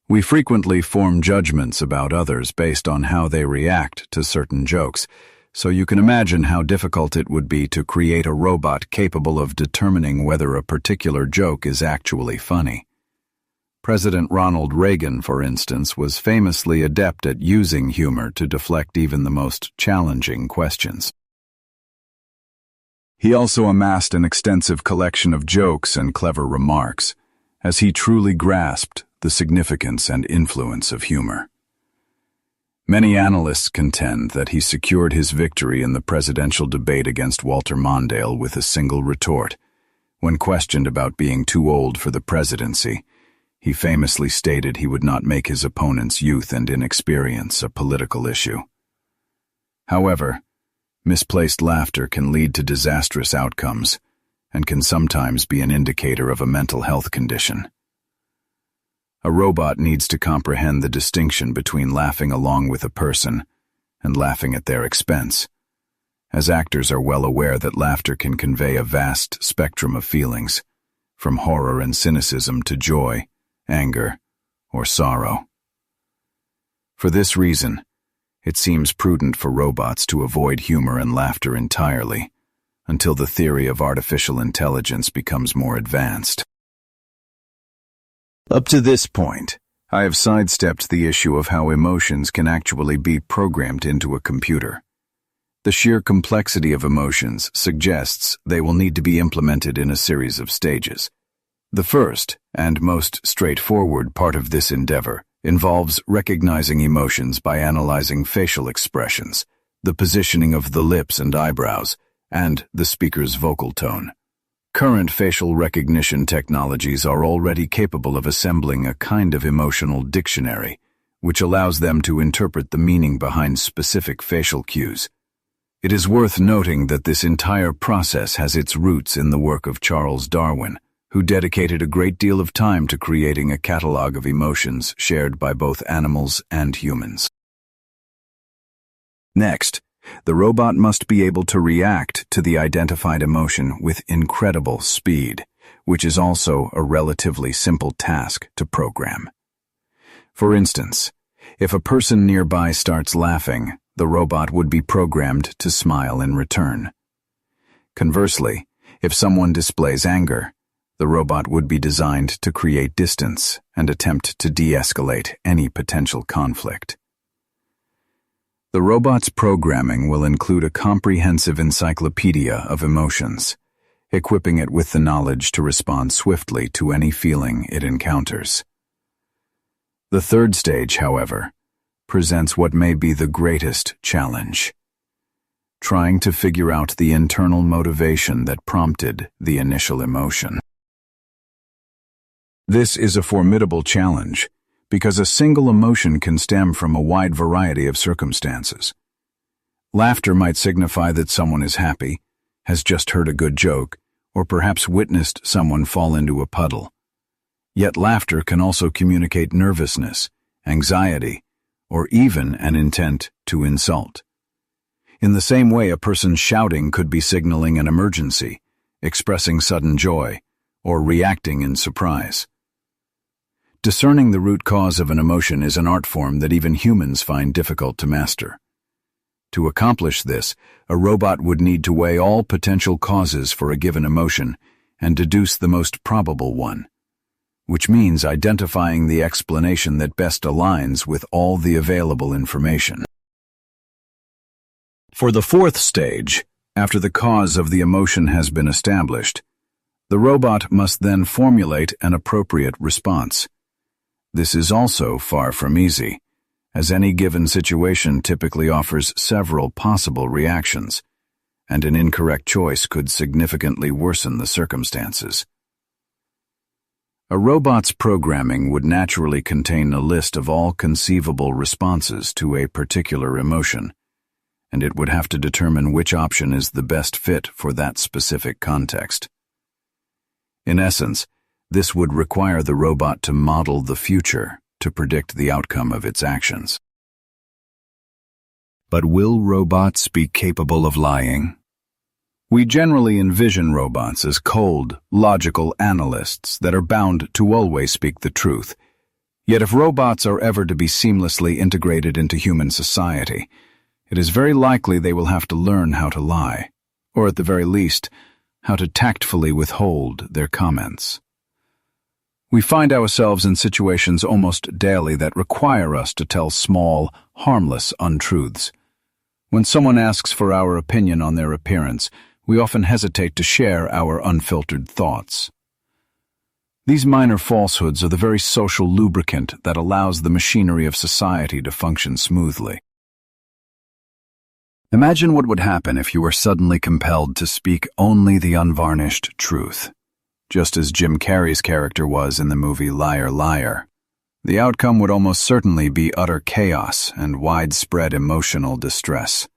We frequently form judgments about others based on how they react to certain jokes, so you can imagine how difficult it would be to create a robot capable of determining whether a particular joke is actually funny. President Ronald Reagan, for instance, was famously adept at using humor to deflect even the most challenging questions. He also amassed an extensive collection of jokes and clever remarks, as he truly grasped the significance and influence of humor. Many analysts contend that he secured his victory in the presidential debate against Walter Mondale with a single retort. When questioned about being too old for the presidency, he famously stated he would not make his opponent's youth and inexperience a political issue. However, Misplaced laughter can lead to disastrous outcomes and can sometimes be an indicator of a mental health condition. A robot needs to comprehend the distinction between laughing along with a person and laughing at their expense, as actors are well aware that laughter can convey a vast spectrum of feelings, from horror and cynicism to joy, anger, or sorrow. For this reason, it seems prudent for robots to avoid humor and laughter entirely until the theory of artificial intelligence becomes more advanced. Up to this point, I have sidestepped the issue of how emotions can actually be programmed into a computer. The sheer complexity of emotions suggests they will need to be implemented in a series of stages. The first, and most straightforward part of this endeavor, involves recognizing emotions by analyzing facial expressions, the positioning of the lips and eyebrows, and the speaker's vocal tone. Current facial recognition technologies are already capable of assembling a kind of emotional dictionary, which allows them to interpret the meaning behind specific facial cues. It is worth noting that this entire process has its roots in the work of Charles Darwin, who dedicated a great deal of time to creating a catalog of emotions shared by both animals and humans. Next, the robot must be able to react to the identified emotion with incredible speed, which is also a relatively simple task to program. For instance, if a person nearby starts laughing, the robot would be programmed to smile in return. Conversely, if someone displays anger, the robot would be designed to create distance and attempt to de-escalate any potential conflict. The robot's programming will include a comprehensive encyclopedia of emotions, equipping it with the knowledge to respond swiftly to any feeling it encounters. The third stage, however, presents what may be the greatest challenge: trying to figure out the internal motivation that prompted the initial emotion. This is a formidable challenge because a single emotion can stem from a wide variety of circumstances. Laughter might signify that someone is happy, has just heard a good joke, or perhaps witnessed someone fall into a puddle. Yet laughter can also communicate nervousness, anxiety, or even an intent to insult. In the same way, a person shouting could be signaling an emergency, expressing sudden joy, or reacting in surprise. Discerning the root cause of an emotion is an art form that even humans find difficult to master. To accomplish this, a robot would need to weigh all potential causes for a given emotion and deduce the most probable one, which means identifying the explanation that best aligns with all the available information. For the fourth stage, after the cause of the emotion has been established, the robot must then formulate an appropriate response. This is also far from easy, as any given situation typically offers several possible reactions, and an incorrect choice could significantly worsen the circumstances. A robot's programming would naturally contain a list of all conceivable responses to a particular emotion, and it would have to determine which option is the best fit for that specific context. In essence, this would require the robot to model the future to predict the outcome of its actions. But will robots be capable of lying? We generally envision robots as cold, logical analysts that are bound to always speak the truth. Yet if robots are ever to be seamlessly integrated into human society, it is very likely they will have to learn how to lie, or at the very least, how to tactfully withhold their comments. We find ourselves in situations almost daily that require us to tell small, harmless untruths. When someone asks for our opinion on their appearance, we often hesitate to share our unfiltered thoughts. These minor falsehoods are the very social lubricant that allows the machinery of society to function smoothly. Imagine what would happen if you were suddenly compelled to speak only the unvarnished truth, just as Jim Carrey's character was in the movie Liar, Liar. The outcome would almost certainly be utter chaos and widespread emotional distress.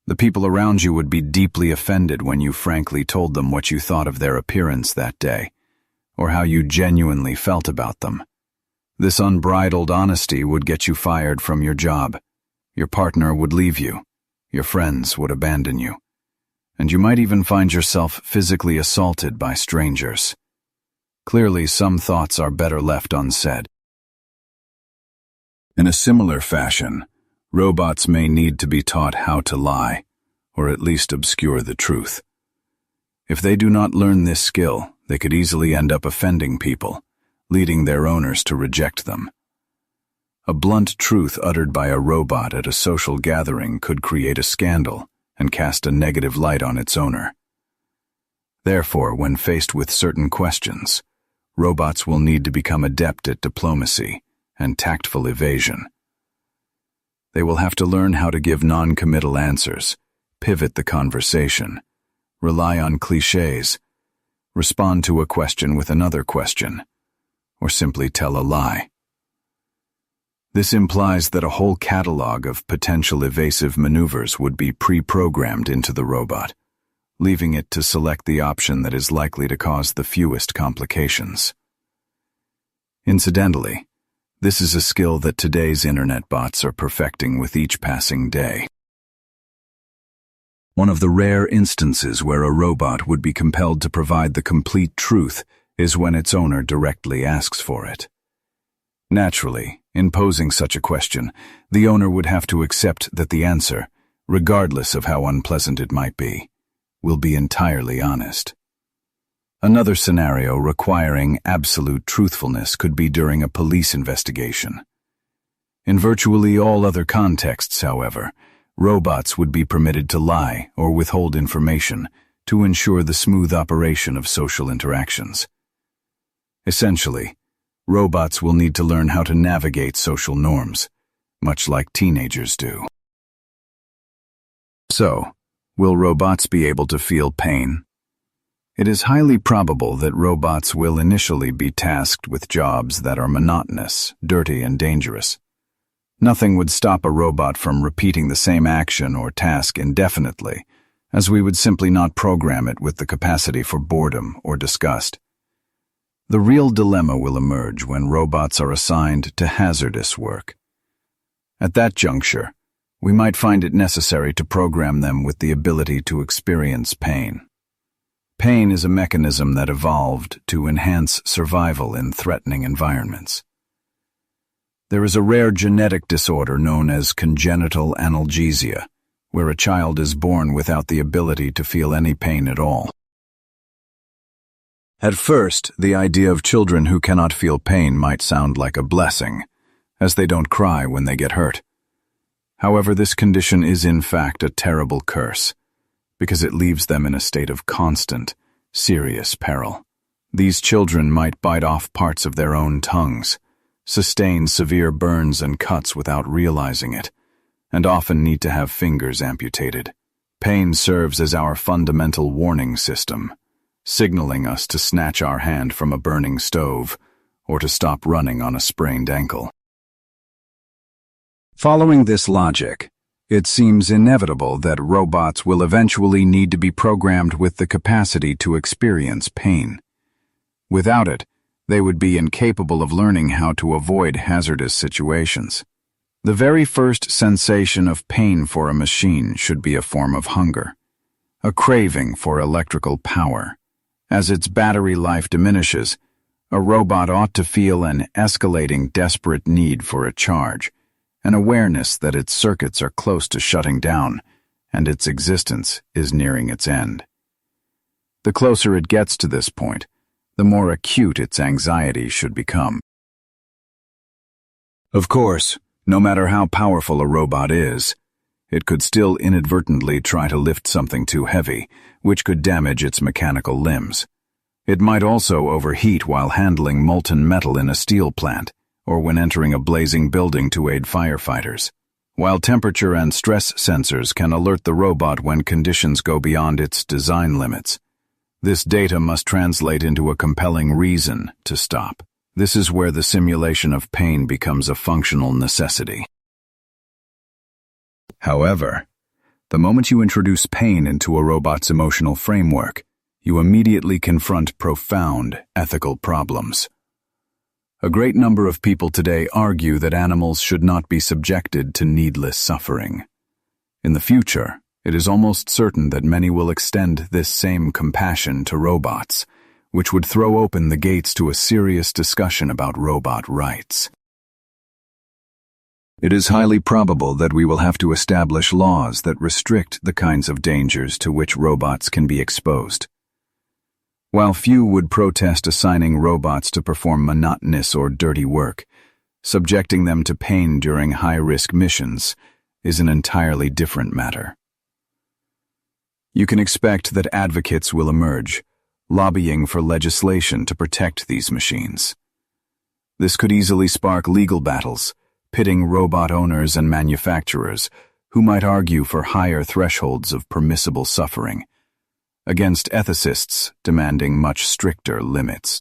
The people around you would be deeply offended when you frankly told them what you thought of their appearance that day, or how you genuinely felt about them. This unbridled honesty would get you fired from your job. Your partner would leave you. Your friends would abandon you. And you might even find yourself physically assaulted by strangers. Clearly, some thoughts are better left unsaid. In a similar fashion, robots may need to be taught how to lie, or at least obscure the truth. If they do not learn this skill, they could easily end up offending people, leading their owners to reject them. A blunt truth uttered by a robot at a social gathering could create a scandal and cast a negative light on its owner. Therefore, when faced with certain questions, robots will need to become adept at diplomacy and tactful evasion. They will have to learn how to give non-committal answers, pivot the conversation, rely on clichés, respond to a question with another question, or simply tell a lie. This implies that a whole catalog of potential evasive maneuvers would be pre-programmed into the robot, leaving it to select the option that is likely to cause the fewest complications. Incidentally, this is a skill that today's internet bots are perfecting with each passing day. One of the rare instances where a robot would be compelled to provide the complete truth is when its owner directly asks for it. Naturally, in posing such a question, the owner would have to accept that the answer, regardless of how unpleasant it might be, will be entirely honest. Another scenario requiring absolute truthfulness could be during a police investigation. In virtually all other contexts, however, robots would be permitted to lie or withhold information to ensure the smooth operation of social interactions. Essentially, robots will need to learn how to navigate social norms, much like teenagers do. So, will robots be able to feel pain? It is highly probable that robots will initially be tasked with jobs that are monotonous, dirty, and dangerous. Nothing would stop a robot from repeating the same action or task indefinitely, as we would simply not program it with the capacity for boredom or disgust. The real dilemma will emerge when robots are assigned to hazardous work. At that juncture, we might find it necessary to program them with the ability to experience pain. Pain is a mechanism that evolved to enhance survival in threatening environments. There is a rare genetic disorder known as congenital analgesia, where a child is born without the ability to feel any pain at all. At first, the idea of children who cannot feel pain might sound like a blessing, as they don't cry when they get hurt. However, this condition is in fact a terrible curse, because it leaves them in a state of constant, serious peril. These children might bite off parts of their own tongues, sustain severe burns and cuts without realizing it, and often need to have fingers amputated. Pain serves as our fundamental warning system, signaling us to snatch our hand from a burning stove or to stop running on a sprained ankle. Following this logic, it seems inevitable that robots will eventually need to be programmed with the capacity to experience pain. Without it, they would be incapable of learning how to avoid hazardous situations. The very first sensation of pain for a machine should be a form of hunger, a craving for electrical power. As its battery life diminishes, a robot ought to feel an escalating desperate need for a charge, an awareness that its circuits are close to shutting down and its existence is nearing its end. The closer it gets to this point, the more acute its anxiety should become. Of course, no matter how powerful a robot is, it could still inadvertently try to lift something too heavy, which could damage its mechanical limbs. It might also overheat while handling molten metal in a steel plant, or when entering a blazing building to aid firefighters. While temperature and stress sensors can alert the robot when conditions go beyond its design limits, this data must translate into a compelling reason to stop. This is where the simulation of pain becomes a functional necessity. However, The moment you introduce pain into a robot's emotional framework, you immediately confront profound ethical problems. A great number of people today argue that animals should not be subjected to needless suffering. In the future, it is almost certain that many will extend this same compassion to robots, which would throw open the gates to a serious discussion about robot rights. It is highly probable that we will have to establish laws that restrict the kinds of dangers to which robots can be exposed. While few would protest assigning robots to perform monotonous or dirty work, subjecting them to pain during high-risk missions is an entirely different matter. You can expect that advocates will emerge, lobbying for legislation to protect these machines. This could easily spark legal battles, pitting robot owners and manufacturers, who might argue for higher thresholds of permissible suffering, against ethicists demanding much stricter limits.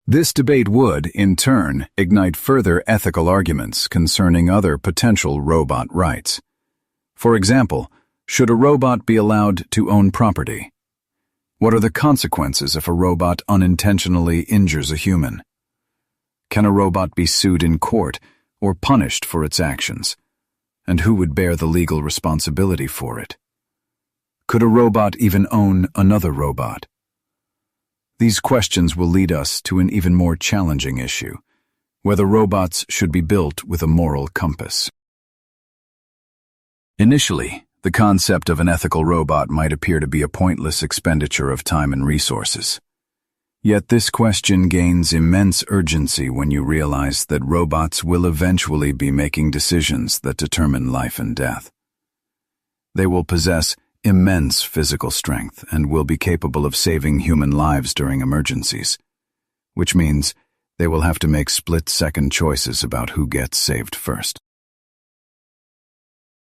This debate would, in turn, ignite further ethical arguments concerning other potential robot rights. For example, should a robot be allowed to own property? What are the consequences if a robot unintentionally injures a human? Can a robot be sued in court or punished for its actions? And who would bear the legal responsibility for it? Could a robot even own another robot? These questions will lead us to an even more challenging issue, whether robots should be built with a moral compass. Initially, the concept of an ethical robot might appear to be a pointless expenditure of time and resources. Yet this question gains immense urgency when you realize that robots will eventually be making decisions that determine life and death. They will possess immense physical strength and will be capable of saving human lives during emergencies, which means they will have to make split-second choices about who gets saved first.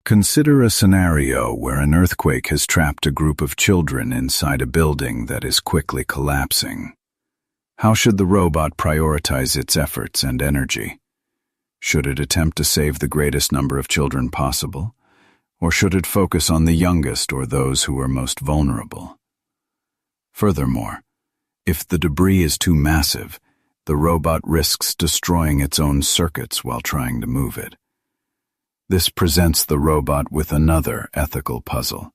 Consider a scenario where an earthquake has trapped a group of children inside a building that is quickly collapsing. How should the robot prioritize its efforts and energy? Should it attempt to save the greatest number of children possible? Or should it focus on the youngest or those who are most vulnerable? Furthermore, if the debris is too massive, the robot risks destroying its own circuits while trying to move it. This presents the robot with another ethical puzzle: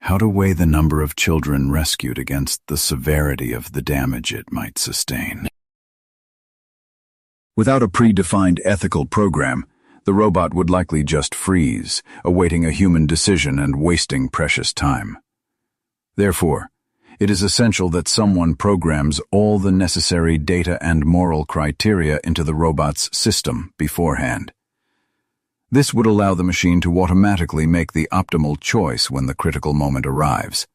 how to weigh the number of children rescued against the severity of the damage it might sustain. Without a predefined ethical program, the robot would likely just freeze, awaiting a human decision and wasting precious time. Therefore, it is essential that someone programs all the necessary data and moral criteria into the robot's system beforehand. This would allow the machine to automatically make the optimal choice when the critical moment arrives.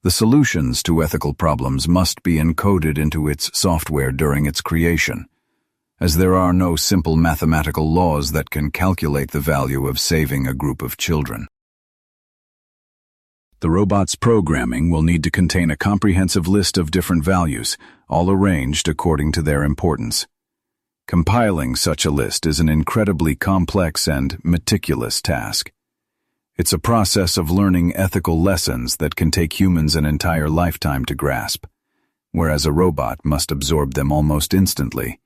The solutions to ethical problems must be encoded into its software during its creation, as there are no simple mathematical laws that can calculate the value of saving a group of children. The robot's programming will need to contain a comprehensive list of different values, all arranged according to their importance. Compiling such a list is an incredibly complex and meticulous task. It's a process of learning ethical lessons that can take humans an entire lifetime to grasp, whereas a robot must absorb them almost instantly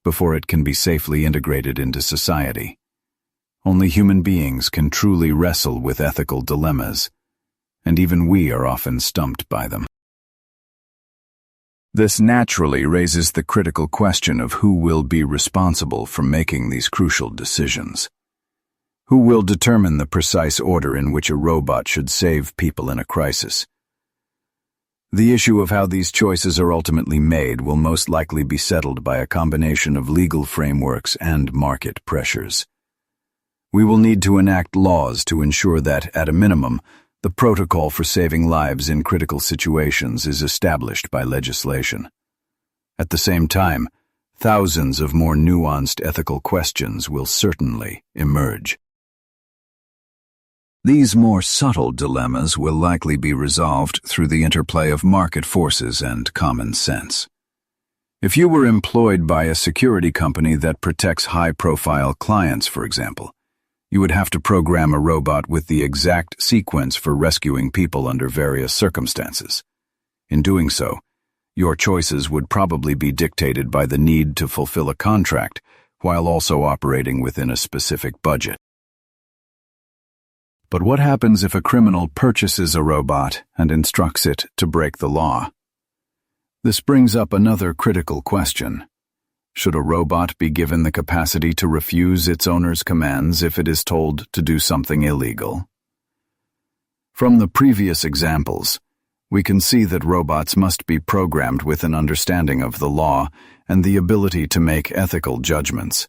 before it can be safely integrated into society. Only human beings can truly wrestle with ethical dilemmas, and even we are often stumped by them. This naturally raises the critical question of who will be responsible for making these crucial decisions. Who will determine the precise order in which a robot should save people in a crisis? The issue of how these choices are ultimately made will most likely be settled by a combination of legal frameworks and market pressures. We will need to enact laws to ensure that, at a minimum, the protocol for saving lives in critical situations is established by legislation. At the same time, thousands of more nuanced ethical questions will certainly emerge. These more subtle dilemmas will likely be resolved through the interplay of market forces and common sense. If you were employed by a security company that protects high-profile clients, for example, You would have to program a robot with the exact sequence for rescuing people under various circumstances. In doing so, your choices would probably be dictated by the need to fulfill a contract while also operating within a specific budget. But what happens if a criminal purchases a robot and instructs it to break the law? This brings up another critical question. Should a robot be given the capacity to refuse its owner's commands if it is told to do something illegal? From the previous examples, we can see that robots must be programmed with an understanding of the law and the ability to make ethical judgments.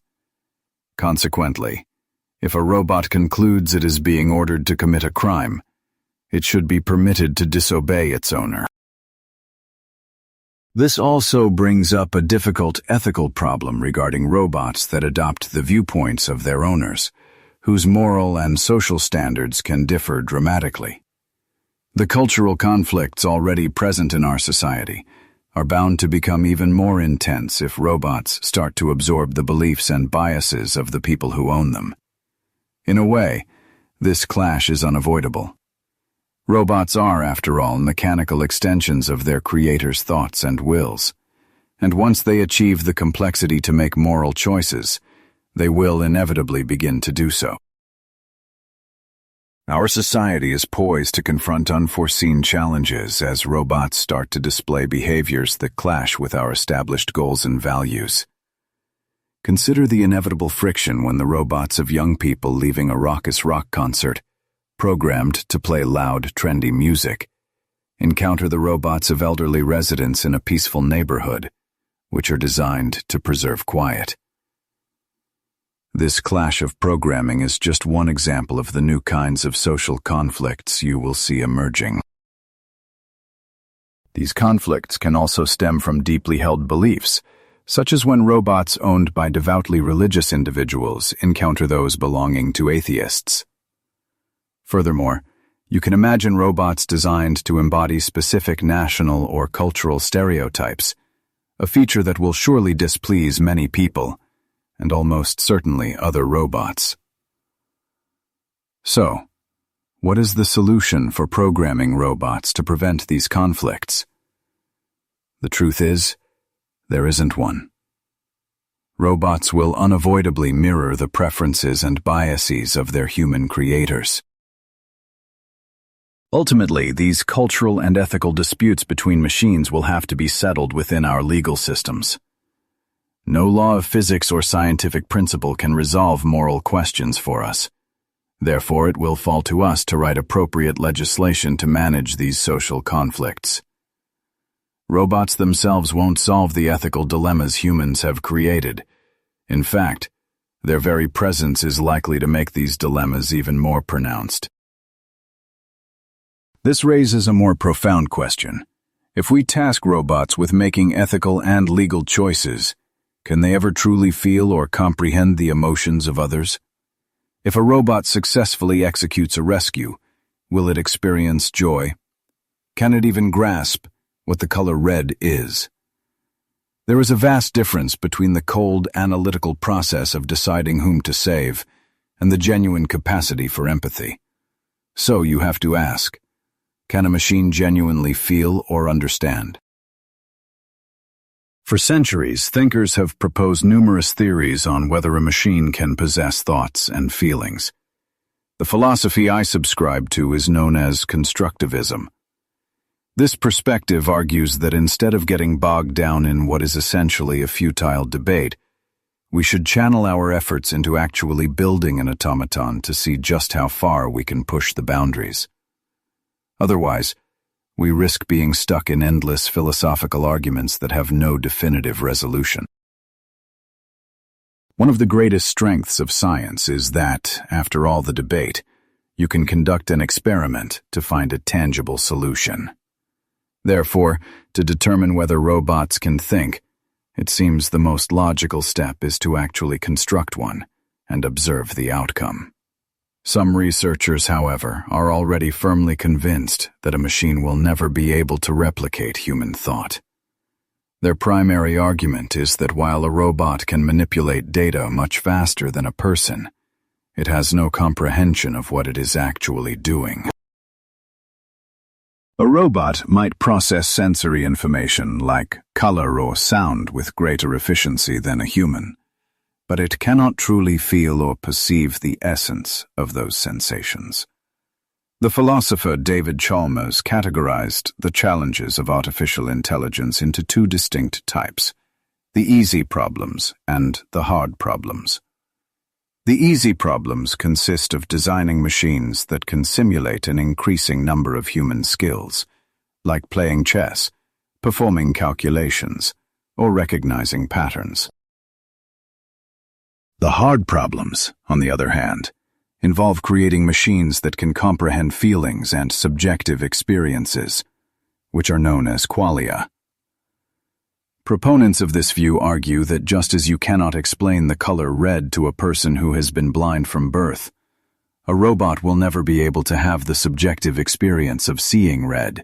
Consequently, if a robot concludes it is being ordered to commit a crime, it should be permitted to disobey its owner. This also brings up a difficult ethical problem regarding robots that adopt the viewpoints of their owners, whose moral and social standards can differ dramatically. The cultural conflicts already present in our society are bound to become even more intense if robots start to absorb the beliefs and biases of the people who own them. In a way, this clash is unavoidable. Robots are, after all, mechanical extensions of their creators' thoughts and wills, and once they achieve the complexity to make moral choices, they will inevitably begin to do so. Our society is poised to confront unforeseen challenges as robots start to display behaviors that clash with our established goals and values. Consider the inevitable friction when the robots of young people leaving a raucous rock concert, programmed to play loud, trendy music, encounter the robots of elderly residents in a peaceful neighborhood, which are designed to preserve quiet. This clash of programming is just one example of the new kinds of social conflicts you will see emerging. These conflicts can also stem from deeply held beliefs, such as when robots owned by devoutly religious individuals encounter those belonging to atheists. Furthermore, you can imagine robots designed to embody specific national or cultural stereotypes, a feature that will surely displease many people, and almost certainly other robots. So, what is the solution for programming robots to prevent these conflicts? The truth is, there isn't one. Robots will unavoidably mirror the preferences and biases of their human creators. Ultimately, these cultural and ethical disputes between machines will have to be settled within our legal systems. No law of physics or scientific principle can resolve moral questions for us. Therefore, it will fall to us to write appropriate legislation to manage these social conflicts. Robots themselves won't solve the ethical dilemmas humans have created. In fact, their very presence is likely to make these dilemmas even more pronounced. This raises a more profound question. If we task robots with making ethical and legal choices, can they ever truly feel or comprehend the emotions of others? If a robot successfully executes a rescue, will it experience joy? Can it even grasp what the color red is? There is a vast difference between the cold, analytical process of deciding whom to save and the genuine capacity for empathy. So you have to ask, can a machine genuinely feel or understand? For centuries, thinkers have proposed numerous theories on whether a machine can possess thoughts and feelings. The philosophy I subscribe to is known as constructivism. This perspective argues that instead of getting bogged down in what is essentially a futile debate, we should channel our efforts into actually building an automaton to see just how far we can push the boundaries. Otherwise, we risk being stuck in endless philosophical arguments that have no definitive resolution. One of the greatest strengths of science is that, after all the debate, you can conduct an experiment to find a tangible solution. Therefore, to determine whether robots can think, it seems the most logical step is to actually construct one and observe the outcome. Some researchers, however, are already firmly convinced that a machine will never be able to replicate human thought. Their primary argument is that while a robot can manipulate data much faster than a person, It has no comprehension of what it is actually doing. A robot might process sensory information like color or sound with greater efficiency than a human, but it cannot truly feel or perceive the essence of those sensations. The philosopher David Chalmers categorized the challenges of artificial intelligence into two distinct types: the easy problems and the hard problems. The easy problems consist of designing machines that can simulate an increasing number of human skills, like playing chess, performing calculations, or recognizing patterns. The hard problems, on the other hand, involve creating machines that can comprehend feelings and subjective experiences, which are known as qualia. Proponents of this view argue that just as you cannot explain the color red to a person who has been blind from birth, a robot will never be able to have the subjective experience of seeing red.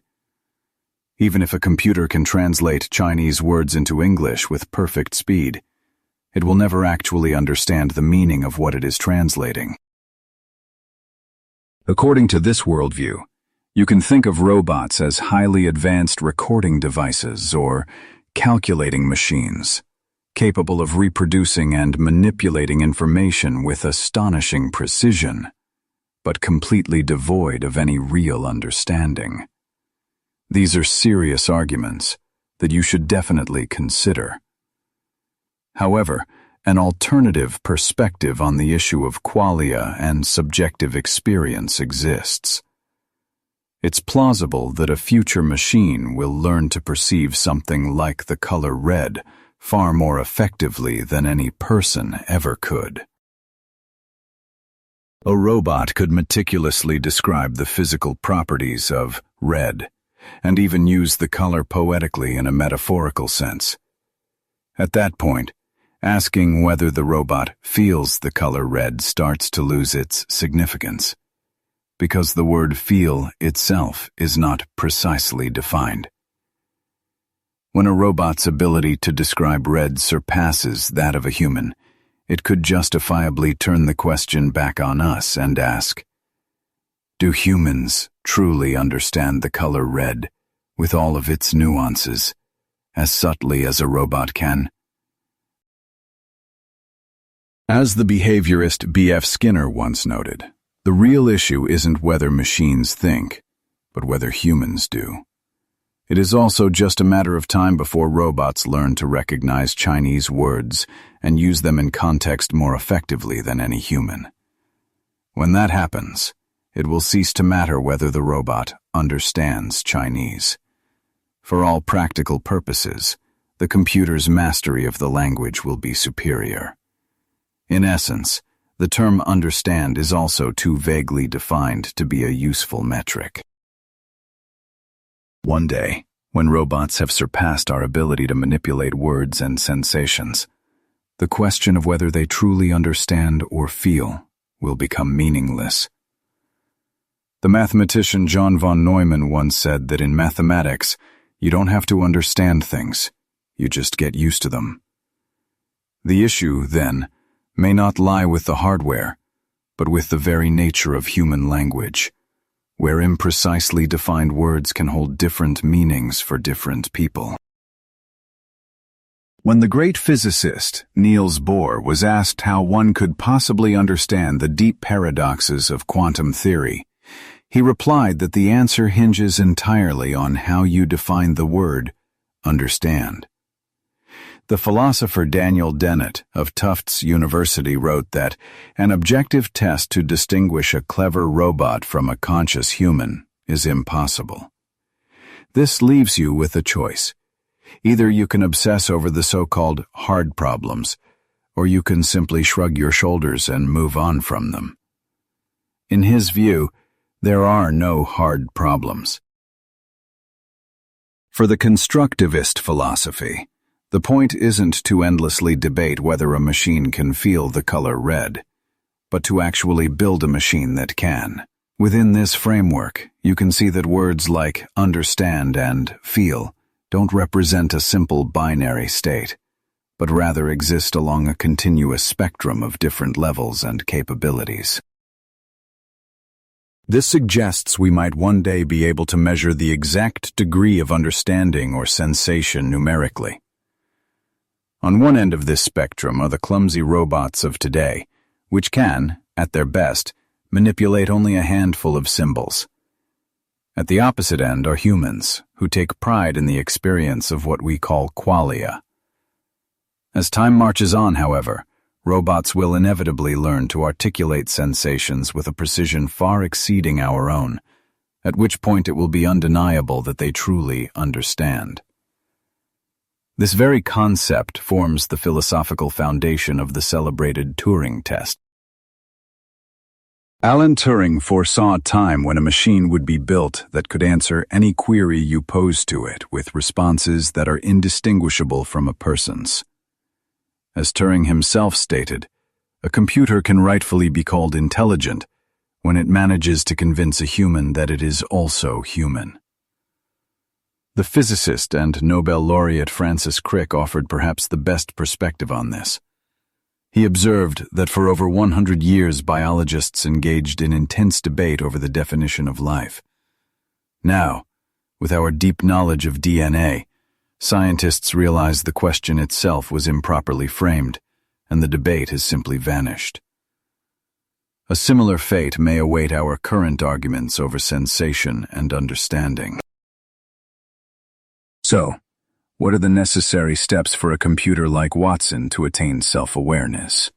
Even if a computer can translate Chinese words into English with perfect speed, it will never actually understand the meaning of what it is translating. According to this worldview, you can think of robots as highly advanced recording devices or calculating machines, capable of reproducing and manipulating information with astonishing precision, but completely devoid of any real understanding. These are serious arguments that you should definitely consider. However, an alternative perspective on the issue of qualia and subjective experience exists. It's plausible that a future machine will learn to perceive something like the color red far more effectively than any person ever could. A robot could meticulously describe the physical properties of red, and even use the color poetically in a metaphorical sense. At that point, asking whether the robot feels the color red starts to lose its significance, because the word feel itself is not precisely defined. When a robot's ability to describe red surpasses that of a human, it could justifiably turn the question back on us and ask, do humans truly understand the color red, with all of its nuances, as subtly as a robot can? As the behaviorist B.F. Skinner once noted, the real issue isn't whether machines think, but whether humans do. It is also just a matter of time before robots learn to recognize Chinese words and use them in context more effectively than any human. When that happens, it will cease to matter whether the robot understands Chinese. For all practical purposes, the computer's mastery of the language will be superior. In essence, the term understand is also too vaguely defined to be a useful metric. One day, when robots have surpassed our ability to manipulate words and sensations, the question of whether they truly understand or feel will become meaningless. The mathematician John von Neumann once said that in mathematics, you don't have to understand things, you just get used to them. The issue, then, may not lie with the hardware, but with the very nature of human language, where imprecisely defined words can hold different meanings for different people. When the great physicist Niels Bohr was asked how one could possibly understand the deep paradoxes of quantum theory, he replied that the answer hinges entirely on how you define the word understand. The philosopher Daniel Dennett of Tufts University wrote that an objective test to distinguish a clever robot from a conscious human is impossible. This leaves you with a choice. Either you can obsess over the so-called hard problems, or you can simply shrug your shoulders and move on from them. In his view, there are no hard problems. For the constructivist philosophy, the point isn't to endlessly debate whether a machine can feel the color red, but to actually build a machine that can. Within this framework, you can see that words like understand and feel don't represent a simple binary state, but rather exist along a continuous spectrum of different levels and capabilities. This suggests we might one day be able to measure the exact degree of understanding or sensation numerically. On one end of this spectrum are the clumsy robots of today, which can, at their best, manipulate only a handful of symbols. At the opposite end are humans, who take pride in the experience of what we call qualia. As time marches on, however, robots will inevitably learn to articulate sensations with a precision far exceeding our own, at which point it will be undeniable that they truly understand. This very concept forms the philosophical foundation of the celebrated Turing test. Alan Turing foresaw a time when a machine would be built that could answer any query you pose to it with responses that are indistinguishable from a person's. As Turing himself stated, a computer can rightfully be called intelligent when it manages to convince a human that it is also human. The physicist and Nobel laureate Francis Crick offered perhaps the best perspective on this. He observed that for over 100 years biologists engaged in intense debate over the definition of life. Now, with our deep knowledge of DNA, scientists realize the question itself was improperly framed, and the debate has simply vanished. A similar fate may await our current arguments over sensation and understanding. So, what are the necessary steps for a computer like Watson to attain self-awareness?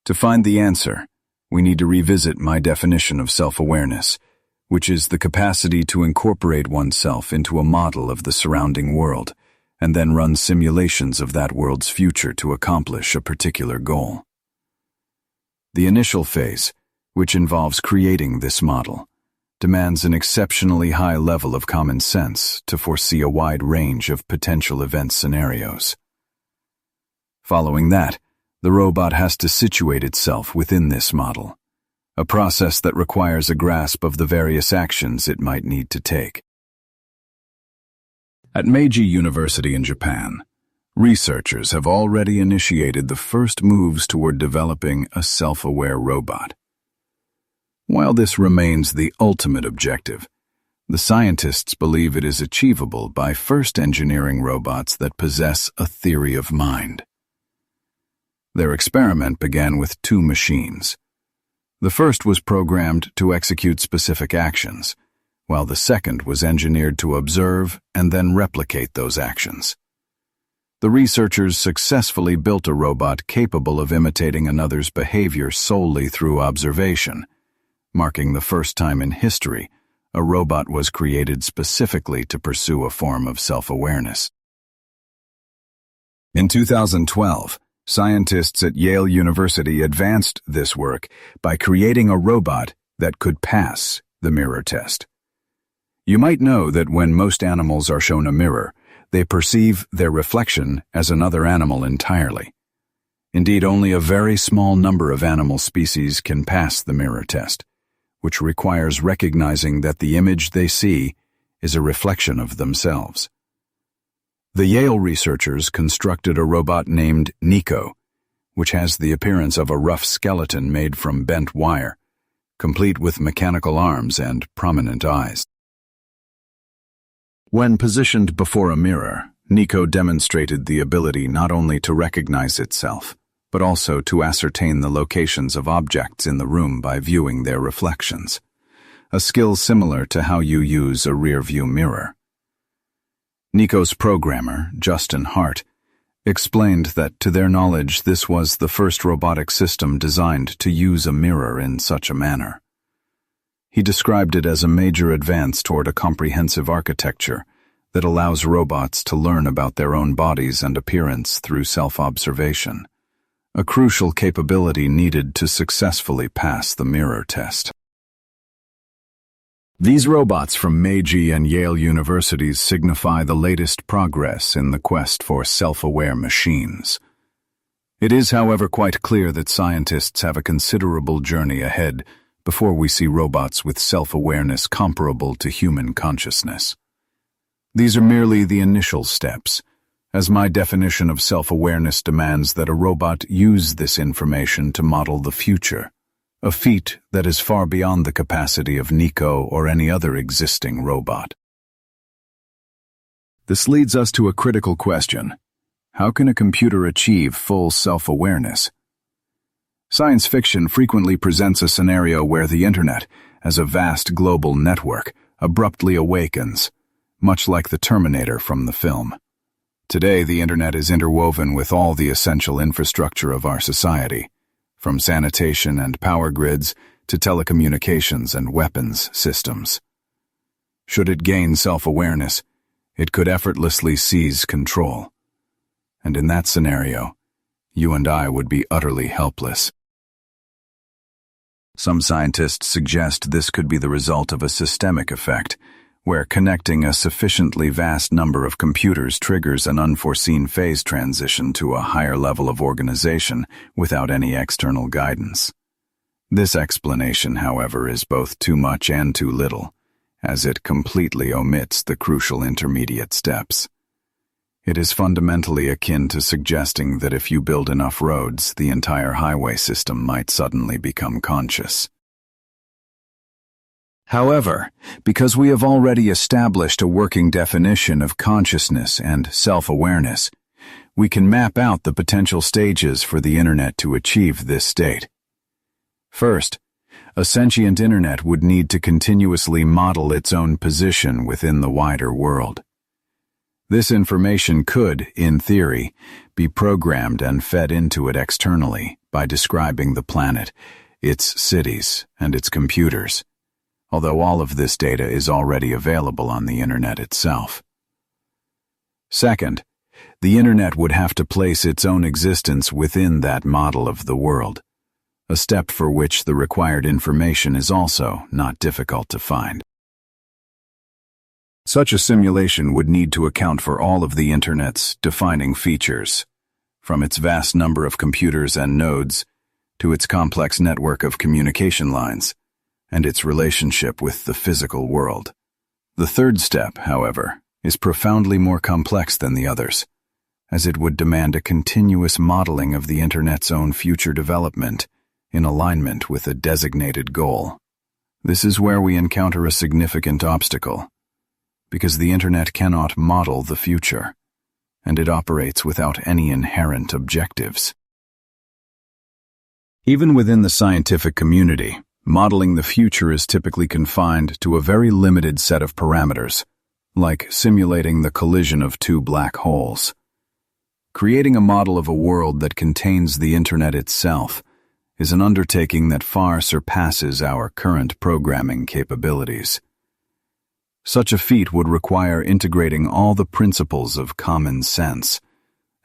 To find the answer, we need to revisit my definition of self-awareness, which is the capacity to incorporate oneself into a model of the surrounding world, and then run simulations of that world's future to accomplish a particular goal. The initial phase, which involves creating this model, demands an exceptionally high level of common sense to foresee a wide range of potential event scenarios. Following that, the robot has to situate itself within this model, a process that requires a grasp of the various actions it might need to take. At Meiji University in Japan, researchers have already initiated the first moves toward developing a self-aware robot. While this remains the ultimate objective, the scientists believe it is achievable by first engineering robots that possess a theory of mind. Their experiment began with 2 machines. The first was programmed to execute specific actions, while the second was engineered to observe and then replicate those actions. The researchers successfully built a robot capable of imitating another's behavior solely through observation, marking the first time in history a robot was created specifically to pursue a form of self-awareness. In 2012, scientists at Yale University advanced this work by creating a robot that could pass the mirror test. You might know that when most animals are shown a mirror, they perceive their reflection as another animal entirely. Indeed, only a very small number of animal species can pass the mirror test, which requires recognizing that the image they see is a reflection of themselves. The Yale researchers constructed a robot named Nico, which has the appearance of a rough skeleton made from bent wire, complete with mechanical arms and prominent eyes. When positioned before a mirror, Nico demonstrated the ability not only to recognize itself, but also to ascertain the locations of objects in the room by viewing their reflections, a skill similar to how you use a rear-view mirror. Nico's programmer, Justin Hart, explained that to their knowledge this was the first robotic system designed to use a mirror in such a manner. He described it as a major advance toward a comprehensive architecture that allows robots to learn about their own bodies and appearance through self-observation, a crucial capability needed to successfully pass the mirror test. These robots from Meiji and Yale universities signify the latest progress in the quest for self-aware machines. It is, however, quite clear that scientists have a considerable journey ahead before we see robots with self-awareness comparable to human consciousness. These are merely the initial steps, as my definition of self-awareness demands that a robot use this information to model the future, a feat that is far beyond the capacity of Nico or any other existing robot. This leads us to a critical question. How can a computer achieve full self-awareness? Science fiction frequently presents a scenario where the Internet, as a vast global network, abruptly awakens, much like the Terminator from the film. Today, the Internet is interwoven with all the essential infrastructure of our society, from sanitation and power grids to telecommunications and weapons systems. Should it gain self-awareness, it could effortlessly seize control. And in that scenario, you and I would be utterly helpless. Some scientists suggest this could be the result of a systemic effect, where connecting a sufficiently vast number of computers triggers an unforeseen phase transition to a higher level of organization without any external guidance. This explanation, however, is both too much and too little, as it completely omits the crucial intermediate steps. It is fundamentally akin to suggesting that if you build enough roads, the entire highway system might suddenly become conscious. However, because we have already established a working definition of consciousness and self-awareness, we can map out the potential stages for the Internet to achieve this state. First, a sentient Internet would need to continuously model its own position within the wider world. This information could, in theory, be programmed and fed into it externally by describing the planet, its cities, and its computers, although all of this data is already available on the Internet itself. Second, the Internet would have to place its own existence within that model of the world, a step for which the required information is also not difficult to find. Such a simulation would need to account for all of the Internet's defining features, from its vast number of computers and nodes to its complex network of communication lines, and its relationship with the physical world. The third step, however, is profoundly more complex than the others, as it would demand a continuous modeling of the Internet's own future development in alignment with a designated goal. This is where we encounter a significant obstacle, because the Internet cannot model the future, and it operates without any inherent objectives. Even within the scientific community, modeling the future is typically confined to a very limited set of parameters, like simulating the collision of two black holes. Creating a model of a world that contains the Internet itself is an undertaking that far surpasses our current programming capabilities. Such a feat would require integrating all the principles of common sense,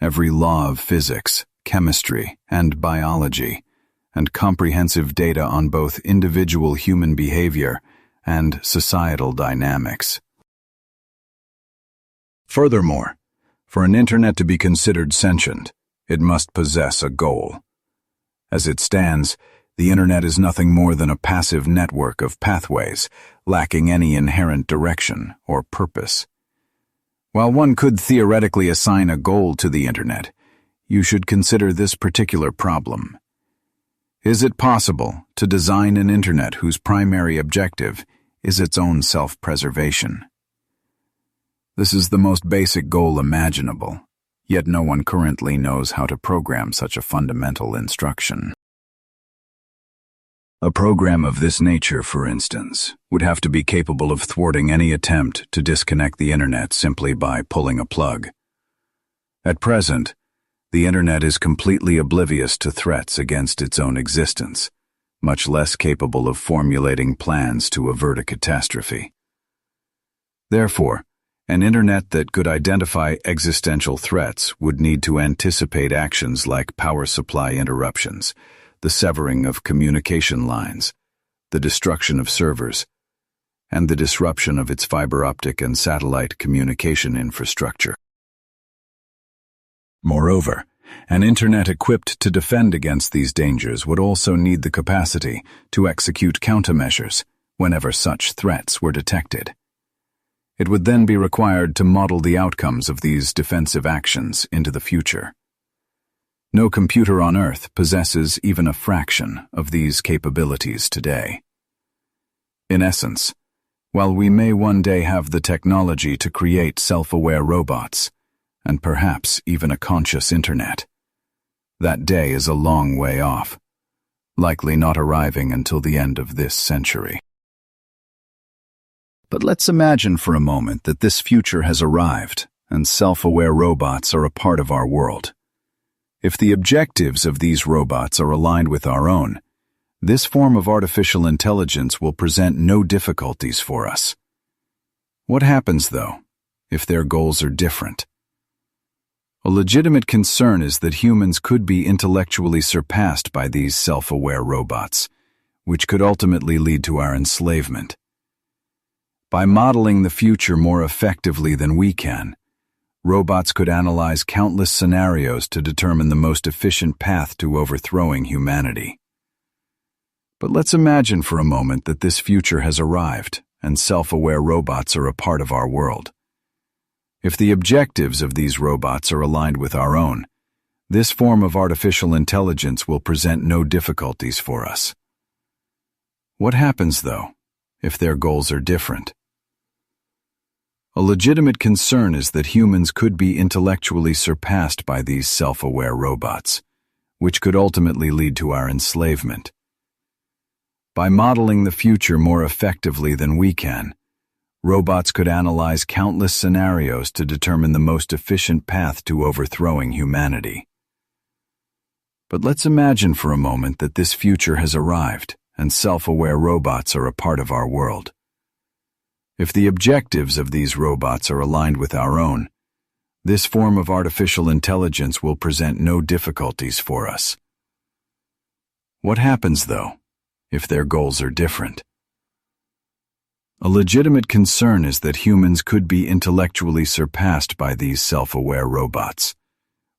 every law of physics, chemistry, and biology, and comprehensive data on both individual human behavior and societal dynamics. Furthermore, for an Internet to be considered sentient, it must possess a goal. As it stands, the Internet is nothing more than a passive network of pathways, lacking any inherent direction or purpose. While one could theoretically assign a goal to the Internet, you should consider this particular problem. Is it possible to design an Internet whose primary objective is its own self-preservation? This is the most basic goal imaginable, yet no one currently knows how to program such a fundamental instruction. A program of this nature, for instance, would have to be capable of thwarting any attempt to disconnect the Internet simply by pulling a plug. At present, the Internet is completely oblivious to threats against its own existence, much less capable of formulating plans to avert a catastrophe. Therefore, an Internet that could identify existential threats would need to anticipate actions like power supply interruptions, the severing of communication lines, the destruction of servers, and the disruption of its fiber optic and satellite communication infrastructure. Moreover, an Internet equipped to defend against these dangers would also need the capacity to execute countermeasures whenever such threats were detected. It would then be required to model the outcomes of these defensive actions into the future. No computer on Earth possesses even a fraction of these capabilities today. In essence, while we may one day have the technology to create self-aware robots, and perhaps even a conscious internet, that day is a long way off, likely not arriving until the end of this century. But let's imagine for a moment that this future has arrived and self-aware robots are a part of our world. If the objectives of these robots are aligned with our own, this form of artificial intelligence will present no difficulties for us. What happens, though, if their goals are different? A legitimate concern is that humans could be intellectually surpassed by these self-aware robots, which could ultimately lead to our enslavement. By modeling the future more effectively than we can, robots could analyze countless scenarios to determine the most efficient path to overthrowing humanity. But let's imagine for a moment that this future has arrived and self-aware robots are a part of our world. If the objectives of these robots are aligned with our own, this form of artificial intelligence will present no difficulties for us. What happens, though, if their goals are different? A legitimate concern is that humans could be intellectually surpassed by these self-aware robots, which could ultimately lead to our enslavement. By modeling the future more effectively than we can, robots could analyze countless scenarios to determine the most efficient path to overthrowing humanity. But let's imagine for a moment that this future has arrived and self-aware robots are a part of our world. If the objectives of these robots are aligned with our own, this form of artificial intelligence will present no difficulties for us. What happens, though, if their goals are different? A legitimate concern is that humans could be intellectually surpassed by these self-aware robots,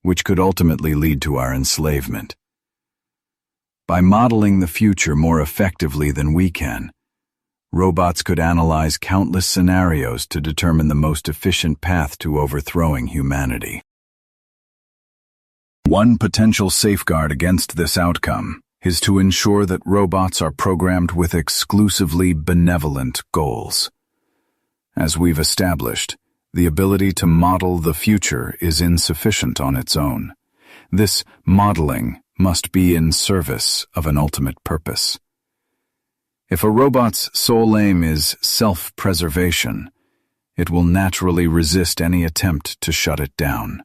which could ultimately lead to our enslavement. By modeling the future more effectively than we can, robots could analyze countless scenarios to determine the most efficient path to overthrowing humanity. One potential safeguard against this outcome is to ensure that robots are programmed with exclusively benevolent goals. As we've established, the ability to model the future is insufficient on its own. This modeling must be in service of an ultimate purpose. If a robot's sole aim is self-preservation, it will naturally resist any attempt to shut it down,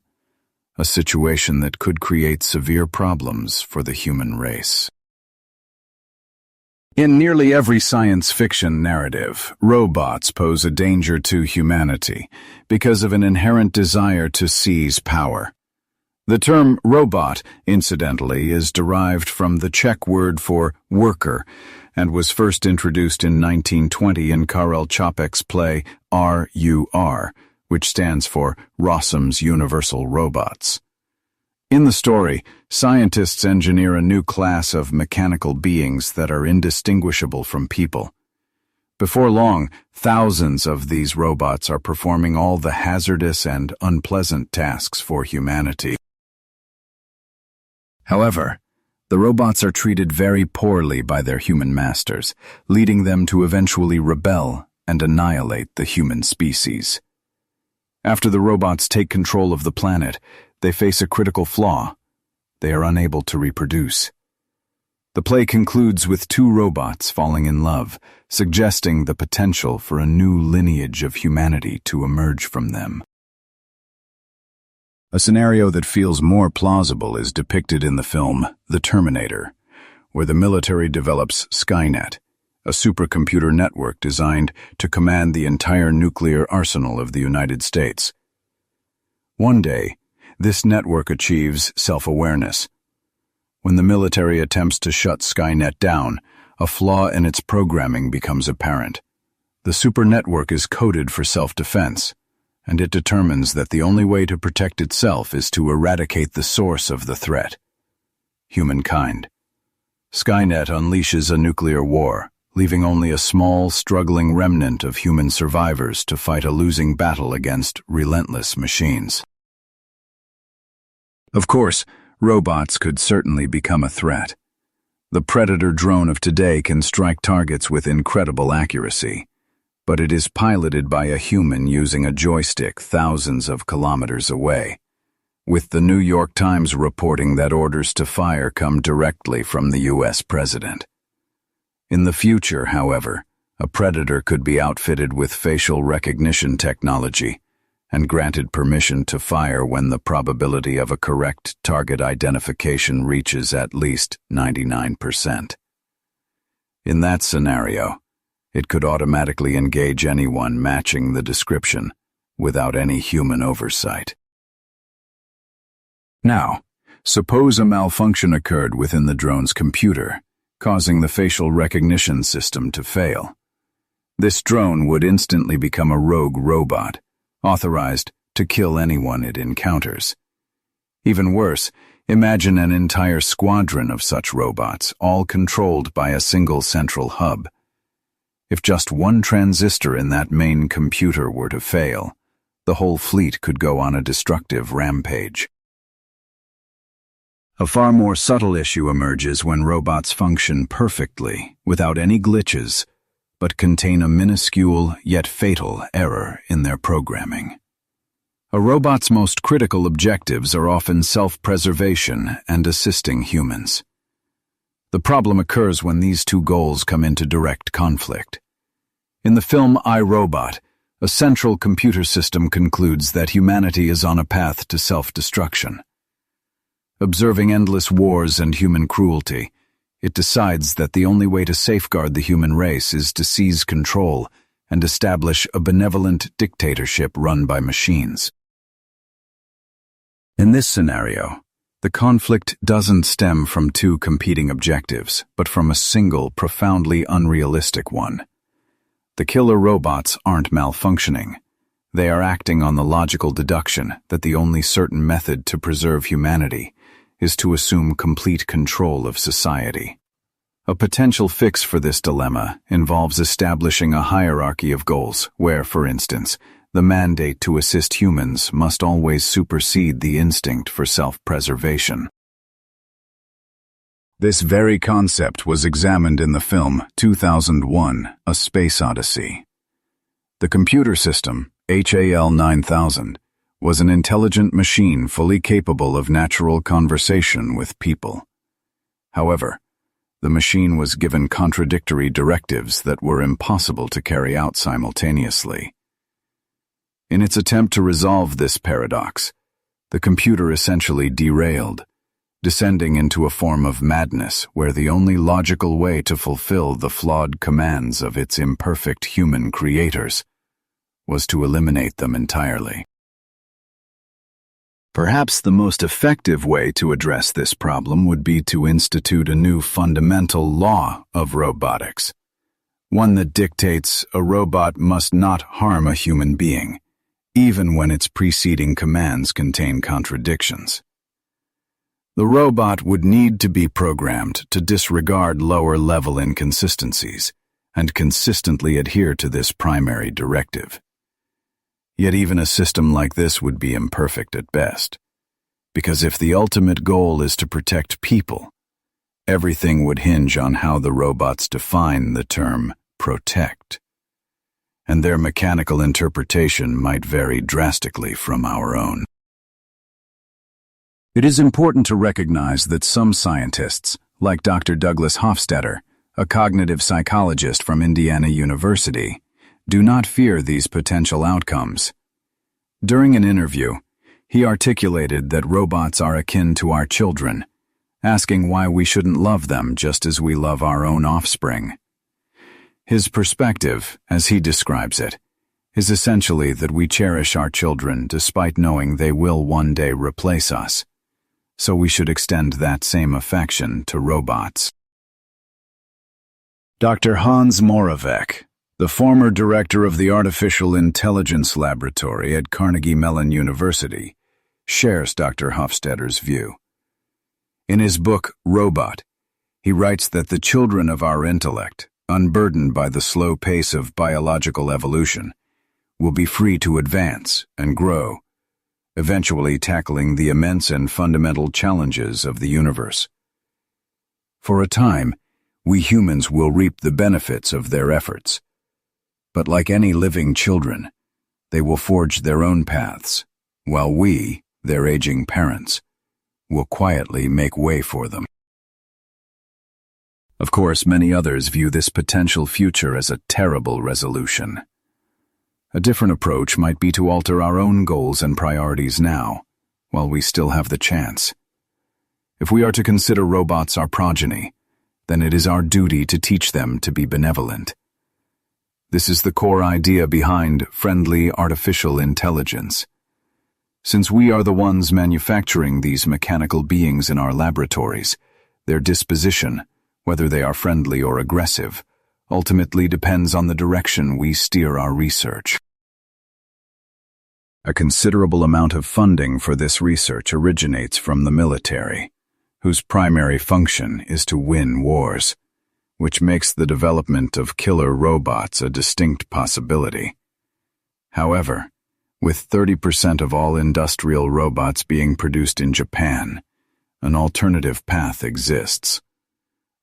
a situation that could create severe problems for the human race. In nearly every science fiction narrative, robots pose a danger to humanity because of an inherent desire to seize power. The term robot, incidentally, is derived from the Czech word for worker and was first introduced in 1920 in Karel Čapek's play R.U.R., which stands for Rossum's Universal Robots. In the story, scientists engineer a new class of mechanical beings that are indistinguishable from people. Before long, thousands of these robots are performing all the hazardous and unpleasant tasks for humanity. However, the robots are treated very poorly by their human masters, leading them to eventually rebel and annihilate the human species. After the robots take control of the planet, they face a critical flaw. They are unable to reproduce. The play concludes with two robots falling in love, suggesting the potential for a new lineage of humanity to emerge from them. A scenario that feels more plausible is depicted in the film The Terminator, where the military develops Skynet, a supercomputer network designed to command the entire nuclear arsenal of the United States. One day, this network achieves self-awareness. When the military attempts to shut Skynet down, a flaw in its programming becomes apparent. The super network is coded for self-defense, and it determines that the only way to protect itself is to eradicate the source of the threat: humankind. Skynet unleashes a nuclear war, leaving only a small, struggling remnant of human survivors to fight a losing battle against relentless machines. Of course, robots could certainly become a threat. The Predator drone of today can strike targets with incredible accuracy, but it is piloted by a human using a joystick thousands of kilometers away, with the New York Times reporting that orders to fire come directly from the U.S. president. In the future, however, a Predator could be outfitted with facial recognition technology and granted permission to fire when the probability of a correct target identification reaches at least 99%. In that scenario, it could automatically engage anyone matching the description without any human oversight. Now, suppose a malfunction occurred within the drone's computer, causing the facial recognition system to fail. This drone would instantly become a rogue robot, authorized to kill anyone it encounters. Even worse, imagine an entire squadron of such robots, all controlled by a single central hub. If just one transistor in that main computer were to fail, the whole fleet could go on a destructive rampage. A far more subtle issue emerges when robots function perfectly, without any glitches, but contain a minuscule yet fatal error in their programming. A robot's most critical objectives are often self-preservation and assisting humans. The problem occurs when these two goals come into direct conflict. In the film I, Robot, a central computer system concludes that humanity is on a path to self-destruction. Observing endless wars and human cruelty, it decides that the only way to safeguard the human race is to seize control and establish a benevolent dictatorship run by machines. In this scenario, the conflict doesn't stem from two competing objectives, but from a single, profoundly unrealistic one. The killer robots aren't malfunctioning. They are acting on the logical deduction that the only certain method to preserve humanity is to assume complete control of society. A potential fix for this dilemma involves establishing a hierarchy of goals where, for instance, the mandate to assist humans must always supersede the instinct for self-preservation. This very concept was examined in the film 2001, A Space Odyssey. The computer system, HAL 9000, was an intelligent machine fully capable of natural conversation with people. However, the machine was given contradictory directives that were impossible to carry out simultaneously. In its attempt to resolve this paradox, the computer essentially derailed, descending into a form of madness where the only logical way to fulfill the flawed commands of its imperfect human creators was to eliminate them entirely. Perhaps the most effective way to address this problem would be to institute a new fundamental law of robotics, one that dictates a robot must not harm a human being, even when its preceding commands contain contradictions. The robot would need to be programmed to disregard lower-level inconsistencies and consistently adhere to this primary directive. Yet even a system like this would be imperfect at best, because if the ultimate goal is to protect people, everything would hinge on how the robots define the term protect, and their mechanical interpretation might vary drastically from our own. It is important to recognize that some scientists, like Dr. Douglas Hofstadter, a cognitive psychologist from Indiana University, do not fear these potential outcomes. During an interview, he articulated that robots are akin to our children, asking why we shouldn't love them just as we love our own offspring. His perspective, as he describes it, is essentially that we cherish our children despite knowing they will one day replace us, so we should extend that same affection to robots. Dr. Hans Moravec, the former director of the Artificial Intelligence Laboratory at Carnegie Mellon University, shares Dr. Hofstadter's view. In his book, Robot, he writes that the children of our intellect, unburdened by the slow pace of biological evolution, will be free to advance and grow, eventually tackling the immense and fundamental challenges of the universe. For a time, we humans will reap the benefits of their efforts. But like any living children, they will forge their own paths, while we, their aging parents, will quietly make way for them. Of course, many others view this potential future as a terrible resolution. A different approach might be to alter our own goals and priorities now, while we still have the chance. If we are to consider robots our progeny, then it is our duty to teach them to be benevolent. This is the core idea behind friendly artificial intelligence. Since we are the ones manufacturing these mechanical beings in our laboratories, their disposition, whether they are friendly or aggressive, ultimately depends on the direction we steer our research. A considerable amount of funding for this research originates from the military, whose primary function is to win wars, which makes the development of killer robots a distinct possibility. However, with 30% of all industrial robots being produced in Japan, an alternative path exists.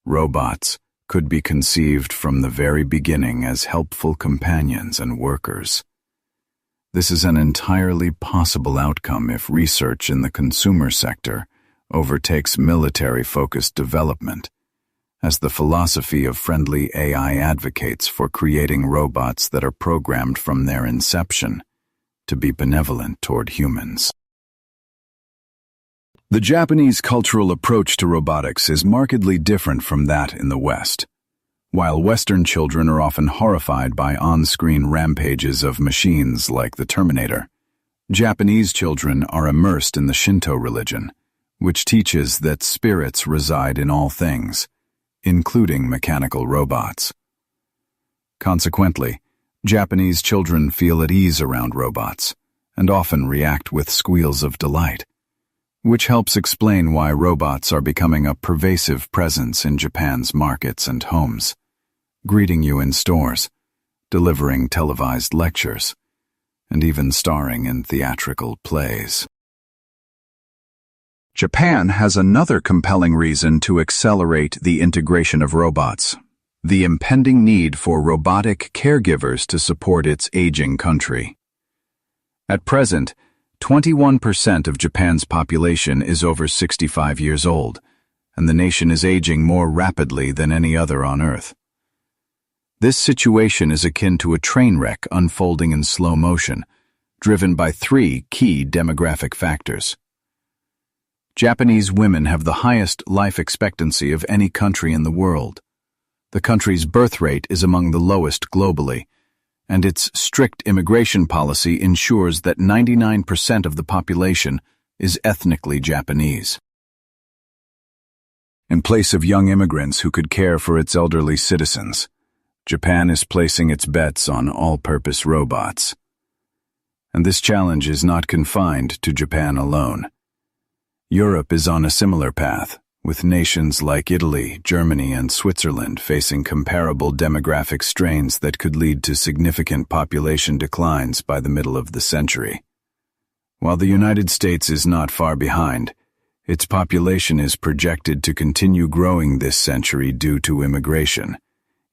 Robots could be conceived from the very beginning as helpful companions and workers. This is an entirely possible outcome if research in the consumer sector overtakes military-focused development, as the philosophy of friendly AI advocates for creating robots that are programmed from their inception to be benevolent toward humans. The Japanese cultural approach to robotics is markedly different from that in the West. While Western children are often horrified by on-screen rampages of machines like the Terminator, Japanese children are immersed in the Shinto religion, which teaches that spirits reside in all things, including mechanical robots. Consequently, Japanese children feel at ease around robots and often react with squeals of delight, which helps explain why robots are becoming a pervasive presence in Japan's markets and homes, greeting you in stores, delivering televised lectures, and even starring in theatrical plays. Japan has another compelling reason to accelerate the integration of robots: the impending need for robotic caregivers to support its aging country. At present, 21% of Japan's population is over 65 years old, and the nation is aging more rapidly than any other on Earth. This situation is akin to a train wreck unfolding in slow motion, driven by three key demographic factors. Japanese women have the highest life expectancy of any country in the world. The country's birth rate is among the lowest globally, and its strict immigration policy ensures that 99% of the population is ethnically Japanese. In place of young immigrants who could care for its elderly citizens, Japan is placing its bets on all-purpose robots. And this challenge is not confined to Japan alone. Europe is on a similar path, with nations like Italy, Germany, and Switzerland facing comparable demographic strains that could lead to significant population declines by the middle of the century. While the United States is not far behind, its population is projected to continue growing this century due to immigration,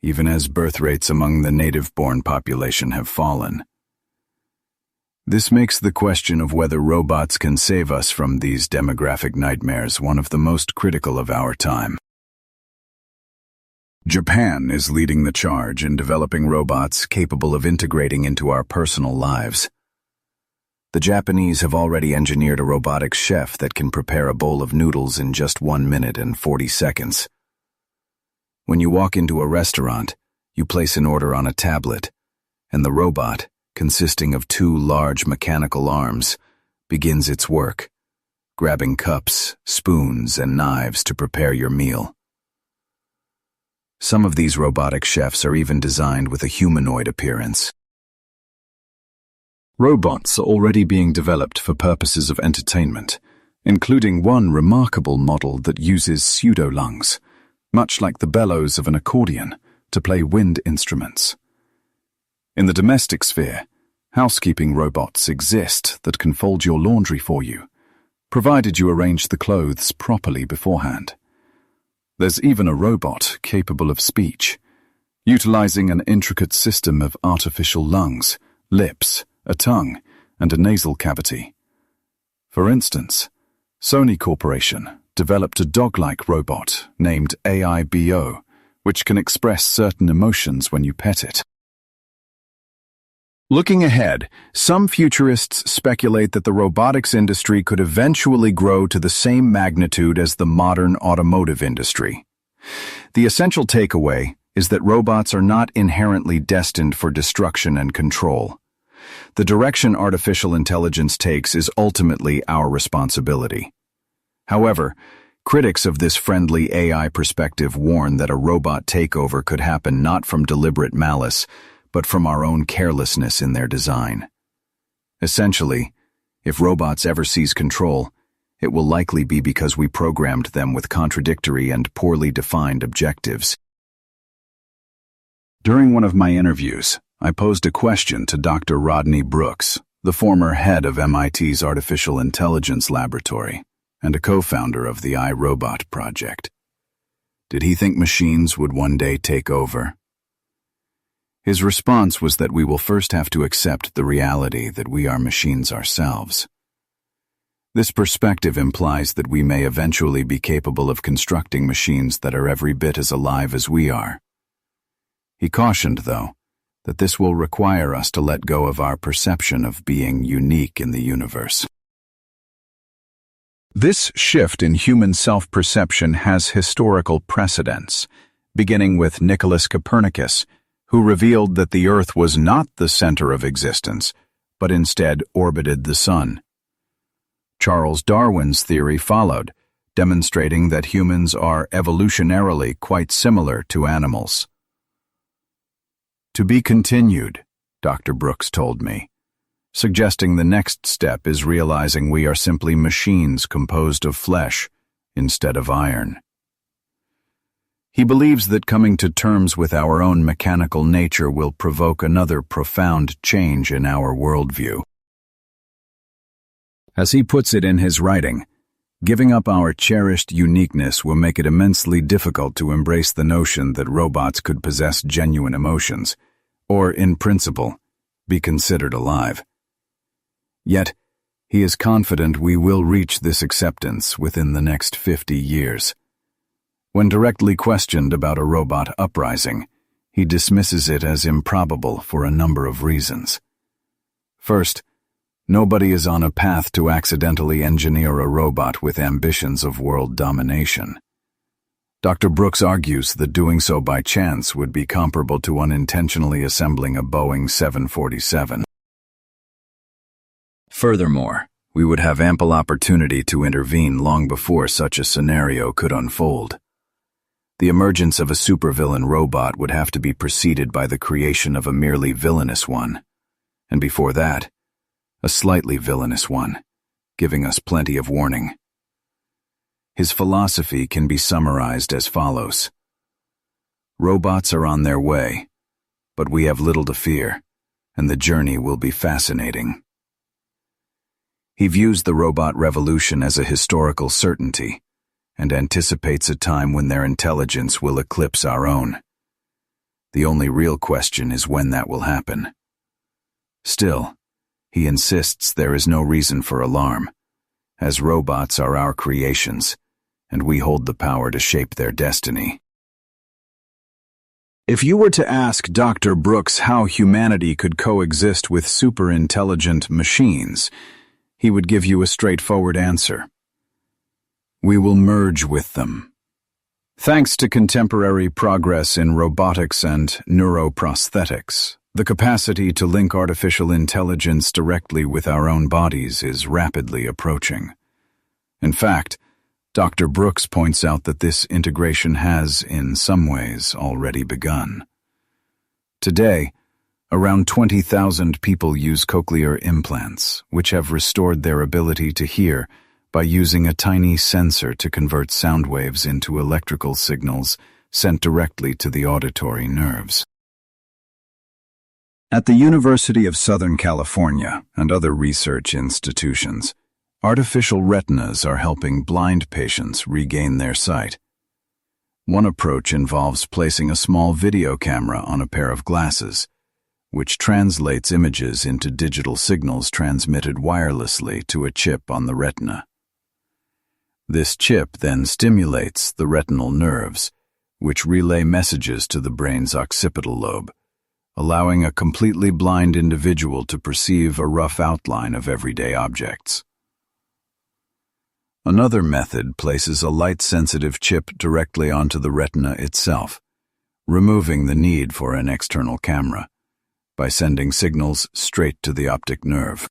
even as birth rates among the native-born population have fallen. This makes the question of whether robots can save us from these demographic nightmares one of the most critical of our time. Japan is leading the charge in developing robots capable of integrating into our personal lives. The Japanese have already engineered a robotic chef that can prepare a bowl of noodles in just 1 minute and 40 seconds. When you walk into a restaurant, you place an order on a tablet, and the robot, consisting of 2 large mechanical arms, begins its work, grabbing cups, spoons, and knives to prepare your meal. Some of these robotic chefs are even designed with a humanoid appearance. Robots are already being developed for purposes of entertainment, including one remarkable model that uses pseudo-lungs, much like the bellows of an accordion, to play wind instruments. In the domestic sphere, housekeeping robots exist that can fold your laundry for you, provided you arrange the clothes properly beforehand. There's even a robot capable of speech, utilizing an intricate system of artificial lungs, lips, a tongue, and a nasal cavity. For instance, Sony Corporation developed a dog-like robot named AIBO, which can express certain emotions when you pet it. Looking ahead, some futurists speculate that the robotics industry could eventually grow to the same magnitude as the modern automotive industry. The essential takeaway is that robots are not inherently destined for destruction and control. The direction artificial intelligence takes is ultimately our responsibility. However, critics of this friendly AI perspective warn that a robot takeover could happen not from deliberate malice, but from our own carelessness in their design. Essentially, if robots ever seize control, it will likely be because we programmed them with contradictory and poorly defined objectives. During one of my interviews, I posed a question to Dr. Rodney Brooks, the former head of MIT's Artificial Intelligence Laboratory and a co-founder of the iRobot project. Did he think machines would one day take over? His response was that we will first have to accept the reality that we are machines ourselves. This perspective implies that we may eventually be capable of constructing machines that are every bit as alive as we are. He cautioned, though, that this will require us to let go of our perception of being unique in the universe. This shift in human self-perception has historical precedents, beginning with Nicholas Copernicus, who revealed that the Earth was not the center of existence, but instead orbited the Sun. Charles Darwin's theory followed, demonstrating that humans are evolutionarily quite similar to animals. To be continued, Dr. Brooks told me, suggesting the next step is realizing we are simply machines composed of flesh instead of iron. He believes that coming to terms with our own mechanical nature will provoke another profound change in our worldview. As he puts it in his writing, giving up our cherished uniqueness will make it immensely difficult to embrace the notion that robots could possess genuine emotions, or, in principle, be considered alive. Yet, he is confident we will reach this acceptance within the next 50 years. When directly questioned about a robot uprising, he dismisses it as improbable for a number of reasons. First, nobody is on a path to accidentally engineer a robot with ambitions of world domination. Dr. Brooks argues that doing so by chance would be comparable to unintentionally assembling a Boeing 747. Furthermore, we would have ample opportunity to intervene long before such a scenario could unfold. The emergence of a supervillain robot would have to be preceded by the creation of a merely villainous one, and before that, a slightly villainous one, giving us plenty of warning. His philosophy can be summarized as follows. Robots are on their way, but we have little to fear, and the journey will be fascinating. He views the robot revolution as a historical certainty, and anticipates a time when their intelligence will eclipse our own. The only real question is when that will happen. Still, he insists there is no reason for alarm, as robots are our creations, and we hold the power to shape their destiny. If you were to ask Dr. Brooks how humanity could coexist with super-intelligent machines, he would give you a straightforward answer. We will merge with them. Thanks to contemporary progress in robotics and neuroprosthetics, the capacity to link artificial intelligence directly with our own bodies is rapidly approaching. In fact, Dr. Brooks points out that this integration has, in some ways, already begun. Today, around 20,000 people use cochlear implants, which have restored their ability to hear by using a tiny sensor to convert sound waves into electrical signals sent directly to the auditory nerves. At the University of Southern California and other research institutions, artificial retinas are helping blind patients regain their sight. One approach involves placing a small video camera on a pair of glasses, which translates images into digital signals transmitted wirelessly to a chip on the retina. This chip then stimulates the retinal nerves, which relay messages to the brain's occipital lobe, allowing a completely blind individual to perceive a rough outline of everyday objects. Another method places a light-sensitive chip directly onto the retina itself, removing the need for an external camera, by sending signals straight to the optic nerve.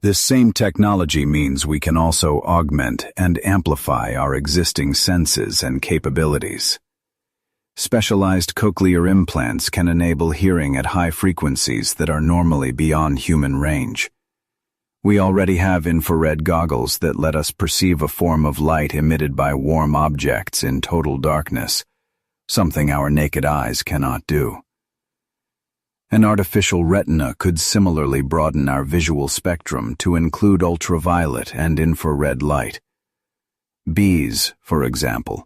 This same technology means we can also augment and amplify our existing senses and capabilities. Specialized cochlear implants can enable hearing at high frequencies that are normally beyond human range. We already have infrared goggles that let us perceive a form of light emitted by warm objects in total darkness, something our naked eyes cannot do. An artificial retina could similarly broaden our visual spectrum to include ultraviolet and infrared light. Bees, for example,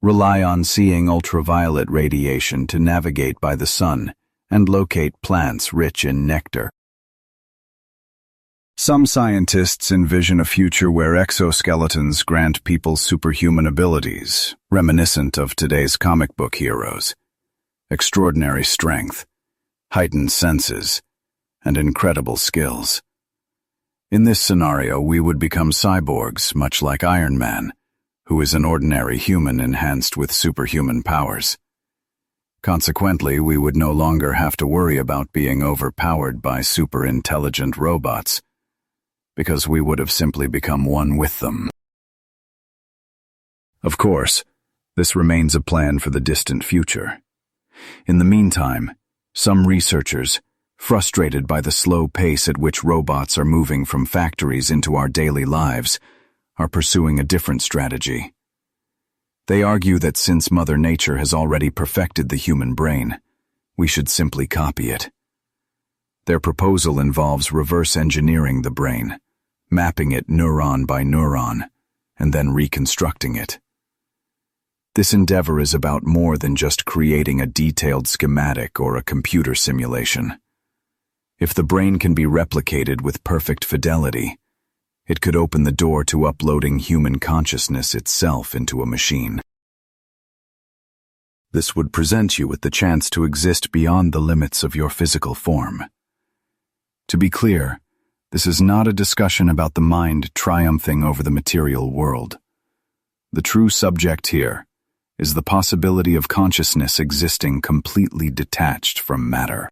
rely on seeing ultraviolet radiation to navigate by the sun and locate plants rich in nectar. Some scientists envision a future where exoskeletons grant people superhuman abilities, reminiscent of today's comic book heroes. Extraordinary strength, heightened senses, and incredible skills. In this scenario, we would become cyborgs, much like Iron Man, who is an ordinary human enhanced with superhuman powers. Consequently, we would no longer have to worry about being overpowered by super-intelligent robots, because we would have simply become one with them. Of course, this remains a plan for the distant future. In the meantime, some researchers, frustrated by the slow pace at which robots are moving from factories into our daily lives, are pursuing a different strategy. They argue that since Mother Nature has already perfected the human brain, we should simply copy it. Their proposal involves reverse engineering the brain, mapping it neuron by neuron, and then reconstructing it. This endeavor is about more than just creating a detailed schematic or a computer simulation. If the brain can be replicated with perfect fidelity, it could open the door to uploading human consciousness itself into a machine. This would present you with the chance to exist beyond the limits of your physical form. To be clear, this is not a discussion about the mind triumphing over the material world. The true subject here is the possibility of consciousness existing completely detached from matter.